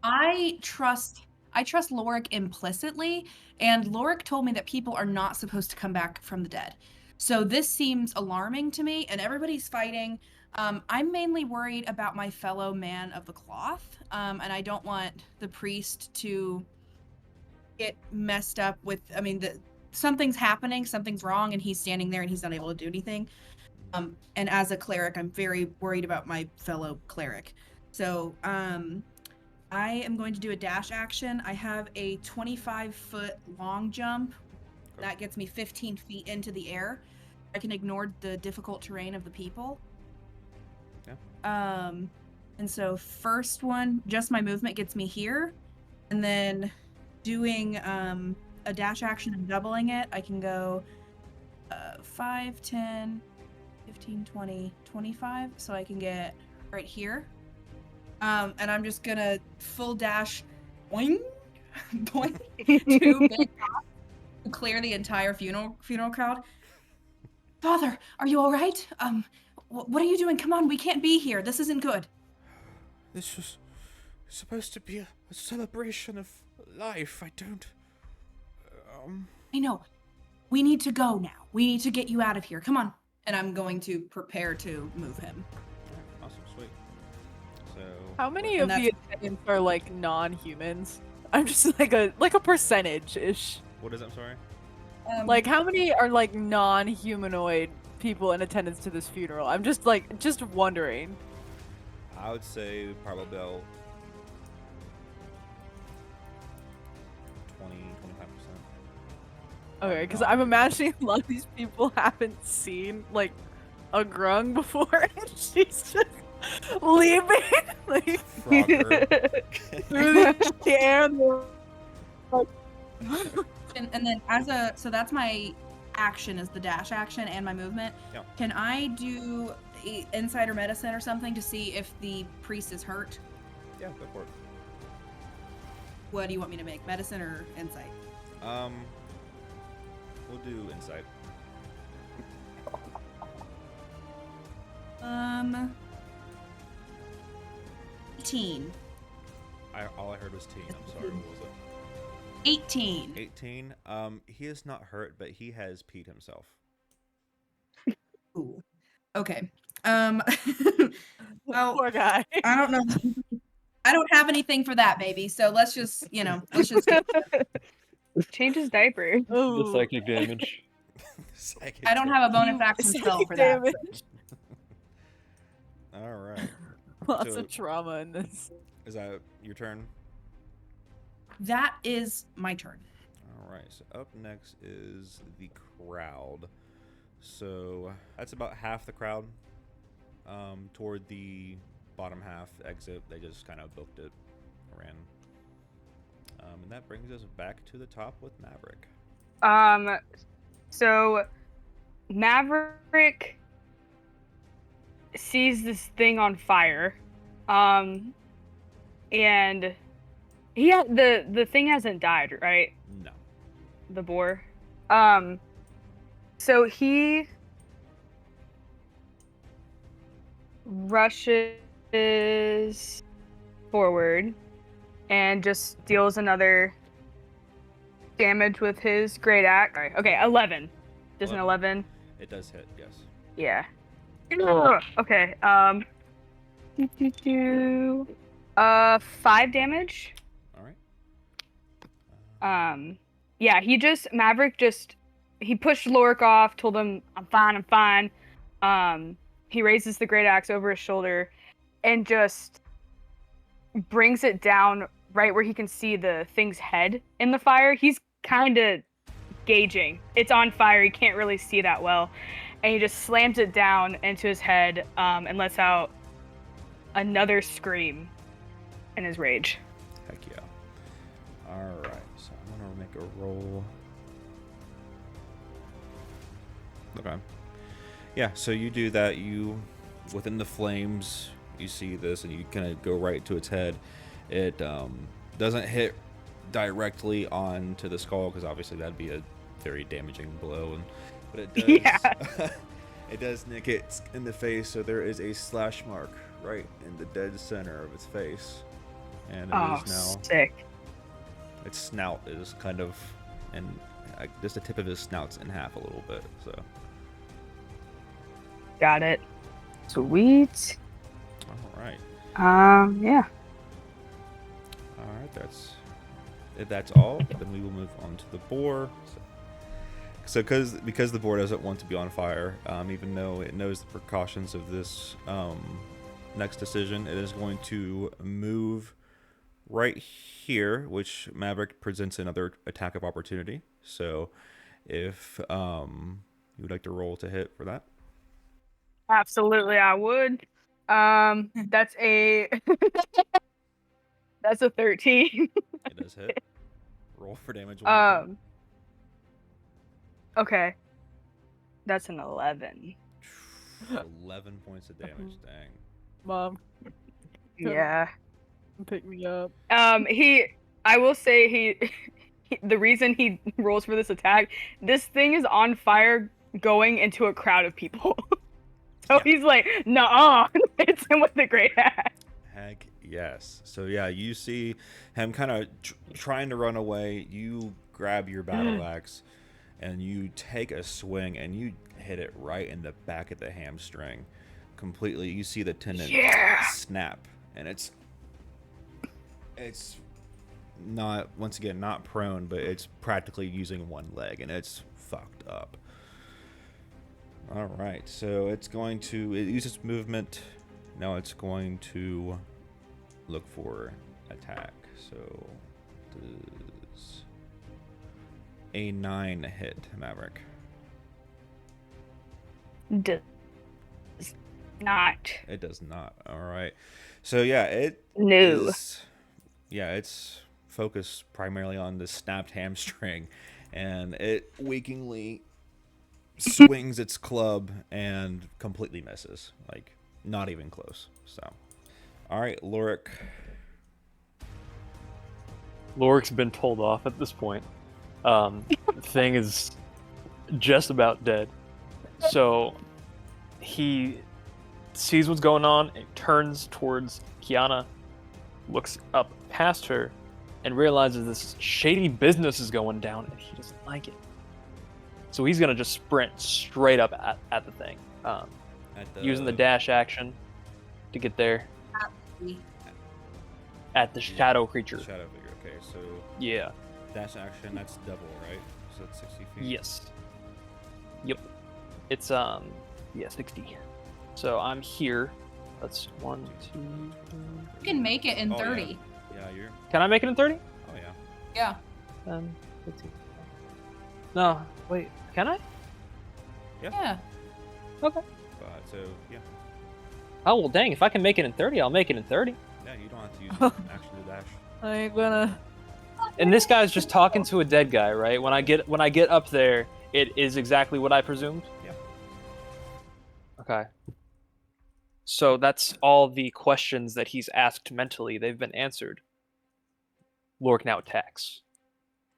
I trust Lorik implicitly, and Lorik told me that people are not supposed to come back from the dead. So this seems alarming to me, and everybody's fighting. I'm mainly worried about my fellow man of the cloth, and I don't want the priest to get messed up with, something's happening, something's wrong, and he's standing there and he's not able to do anything. And as a cleric, I'm very worried about my fellow cleric. So, I am going to do a dash action. I have a 25-foot long jump. Okay. That gets me 15 feet into the air. I can ignore the difficult terrain of the people. Yeah. And so first one, just my movement gets me here. And then doing a dash action and doubling it, I can go 5, 10, 15, 20, 25. So I can get right here. And I'm just gonna full dash, boing, boing, to big top to clear the entire funeral crowd. Father, are you all right? What are you doing? Come on, we can't be here. This isn't good. This was supposed to be a celebration of life. I don't I know. We need to go now. We need to get you out of here. Come on. And I'm going to prepare to move him. Awesome, sweet. So How many And of the attendants are like non-humans? I'm just like a percentage-ish. what is it? I'm sorry. Like how many are like non-humanoid people in attendance to this funeral? I'm just wondering. I would say probably about 20, 25%. Okay, because I'm imagining a lot of these people haven't seen like a grung before, and she's just leaving like Frogger. through the air. And then so that's my action is the dash action and my movement. Yeah. Can I do insider medicine or something to see if the priest is hurt? Yeah, go for it. What do you want me to make? Medicine or insight? We'll do insight. 18. All I heard was teen. I'm sorry. What was it? 18. 18. He is not hurt, but he has peed himself. Ooh. Okay. Well, Poor guy. I don't know. I don't have anything for that, baby. So let's just Change his diaper. The Ooh. psychic damage. Psychic I don't have a bonus action spell for that. Damage. All right. Lots So- of trauma in this. Is that your turn? That is my turn. All right. So up next is the crowd. So that's about half the crowd. Toward the bottom half exit, they just kind of booked it, ran. And that brings us back to the top with Maverick. So Maverick sees this thing on fire. And the thing hasn't died, right? No. The boar. So he rushes forward and just deals another damage with his great axe. Sorry. Okay, 11. Does an 11? It does hit, yes. Yeah. Okay. 5 damage. All right. Yeah, Maverick he pushed Lorik off, told him, I'm fine. He raises the great axe over his shoulder and just brings it down right where he can see the thing's head in the fire. He's kind of gauging. It's on fire. He can't really see that well. And he just slams it down into his head and lets out another scream in his rage. Heck yeah. All right. So I'm going to make a roll. Okay. Yeah, so you do that. Within the flames, you see this, and you kind of go right to its head. It doesn't hit directly onto the skull, because obviously that'd be a very damaging blow. But it does. Yeah. It does nick it in the face, so there is a slash mark right in the dead center of its face, and it is now. Sick. Its snout is kind of, and just the tip of his snout's in half a little bit. So. Got it. Sweet. All right. Yeah. All right. If that's all, then we will move on to the boar. So because the boar doesn't want to be on fire, even though it knows the precautions of this next decision, it is going to move right here, which Maverick presents another attack of opportunity. So if you would like to roll to hit for that. Absolutely, I would. That's a 13. It does hit. Roll for damage. One more time. Okay. That's an 11. 11 points of damage. Dang. Mom, Yeah. pick me up. I will say the reason he rolls for this attack, this thing is on fire going into a crowd of people. So Yeah. he's like, "Nuh-uh." It's him with the great axe. Heck yes. So yeah, you see him kind of trying to run away. You grab your battle axe and you take a swing and you hit it right in the back of the hamstring. Completely, you see the tendon snap, and it's not, once again, not prone, but it's practically using one leg, and it's fucked up. All right, so it uses movement. Now it's going to look for attack. So does a 9 hit, Maverick? Does not. It does not. All right. So yeah, it's focused primarily on the snapped hamstring, and it weakly swings its club and completely misses. Like, not even close. So, all right, Lorik. Lorik's been told off at this point. Thing is just about dead. So he sees what's going on and turns towards Kiana, looks up past her, and realizes this shady business is going down, and he doesn't like it. So he's gonna just sprint straight up at the thing, using the dash action to get there. At the shadow creature. The shadow figure. Okay, so yeah, dash action. That's double, right? So it's 60 feet. Yes. Yep. It's 60. So I'm here. That's 1, 2, 3. You can make it in 30. Yeah, you're. Can I make it in 30? Oh yeah. Yeah. 15. No, wait. Can I? Yeah. Okay. So yeah. Oh well, dang! If I can make it in 30, I'll make it in 30. Yeah, you don't have to use an action to dash. I ain't gonna. And this guy's just talking to a dead guy, right? When I get up there, it is exactly what I presumed. Yeah. Okay. So that's all the questions that he's asked mentally. They've been answered. Lorik now attacks.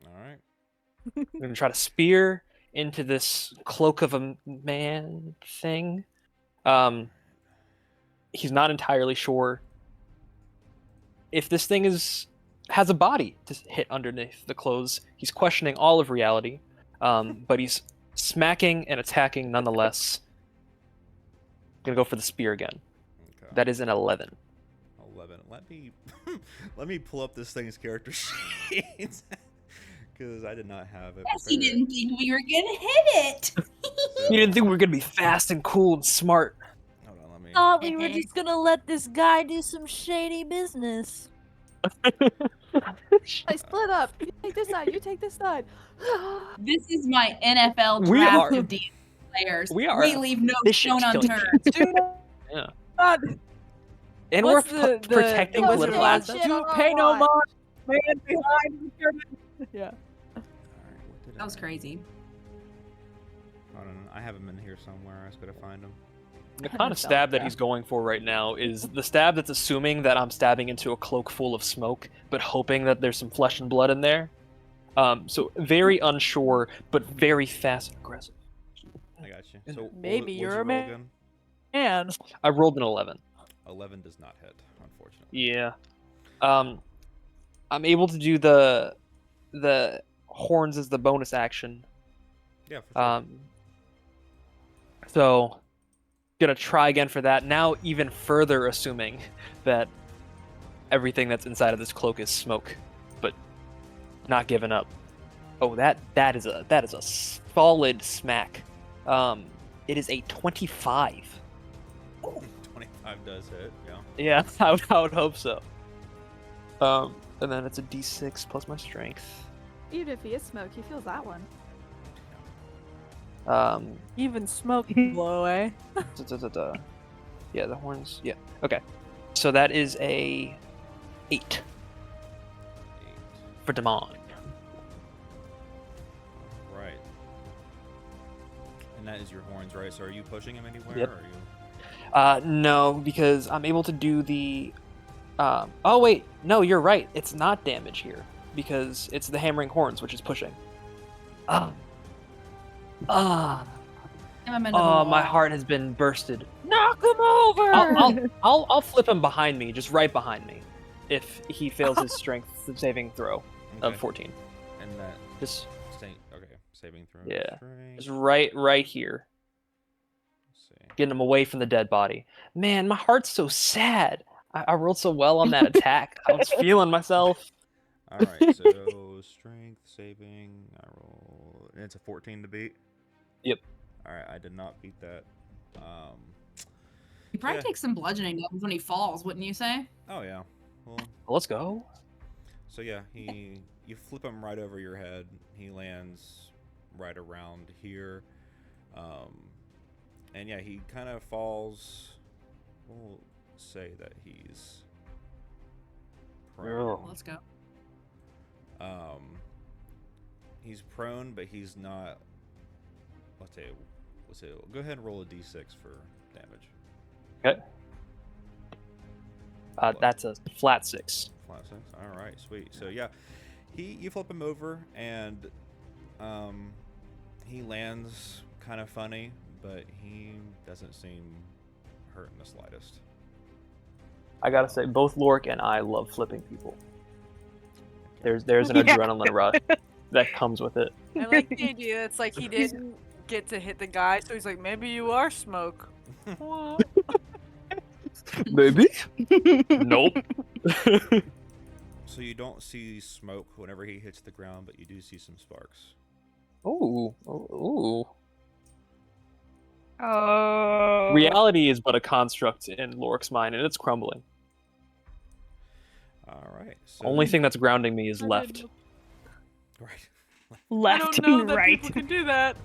All right. I'm gonna try to spear into this cloak of a man thing. He's not entirely sure if this thing has a body to hit underneath the clothes. He's questioning all of reality, but he's smacking and attacking nonetheless. Gonna go for the spear again. Okay. That is an 11. 11. Let me pull up this thing's character sheet because I did not have it. Yes, you didn't think we were gonna hit it. You didn't think we were gonna be fast and cool and smart. Hold on, let me. Thought we were just gonna let this guy do some shady business. I split up. You take this side. You take this side. This is my NFL We draft are- of D&D players. we are We leave no efficient stone killing unturned. Yeah. God, And what's we're protecting what's political the- assets. shit you on our pay no watch. mind, man behind the Yeah. All right, what did That was I- crazy. I don't know. I have him in here somewhere. I just gotta find him. The kind of stab that he's going for right now is the stab that's assuming that I'm stabbing into a cloak full of smoke, but hoping that there's some flesh and blood in there. So very unsure, but very fast and aggressive. I got you. So Maybe what'd you're you a roll man. again? And I rolled an 11. 11 does not hit, unfortunately. Yeah. I'm able to do the horns as the bonus action. Yeah, for sure. So gonna try again for that. Now even further assuming that everything that's inside of this cloak is smoke, but not giving up. Oh, that is a solid smack. It is a 25. 25 does hit, yeah. Yeah, I would hope so. And then it's a D6 plus my strength. Even if he is smoke, he feels that one. even smoke can blow away. Yeah, the horns. Yeah. Okay. So that is a 8 8. for Damon. Right. And that is your horns, right? So are you pushing him anywhere? Yep. Or are you... No, because I'm able to do the. Oh wait, no, you're right. It's not damage here because it's the hammering horns, which is pushing. Oh, my heart has been bursted. Knock him over! I'll flip him behind me, just right behind me, if he fails his strength saving throw of Okay. 14. And that Just Okay, saving throw. Yeah. Strength. just right here. Let's see. Getting him away from the dead body. Man, my heart's so sad. I rolled so well on that attack. I was feeling myself. All right, so strength saving. I roll. And it's a 14 to beat. Yep. All right, I did not beat that. He probably Yeah. takes some bludgeoning damage when he falls, wouldn't you say? Oh yeah. Well, Let's go. so yeah, you flip him right over your head. He lands right around here. And yeah, he kind of falls. We'll say that he's prone. Oh. Let's go. He's prone, but he's not. Let's say, go ahead and roll a d6 for damage. Okay. That's a flat 6. Flat 6. All right, sweet. So yeah, you flip him over, and he lands kind of funny, but he doesn't seem hurt in the slightest. I gotta say, both Lorik and I love flipping people. There's an adrenaline rush that comes with it. I like the idea. It's like he didn't get to hit the guy, so he's like, maybe you are smoke. Maybe. Nope. So you don't see smoke whenever he hits the ground, but you do see some sparks. Ooh. Ooh. Oh. Reality is but a construct in Lorik's mind, and it's crumbling. All right. So Only thing that's grounding me is left. Right. I Left don't know and that right. people can do that.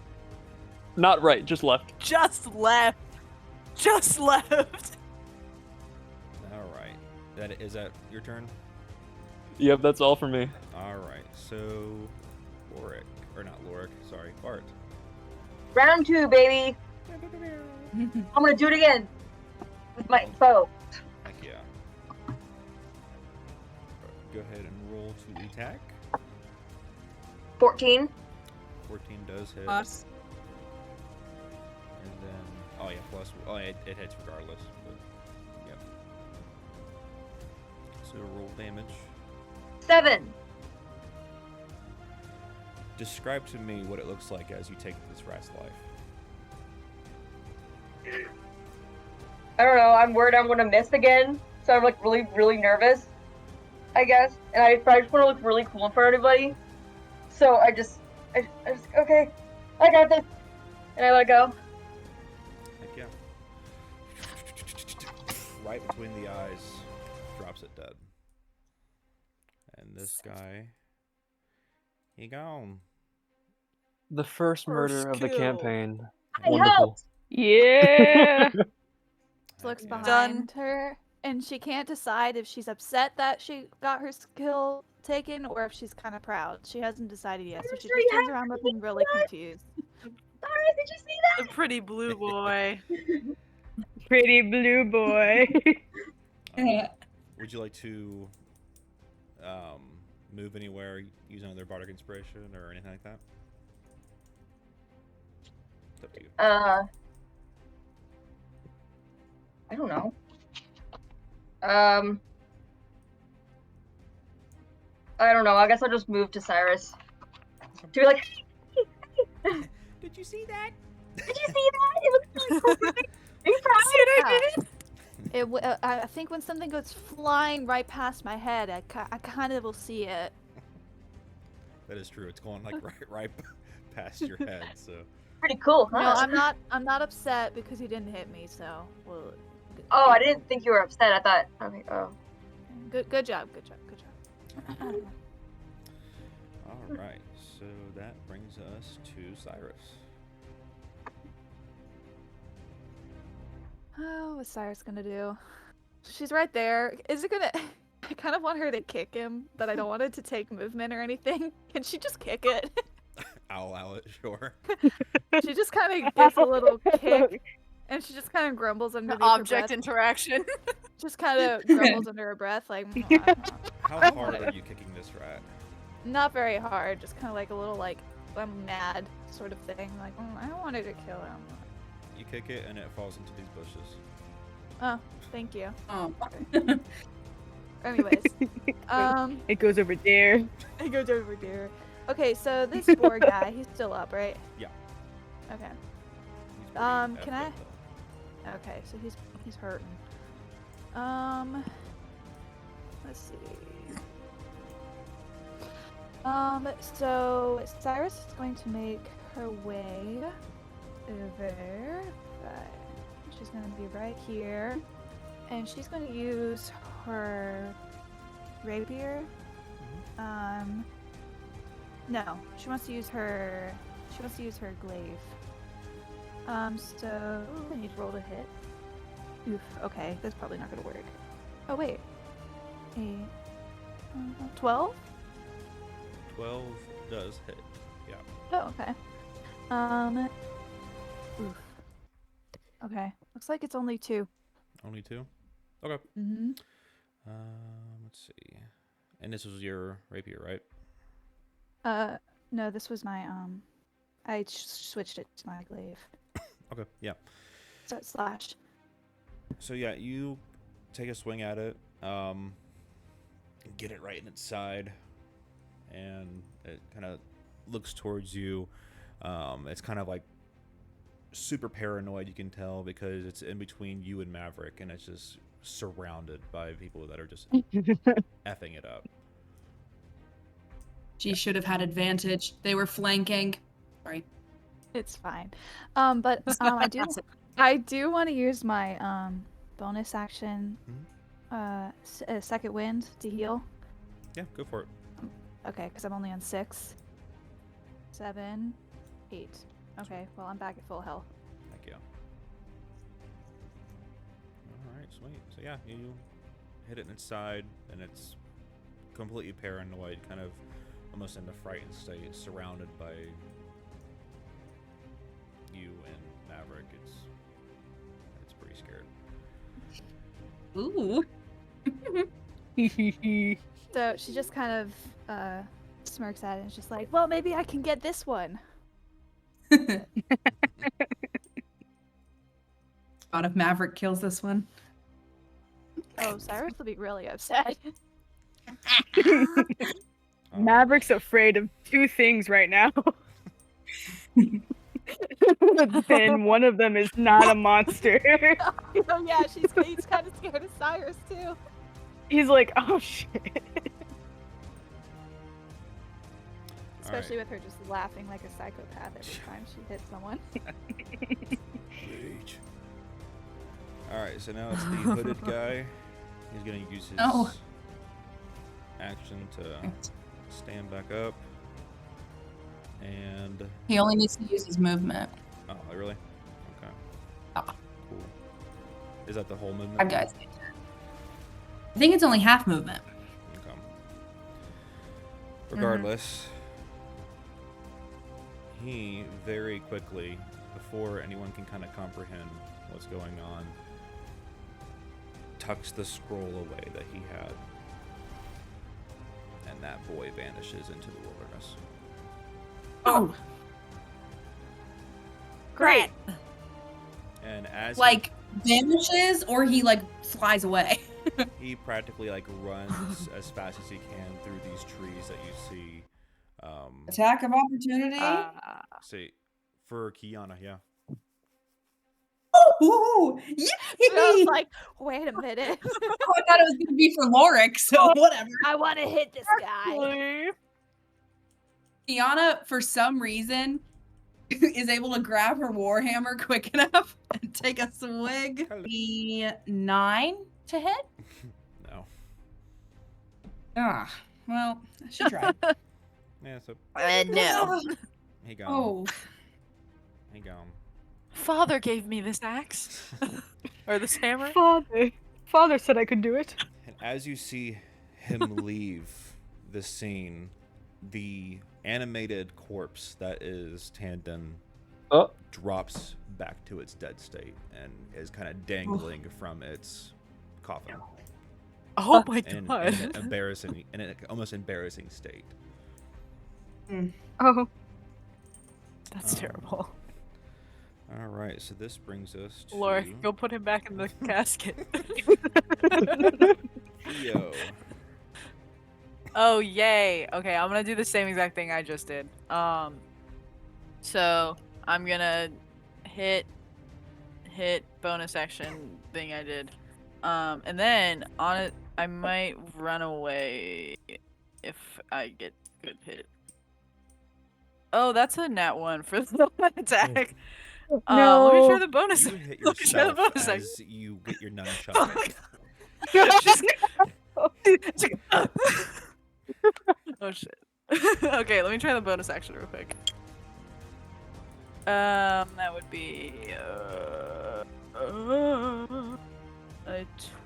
Not right, just left. Just left. Just left. All right. Is that your turn? Yep, that's all for me. All right. So Lorik, or not Lorik, sorry, Bart. Round 2, baby. I'm gonna do it again with my bow. Heck yeah. Go ahead and roll to attack. 14. 14 does hit. Us. And then, oh yeah, plus, it hits regardless. But, yep. So roll damage. 7. Describe to me what it looks like as you take this rat's life. I don't know. I'm worried I'm gonna miss again, so I'm like really, really nervous, I guess. And I just want to look really cool for everybody. So I just, okay, I got this, and I let go. Heck yeah. Right between the eyes, drops it dead. And this guy, he gone. The first murder of the kill. campaign. I Wonderful. helped. Yeah. Looks Yeah. behind her, and she can't decide if she's upset that she got her skill taken or if she's kind of proud. She hasn't decided yet, so I'm she sure just you turns have around to looking be really proud. confused. Sorry, did you see The pretty blue boy. Pretty blue boy. Would you like to move anywhere using another bardic inspiration or anything like that? It's up to you. that? I don't know. I don't know. I guess I'll just move to Cyrus. To be like, Did you see that? did you see that? It looks really cool. Are you proud? I think when something goes flying right past my head, I kind of will see it. That is true. It's going like right past your head. So Pretty cool, huh? No, I'm not upset because he didn't hit me. So, well. Oh, I didn't think you were upset. I thought, okay, oh. Good job. all right. So that brings us to Cyrus. Oh, what's Cyrus gonna do? She's right there. Is it gonna? I kind of want her to kick him, but I don't want it to take movement or anything. Can she just kick it? I'll allow it. Sure. She just kind of gives a little kick, and she just kind of grumbles underneath her Object breath. interaction. Just kind of grumbles under her breath, like, How hard are you kicking this rat? not very hard. Just kind of like a little like I'm mad sort of thing. Like I don't want her to kill him. You kick it and it falls into these bushes. Oh, thank you. Oh. Anyways, It goes over there. it goes over there. Okay, so this boar guy, he's still up, right? Yeah. Okay. He's pretty Can effed I? up, though. Okay, so he's hurting. Let's see. So Cyrus is going to make her way over. She's gonna be right here, and she's gonna use her rapier. No, she wants to use her. She wants to use her glaive. So I need to roll to hit. Oof. Okay, that's probably not gonna work. Oh wait. 12? 12 does hit. Yeah. Oh, okay. Oof. Okay. Looks like it's only 2. Only 2? Okay. Mm-hmm. Let's see. And this was your rapier, right? No, this was my, I switched it to my glaive. Okay, yeah. So it's slash. So yeah, you take a swing at it, get it right in its side, and it kind of looks towards you. It's kind of like super paranoid, you can tell, because it's in between you and Maverick, and it's just surrounded by people that are just effing it up. She should have had advantage. They were flanking. Sorry. It's fine. But I do want to use my bonus action, second wind to heal. Yeah, go for it. Okay, because I'm only on 6, 7, 8. Okay, well I'm back at full health. Thank you. All right, sweet. So yeah, you hit it in its side, and it's completely paranoid, kind of almost in the frightened state, surrounded by you and Maverick. It's pretty scared. Ooh. So she just kind of smirks at it and is just like, well, maybe I can get this one. God, if Maverick kills this one. Oh, Cyrus will be really upset. Maverick's afraid of 2 things right now. Then one of them is not a monster. Oh yeah, he's kind of scared of Cyrus too. He's like, oh shit. Especially with her just laughing like a psychopath every time she hits someone. Rage. Alright, so now it's the hooded guy. He's gonna use his action to stand back up. And He only needs to use his movement. oh, really? Okay. Ah. Cool. Is that the whole movement? 5 guys. I think it's only half movement. Okay. Regardless, he very quickly, before anyone can kind of comprehend what's going on, tucks the scroll away that he had, and that boy vanishes into the wilderness. Oh. Great. And as Like vanishes or he like flies away. he practically like runs as fast as he can through these trees that you see. Attack of opportunity. See, for Kiana, yeah. Ooh, yeah. I was like, wait a minute. I thought it was gonna be for Lorik, so whatever. I want to hit this guy. Kiana, for some reason, is able to grab her warhammer quick enough and take a swig. The 9 to hit. No. Ah, well, she tried. Yeah, so No. he gone. Oh, He gone. Father gave me this axe. Or this hammer. Father said I could do it. And as you see him leave the scene, the animated corpse that is Tandon drops back to its dead state and is kind of dangling from its coffin. Oh my In god. in an almost embarrassing state. Oh. That's terrible. All right, so this brings us to Lorik, go put him back in the casket. Theo. Oh, yay. Okay, I'm gonna do the same exact thing I just did. So I'm gonna hit bonus action thing I did. And then on it, I might run away if I get good hit. Oh, that's a nat 1 for the attack. Let me try the bonus. You hit Let me try the yourself bonus as you get your nunchuck. Oh my God. She's oh shit. Okay, let me try the bonus action real quick. That would be a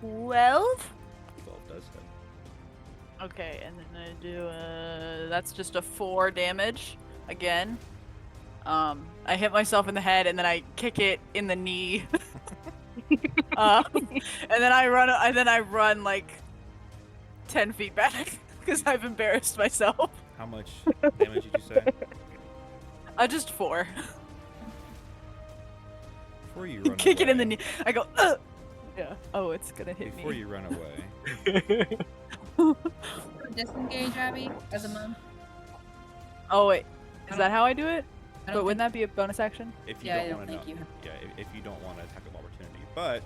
12. 12 does hit. Okay, and then I do that's just a 4 damage again. I hit myself in the head and then I kick it in the knee. And then I run like 10 feet back because I've embarrassed myself. How much damage did you say? Just 4. Before you run Kick away, it in the knee. I go, ugh! Yeah. Oh, it's gonna hit Before me. you run away, Disengage, Abby, as a monk. Oh wait, is that how I do it? I But don't wouldn't that be a bonus action? if you Yeah, I don't don't want to, think you have. yeah, if you don't want to attack of opportunity, but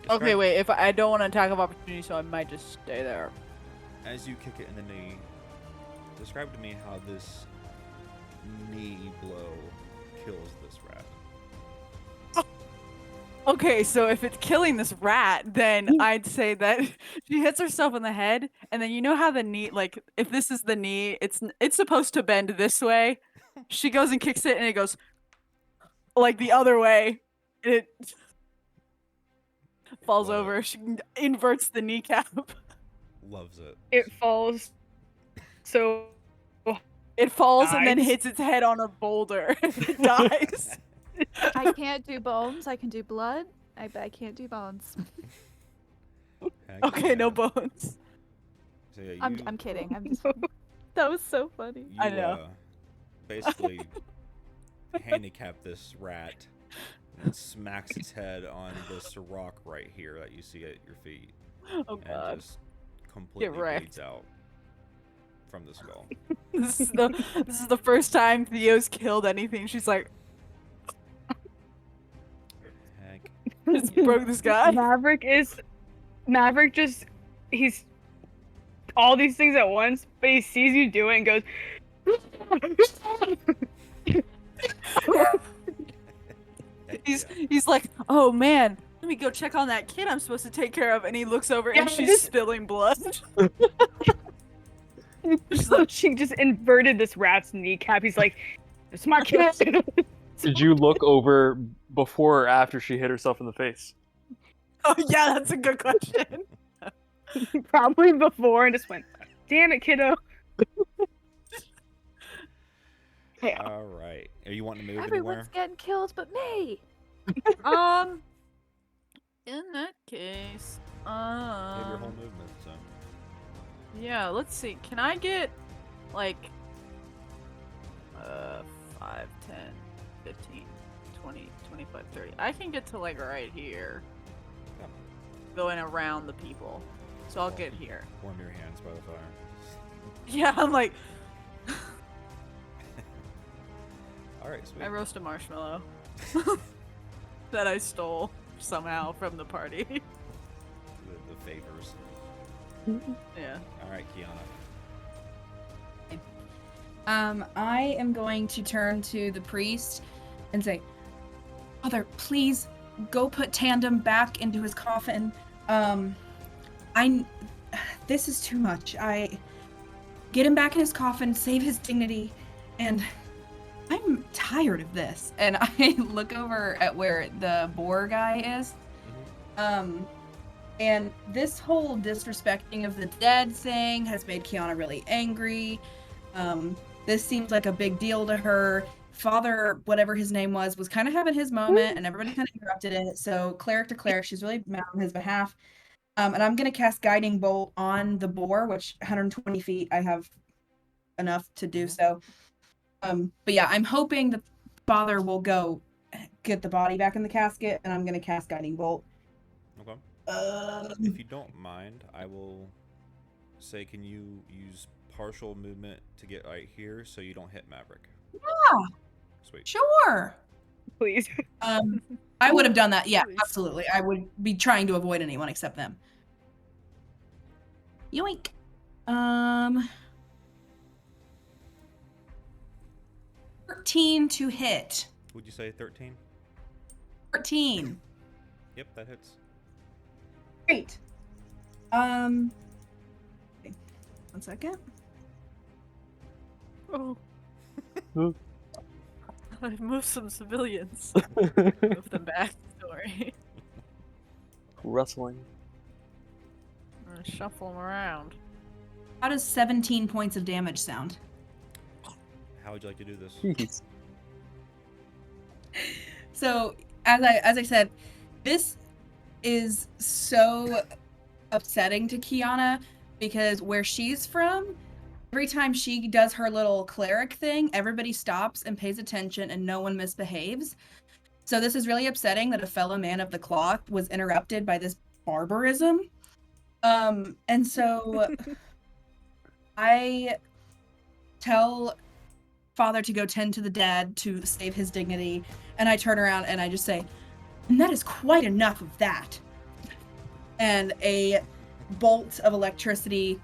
Okay, describe- wait. If I don't want to attack of opportunity, so I might just stay there. As you kick it in the knee, describe to me how this knee blow kills this rat. Okay, so if it's killing this rat, then I'd say that she hits herself in the head, and then you know how the knee, like, if this is the knee, it's supposed to bend this way. She goes and kicks it, and it goes like the other way. And it falls Love over. She inverts the kneecap. Loves it. It falls. So It falls and then Dies? hits its head on a boulder. It dies. I can't do bones. I can do blood. I can't do bones. Heck Okay, no yeah. bones. So yeah, I'm kidding. I'm just. That was so funny. you, I know. Basically handicap this rat and smacks its head on this rock right here that you see at your feet, Oh and god. just completely wrecked. bleeds out from the skull. This is the first time Theo's killed anything. She's like, Heck. just broke this guy. Maverick just he's all these things at once, but he sees you do it and goes Heck He's yeah. he's like, oh man, let me go check on that kid I'm supposed to take care of. And he looks over Yeah, and she's this- spilling blood. so she just inverted this rat's kneecap. He's like, it's my kid. Did you look over before or after she hit herself in the face? Oh yeah, that's a good question. Probably before and just went, damn it, kiddo. Yeah. All right. Are you wanting to move Everyone's getting killed but me. In that case, anywhere? You have your whole movement, so. yeah, let's see. Can I get like 5, 10, 15, 20, 25, 30. I can get to like right here. Yeah. Going around the people. So I'll get here. Warm your hands by the fire. Yeah, I'm like All right, sweet. I roast a marshmallow that I stole somehow from the party. The favors. Yeah. All right, Kiana. I am going to turn to the priest and say, Father, please go put Tandem back into his coffin. This is too much. I get him back in his coffin, save his dignity, and I'm tired of this. And I look over at where the boar guy is. And this whole disrespecting of the dead thing has made Kiana really angry. This seems like a big deal to her. Father, whatever his name was kind of having his moment, and everybody kind of interrupted it. So cleric to cleric, she's really mad on his behalf. And I'm going to cast Guiding Bolt on the boar, which 120 feet, I have enough to do so. But yeah, I'm hoping the father will go get the body back in the casket, and I'm going to cast Guiding Bolt. Okay. If you don't mind, I will say, can you use partial movement to get right here so you don't hit Maverick? Yeah, Sweet. sure. Please. I would have done that. Yeah, Please. absolutely. I would be trying to avoid anyone except them. Yoink. 13 to hit. Would you say 13? 14. Yep, that hits. Great. Okay. 1 second. Oh. I moved some civilians. Oh. Move them back. Sorry. Rustling. I'm gonna shuffle them around. How does 17 points of damage sound? How would you like to do this? Jeez. So, as I said, this is so upsetting to Kiana because where she's from, every time she does her little cleric thing, everybody stops and pays attention and no one misbehaves. So this is really upsetting that a fellow man of the cloth was interrupted by this barbarism. And so I tell Father to go tend to the dead to save his dignity, and I turn around and I just say, and that is quite enough of that. And a bolt of electricity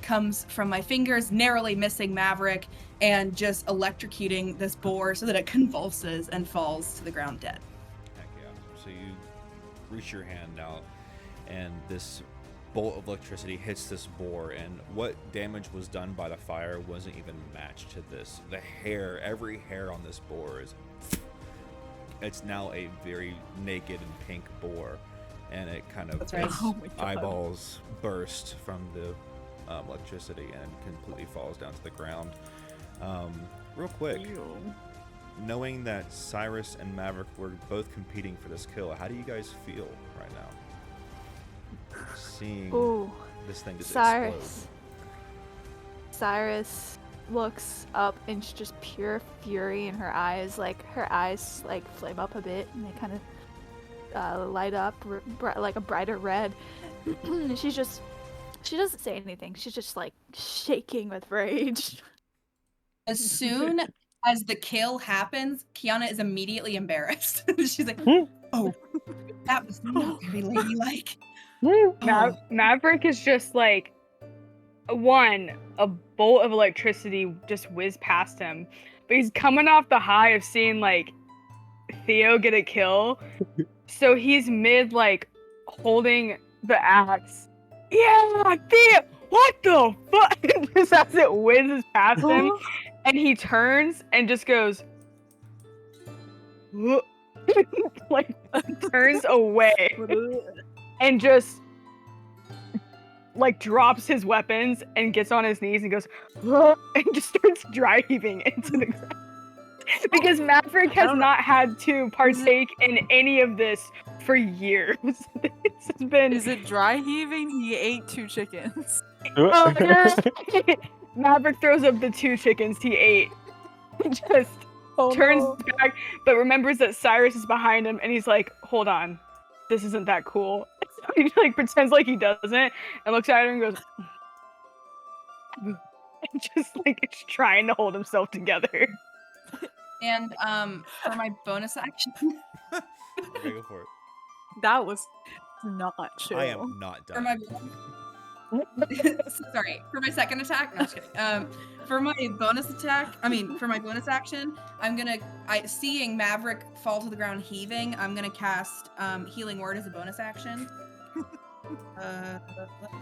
comes from my fingers, narrowly missing Maverick, and just electrocuting this boar so that it convulses and falls to the ground dead. Heck yeah. So you reach your hand out, and this bolt of electricity hits this boar, and what damage was done by the fire wasn't even matched to this. The hair, every hair on this boar it's now a very naked and pink boar, and it kind of That's right. its Oh my God. eyeballs burst from the electricity and completely falls down to the ground. Real quick, knowing that Cyrus and Maverick were both competing for this kill, how do you guys feel right now? Seeing Ooh, this thing just Cyrus. explode. Cyrus looks up in just pure fury in her eyes. Like her eyes like flame up a bit, and they kind of light up like a brighter red. She doesn't say anything. She's just like shaking with rage. As soon as the kill happens, Kiana is immediately embarrassed. She's like, oh, that was not very ladylike. Maverick is just like, a bolt of electricity just whizzed past him, but he's coming off the high of seeing like Theo get a kill, so he's mid like holding the axe. Yeah, Theo, what the fuck? Just as it whizzes past him, and he turns and just goes, like turns away, and just like drops his weapons and gets on his knees and goes, and just starts dry heaving into the ground. Because Maverick has not had to partake in any of this for years. It's been. Is it dry heaving? He ate 2 chickens. Maverick throws up the 2 chickens he ate. Just turns back, but remembers that Cyrus is behind him, and he's like, "Hold on, this isn't that cool." So he like pretends like he doesn't, and looks at her and goes, and just like it's trying to hold himself together. And for my bonus action, Okay, go for it. That was not chill. I am not for done. my sorry, for my second attack, no, just kidding. For my bonus action, I'm gonna, seeing Maverick fall to the ground heaving, I'm gonna cast Healing Word as a bonus action. Let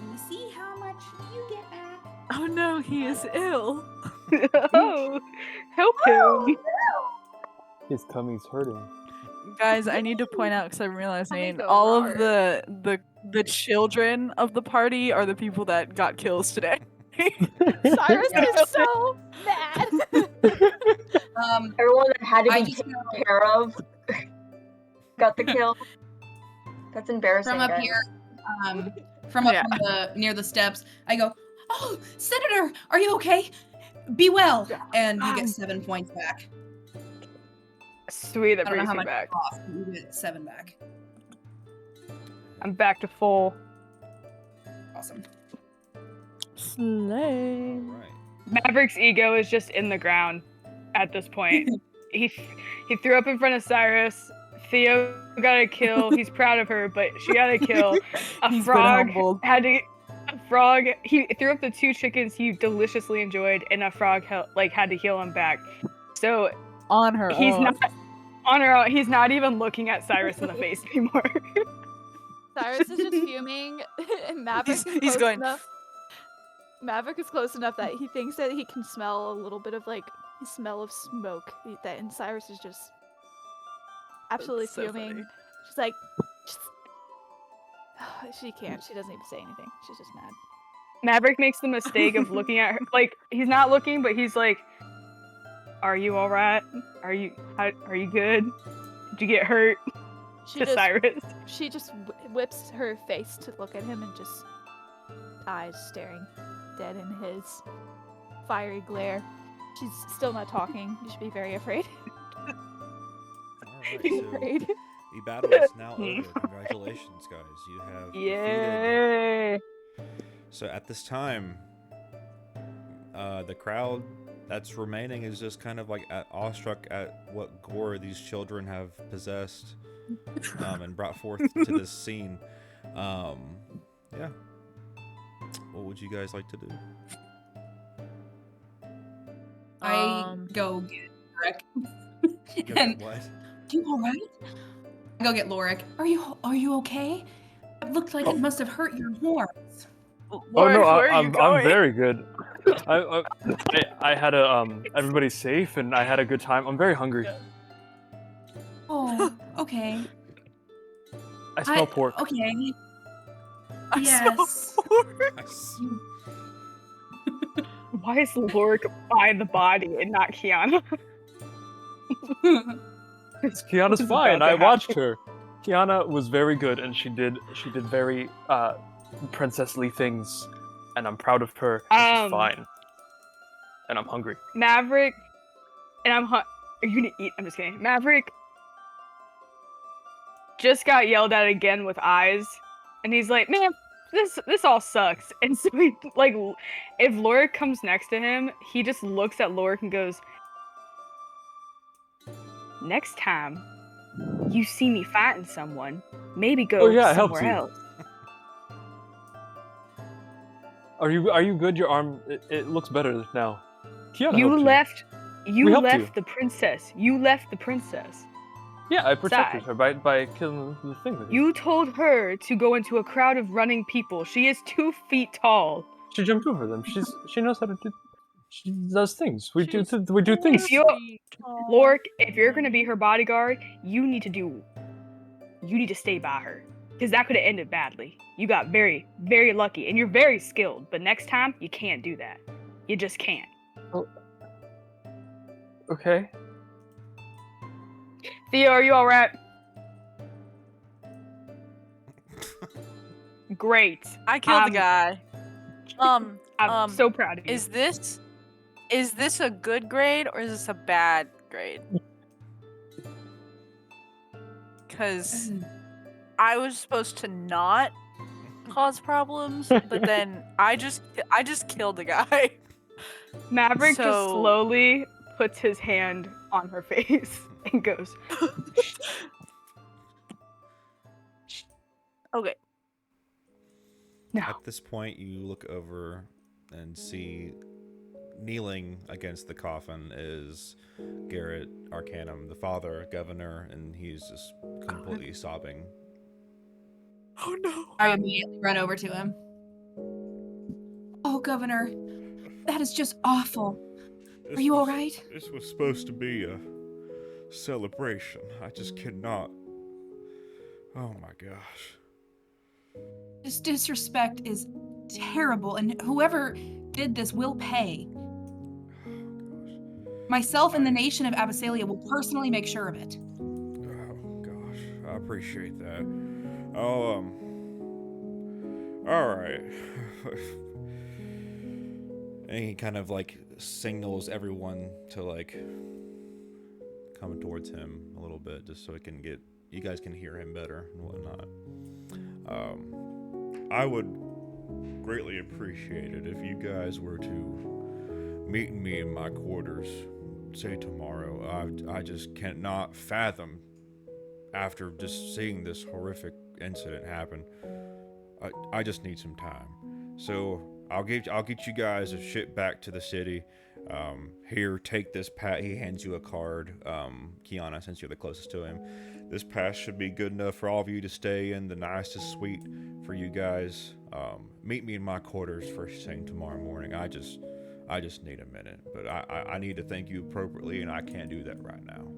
me see how much you get back. Oh no, he is ill. Oh, help him! His tummy's hurting. Guys, I need to point out because I'm realizing go all roar. of the children of the party are the people that got kills today. Cyrus is so mad. Everyone that had to I be just taken know care of got the kill. That's embarrassing. from up guys. here, from up Yeah. on the near the steps, I go, "Oh, Senator, are you okay? Be well." And you get 7 points back. Sweet, that I don't know brings how me much back. it costs, but you get 7 back. I'm back to full. Awesome. Slay. All right. Maverick's ego is just in the ground at this point. he threw up in front of Cyrus. Theo got a kill. He's proud of her, but she got a kill. He's been humbled. He threw up the 2 chickens he deliciously enjoyed, and a frog had to heal him back. So On her he's own. not on her own. He's not even looking at Cyrus in the face anymore. Cyrus is just fuming, and Maverick is He's close going- enough. Maverick is close enough that he thinks that he can smell a little bit of like smell of smoke. And Cyrus is just absolutely That's so fuming. funny. She's like, she can't. She doesn't even say anything. She's just mad. Maverick makes the mistake of looking at her. Like, he's not looking, but he's like, "Are you all right? Are you good? Did you get hurt?" She To just, Cyrus. she just whips her face to look at him and just eyes staring dead in his fiery glare. She's still not talking. You should be very afraid. All right. Be So afraid. the battle is now over. Congratulations, guys. You have defeated. Yay! So at this time, the crowd that's remaining is just kind of like awestruck at what gore these children have possessed and brought forth to this scene. Yeah. What would you guys like to do? I go get Lorik. Go And get what? you all right? I go get Lorik. Are you okay? It looked like it must have hurt your horns. Oh Lauren, no, where are I'm you going? very good. I had a everybody's safe and I had a good time. I'm very hungry. Oh, okay. I smell pork. Okay. I smell Yes. pork. Nice. Why is Lorik by the body and not Kiana? Kiana's This is fine. about to I watched her. Kiana was very good and she did very princessly things, and I'm proud of her. And she's fine. And I'm hungry. Maverick, and are you gonna eat? I'm just kidding. Maverick just got yelled at again with eyes, and he's like, "Man, this all sucks." And so he like, if Lorik comes next to him, he just looks at Lorik and goes, "Next time you see me fighting someone, maybe go yeah, it helps somewhere you. else." Are you good? Your arm it looks better now. Kiana You helped left. We You helped left you. the princess. You left the princess. Yeah, I protected Side. her by killing the thing with you. You told her to go into a crowd of running people. She is 2 feet tall. She jumped over them. She knows how to do. She does things. We do She's things. If you, Lorik, if you're gonna be her bodyguard, you need to stay by her, because that could have ended badly. You got very, very lucky, and you're very skilled. But next time, you can't do that. You just can't. Okay. Theo, are you all right? Great. I killed the guy. I'm so proud of you. Is this a good grade or is this a bad grade? Because I was supposed to not cause problems, but then I just killed the guy. Maverick just So- slowly puts his hand on her face and goes, Okay. "No." At this point, you look over and see kneeling against the coffin is Garrett Arcanum, the father, governor, and he's just completely sobbing. Oh no. I immediately run over to him. Oh, Governor, that is just awful. Are you all right? This was supposed to be a celebration. I just cannot. Oh my gosh. This disrespect is terrible, and whoever did this will pay. Myself and the nation of Abyssalia will personally make sure of it. Oh gosh, I appreciate that. Oh, all right. And he kind of like signals everyone to like come towards him a little bit, just so you guys can hear him better and whatnot. I would greatly appreciate it if you guys were to meet me in my quarters, say tomorrow. I just cannot fathom, after just seeing this horrific incident happen. I just need some time. So I'll get you guys a ship back to the city. Here, take this pass. He hands you a card. Kiana, since you're the closest to him, this pass should be good enough for all of you to stay in the nicest suite for you guys. Meet me in my quarters first thing tomorrow morning. I just need a minute, but I need to thank you appropriately, and I can't do that right now.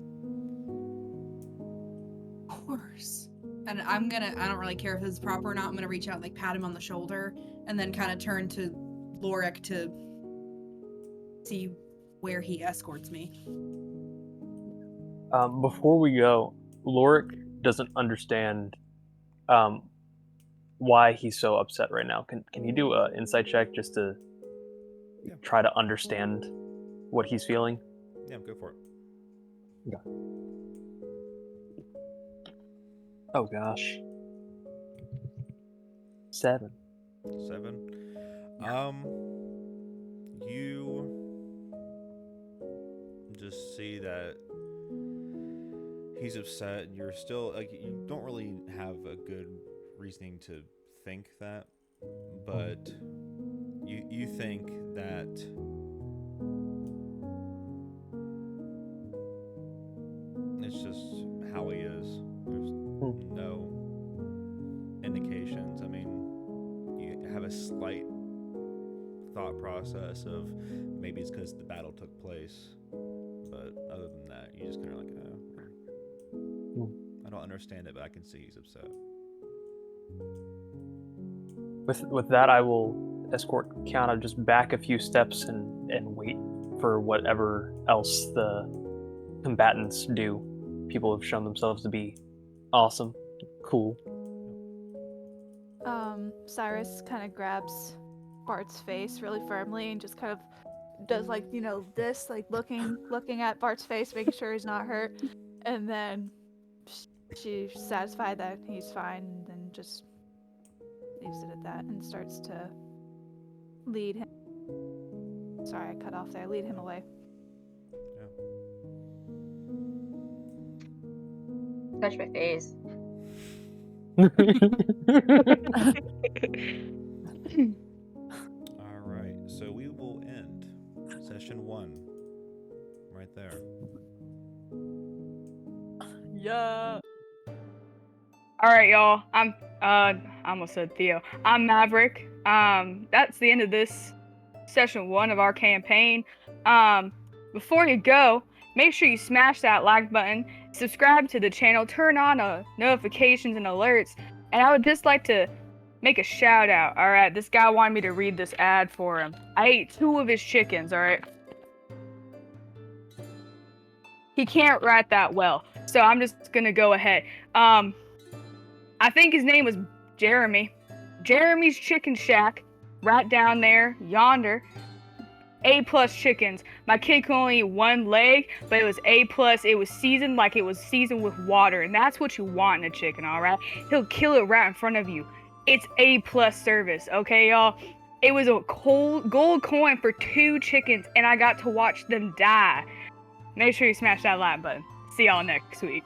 Of course. And I don't really care if this is proper or not. I'm gonna reach out and like pat him on the shoulder and then kind of turn to Lorik to see where he escorts me. Before we go, Lorik doesn't understand why he's so upset right now. Can you do an insight check just to try to understand what he's feeling? Yeah, go for it. Yeah. Oh gosh. 7. 7. You just see that he's upset. You're still like, you don't really have a good reasoning to think that, but you think that it's just how he is. There's no indications. I mean, you have a slight thought process of maybe it's because the battle took place, but other than that, you just kind of like, I don't understand it, but I can see he's upset. With that, I will escort Kiana just back a few steps and wait for whatever else the combatants do. People have shown themselves to be awesome, cool. Cyrus kind of grabs Bart's face really firmly and just kind of does like, this, like looking at Bart's face, making sure he's not hurt, and then she's satisfied that he's fine, and then just leaves it at that and starts to lead him. Sorry, I cut off there. Lead him away. Touch my face. Alright, so we will end session 1 right there. Yeah. All right, y'all. I almost said Theo. I'm Maverick. That's the end of this session 1 of our campaign. Before you go, make sure you smash that like button, subscribe to the channel, turn on notifications and alerts, and I would just like to make a shout out. All right, this guy wanted me to read this ad for him. I ate 2 of his chickens. All right. He can't write that well, so I'm just gonna go ahead. I think his name was Jeremy. Jeremy's Chicken Shack, right down there, yonder. A+ chickens. My kid could only eat 1 leg, but it was A+. It was seasoned like it was seasoned with water, and that's what you want in a chicken, all right? He'll kill it right in front of you. It's A+ service, okay, y'all? It was a gold coin for 2 chickens, and I got to watch them die. Make sure you smash that like button. See y'all next week.